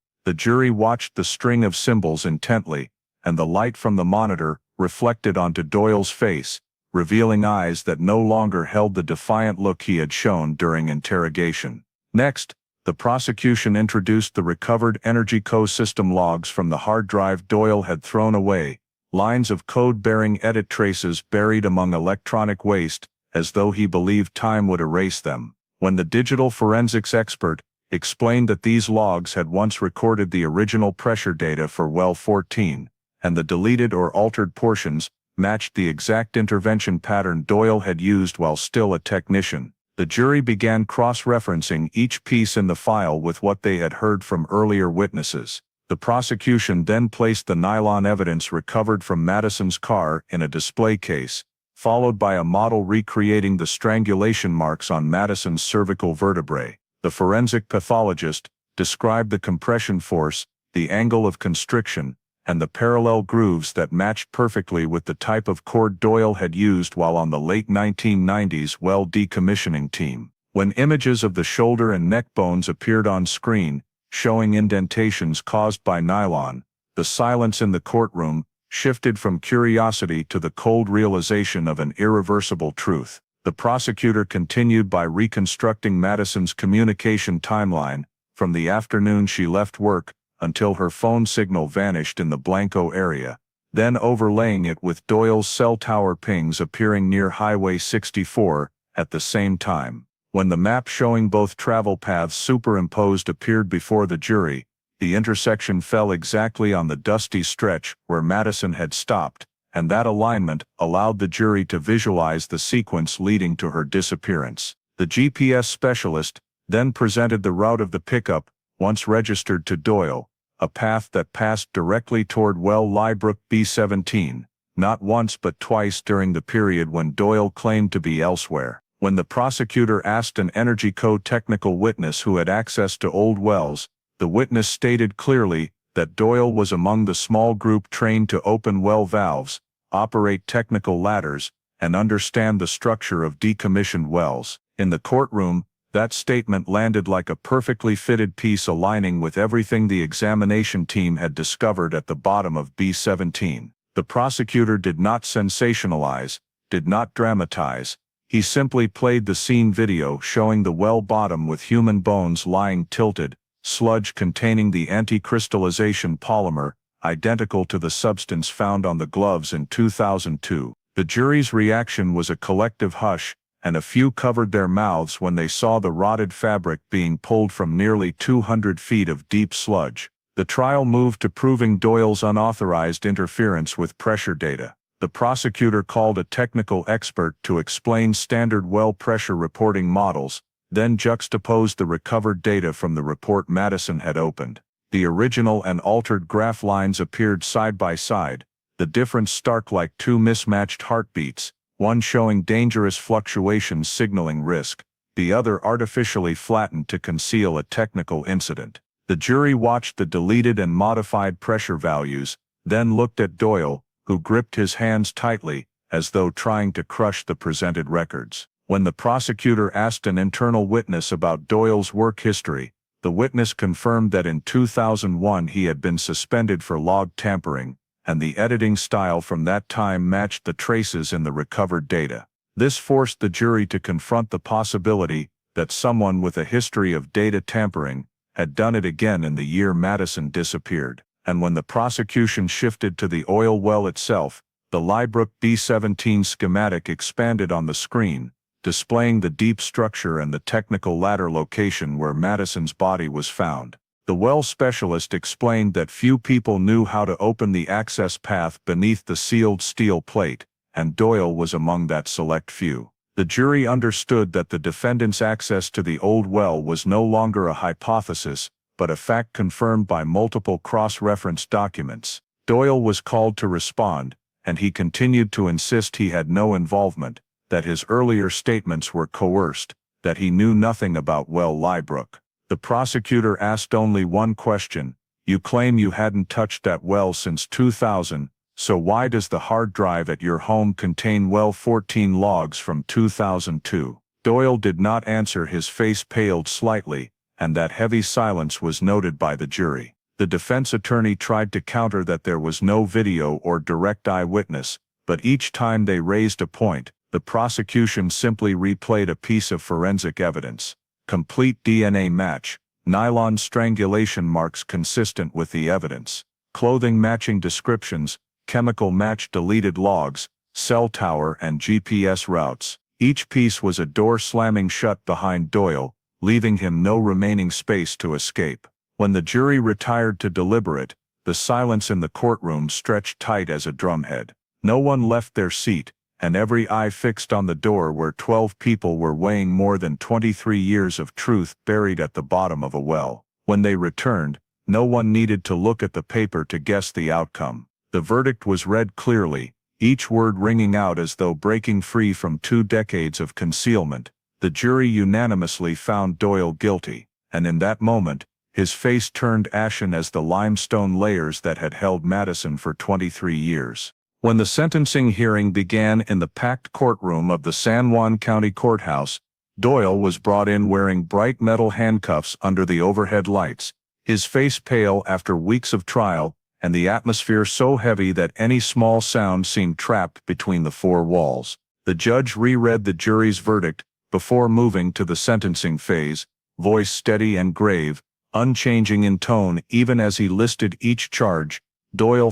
the jury watched the string of symbols intently, and the light from the monitor reflected onto Doyle's face, revealing eyes that no longer held the defiant look he had shown during interrogation. Next, the prosecution introduced the recovered EnergyCo system logs from the hard drive Doyle had thrown away, lines of code-bearing edit traces buried among electronic waste, as though he believed time would erase them. When the digital forensics expert explained that these logs had once recorded the original pressure data for well 14, and the deleted or altered portions matched the exact intervention pattern Doyle had used while still a technician, the jury began cross-referencing each piece in the file with what they had heard from earlier witnesses. The prosecution then placed the nylon evidence recovered from Madison's car in a display case, followed by a model recreating the strangulation marks on Madison's cervical vertebrae. The forensic pathologist described the compression force, the angle of constriction, and the parallel grooves that matched perfectly with the type of cord Doyle had used while on the late 1990s well decommissioning team. When images of the shoulder and neck bones appeared on screen, showing indentations caused by nylon, the silence in the courtroom shifted from curiosity to the cold realization of an irreversible truth. The prosecutor continued by reconstructing Madison's communication timeline, from the afternoon she left work until her phone signal vanished in the Blanco area, then overlaying it with Doyle's cell tower pings appearing near Highway 64 at the same time. When the map showing both travel paths superimposed appeared before the jury, the intersection fell exactly on the dusty stretch where Madison had stopped, and that alignment allowed the jury to visualize the sequence leading to her disappearance. The GPS specialist then presented the route of the pickup, once registered to Doyle, a path that passed directly toward well Lybrook B17, not once but twice during the period when Doyle claimed to be elsewhere. When the prosecutor asked an EnergyCo technical witness who had access to old wells, the witness stated clearly that Doyle was among the small group trained to open well valves, operate technical ladders, and understand the structure of decommissioned wells. In the courtroom, that statement landed like a perfectly fitted piece aligning with everything the examination team had discovered at the bottom of B17. The prosecutor did not sensationalize, did not dramatize. He simply played the scene video showing the well bottom with human bones lying tilted, sludge containing the anti-crystallization polymer, identical to the substance found on the gloves in 2002. The jury's reaction was a collective hush, and a few covered their mouths when they saw the rotted fabric being pulled from nearly 200 feet of deep sludge. The trial moved to proving Doyle's unauthorized interference with pressure data. The prosecutor called a technical expert to explain standard well pressure reporting models, then juxtaposed the recovered data from the report Madison had opened. The original and altered graph lines appeared side by side, the difference stark like two mismatched heartbeats, one showing dangerous fluctuations signaling risk, the other artificially flattened to conceal a technical incident. The jury watched the deleted and modified pressure values, then looked at Doyle, who gripped his hands tightly, as though trying to crush the presented records. When the prosecutor asked an internal witness about Doyle's work history, the witness confirmed that in 2001 he had been suspended for log tampering, and the editing style from that time matched the traces in the recovered data. This forced the jury to confront the possibility that someone with a history of data tampering had done it again in the year Madison disappeared. And when the prosecution shifted to the oil well itself, the Lybrook B17 schematic expanded on the screen, displaying the deep structure and the technical ladder location where Madison's body was found. The well specialist explained that few people knew how to open the access path beneath the sealed steel plate, and Doyle was among that select few. The jury understood that the defendant's access to the old well was no longer a hypothesis, but a fact confirmed by multiple cross-reference documents. Doyle was called to respond, and he continued to insist he had no involvement, that his earlier statements were coerced, that he knew nothing about well Lybrook. The prosecutor asked only one question: "You claim you hadn't touched that well since 2000, so why does the hard drive at your home contain well 14 logs from 2002? Doyle did not answer. His face paled slightly, and that heavy silence was noted by the jury. The defense attorney tried to counter that there was no video or direct eyewitness, but each time they raised a point, the prosecution simply replayed a piece of forensic evidence. Complete DNA match, nylon strangulation marks consistent with the evidence, clothing matching descriptions, chemical match deleted logs, cell tower and GPS routes. Each piece was a door slamming shut behind Doyle, leaving him no remaining space to escape. When the jury retired to deliberate, the silence in the courtroom stretched tight as a drumhead. No one left their seat, and every eye fixed on the door where 12 people were weighing more than 23 years of truth buried at the bottom of a well. When they returned, no one needed to look at the paper to guess the outcome. The verdict was read clearly, each word ringing out as though breaking free from 2 decades of concealment. The jury unanimously found Doyle guilty, and in that moment, his face turned ashen as the limestone layers that had held Madison for 23 years. When the sentencing hearing began in the packed courtroom of the San Juan County Courthouse, Doyle was brought in wearing bright metal handcuffs under the overhead lights, his face pale after weeks of trial, and the atmosphere so heavy that any small sound seemed trapped between the 4 walls. The judge reread the jury's verdict before moving to the sentencing phase, voice steady and grave, unchanging in tone even as he listed each charge. Doyle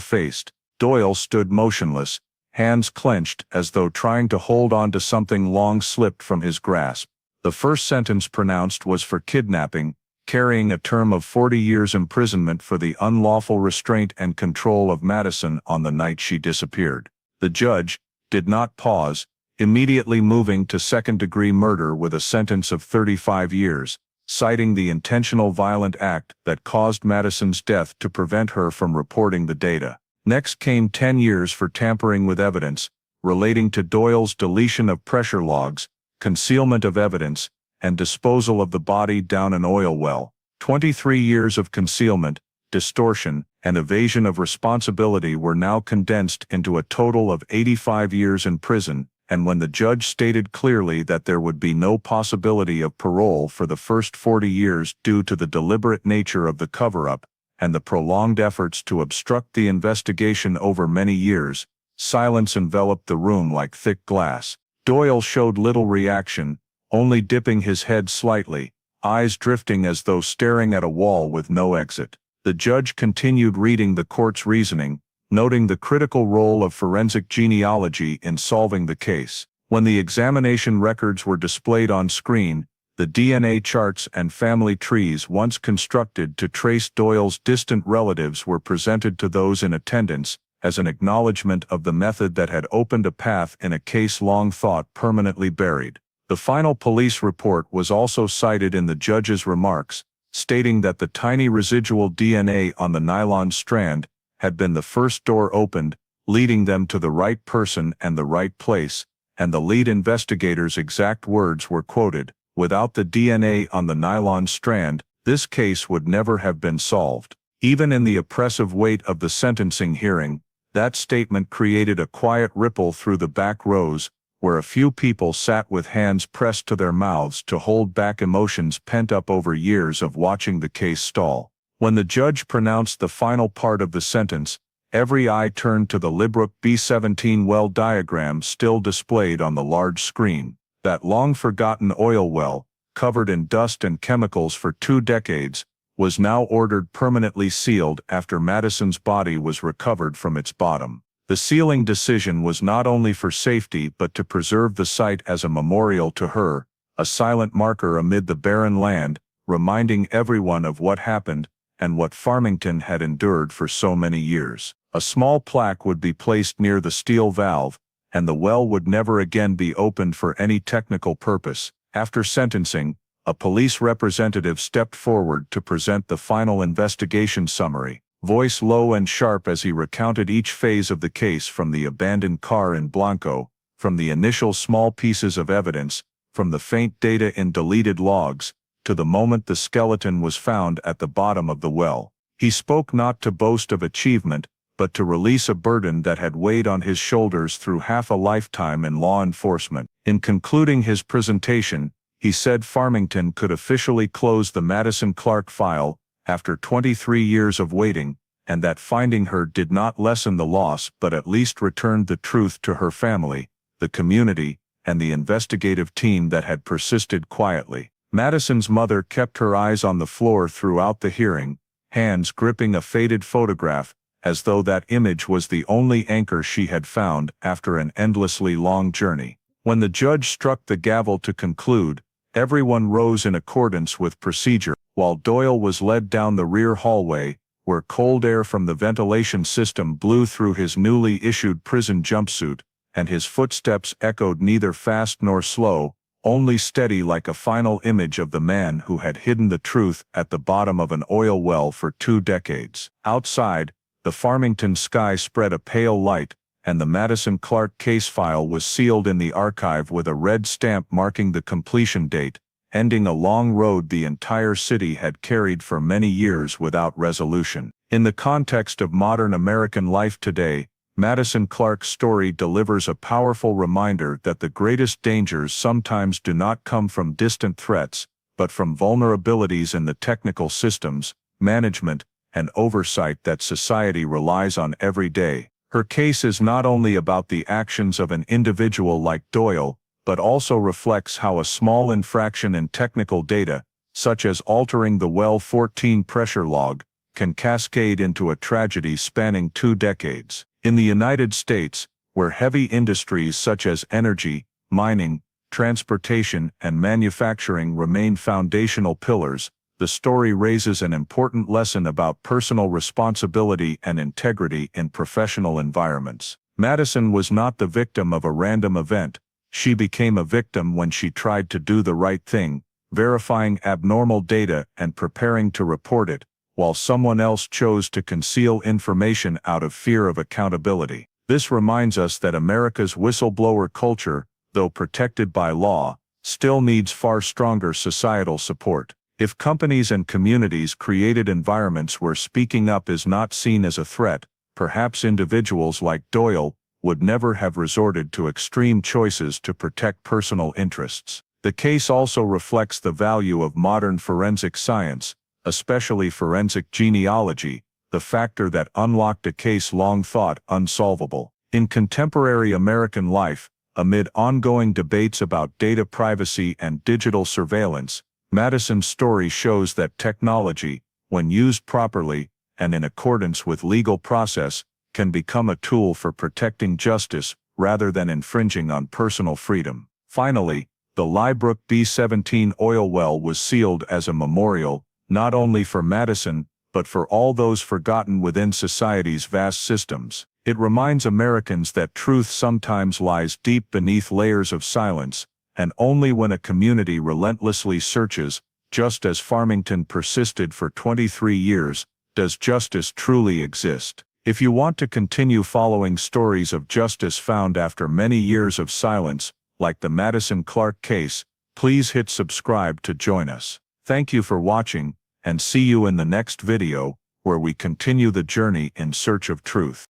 stood motionless, hands clenched as though trying to hold on to something long slipped from his grasp. The first sentence pronounced was for kidnapping, carrying a term of 40 years imprisonment for the unlawful restraint and control of Madison on the night she disappeared. The judge did not pause, immediately moving to second-degree murder with a sentence of 35 years, citing the intentional violent act that caused Madison's death to prevent her from reporting the data. Next came 10 years for tampering with evidence, relating to Doyle's deletion of pressure logs, concealment of evidence, and disposal of the body down an oil well. 23 years of concealment, distortion, and evasion of responsibility were now condensed into a total of 85 years in prison, and when the judge stated clearly that there would be no possibility of parole for the first 40 years due to the deliberate nature of the cover-up, and the prolonged efforts to obstruct the investigation over many years, silence enveloped the room like thick glass. Doyle showed little reaction, only dipping his head slightly, eyes drifting as though staring at a wall with no exit. The judge continued reading the court's reasoning, noting the critical role of forensic genealogy in solving the case. When the examination records were displayed on screen, the DNA charts and family trees once constructed to trace Doyle's distant relatives were presented to those in attendance, as an acknowledgement of the method that had opened a path in a case long thought permanently buried. The final police report was also cited in the judge's remarks, stating that the tiny residual DNA on the nylon strand had been the first door opened, leading them to the right person and the right place, and the lead investigator's exact words were quoted. Without the DNA on the nylon strand, this case would never have been solved. Even in the oppressive weight of the sentencing hearing, that statement created a quiet ripple through the back rows, where a few people sat with hands pressed to their mouths to hold back emotions pent up over years of watching the case stall. When the judge pronounced the final part of the sentence, every eye turned to the Lybrook B-17 well diagram still displayed on the large screen. That long-forgotten oil well, covered in dust and chemicals for 2 decades, was now ordered permanently sealed after Madison's body was recovered from its bottom. The sealing decision was not only for safety but to preserve the site as a memorial to her, a silent marker amid the barren land, reminding everyone of what happened and what Farmington had endured for so many years. A small plaque would be placed near the steel valve, and the well would never again be opened for any technical purpose. After sentencing, a police representative stepped forward to present the final investigation summary, voice low and sharp as he recounted each phase of the case, from the abandoned car in Blanco, from the initial small pieces of evidence, from the faint data in deleted logs, to the moment the skeleton was found at the bottom of the well. He spoke not to boast of achievement, but to release a burden that had weighed on his shoulders through half a lifetime in law enforcement. In concluding his presentation, he said Farmington could officially close the Madison Clarke file after 23 years of waiting, and that finding her did not lessen the loss but at least returned the truth to her family, the community, and the investigative team that had persisted quietly. Madison's mother kept her eyes on the floor throughout the hearing, hands gripping a faded photograph, as though that image was the only anchor she had found after an endlessly long journey. When the judge struck the gavel to conclude, everyone rose in accordance with procedure, while Doyle was led down the rear hallway, where cold air from the ventilation system blew through his newly issued prison jumpsuit, and his footsteps echoed neither fast nor slow, only steady like a final image of the man who had hidden the truth at the bottom of an oil well for 2 decades. Outside, the Farmington sky spread a pale light, and the Madison Clarke case file was sealed in the archive with a red stamp marking the completion date, ending a long road the entire city had carried for many years without resolution. In the context of modern American life today, Madison Clarke's story delivers a powerful reminder that the greatest dangers sometimes do not come from distant threats, but from vulnerabilities in the technical systems, management, and oversight that society relies on every day. Her case is not only about the actions of an individual like Doyle, but also reflects how a small infraction in technical data, such as altering the well 14 pressure log, can cascade into a tragedy spanning 2 decades. In the United States, where heavy industries such as energy, mining, transportation, and manufacturing remain foundational pillars, the story raises an important lesson about personal responsibility and integrity in professional environments. Madison was not the victim of a random event. She became a victim when she tried to do the right thing, verifying abnormal data and preparing to report it, while someone else chose to conceal information out of fear of accountability. This reminds us that America's whistleblower culture, though protected by law, still needs far stronger societal support. If companies and communities created environments where speaking up is not seen as a threat, perhaps individuals like Doyle would never have resorted to extreme choices to protect personal interests. The case also reflects the value of modern forensic science, especially forensic genealogy, the factor that unlocked a case long thought unsolvable. In contemporary American life, amid ongoing debates about data privacy and digital surveillance, Madison's story shows that technology, when used properly and in accordance with legal process, can become a tool for protecting justice rather than infringing on personal freedom. Finally, the Lybrook B-17 oil well was sealed as a memorial, not only for Madison, but for all those forgotten within society's vast systems. It reminds Americans that truth sometimes lies deep beneath layers of silence, and only when a community relentlessly searches, just as Farmington persisted for 23 years, does justice truly exist. If you want to continue following stories of justice found after many years of silence, like the Madison Clarke case, please hit subscribe to join us. Thank you for watching, and see you in the next video, where we continue the journey in search of truth.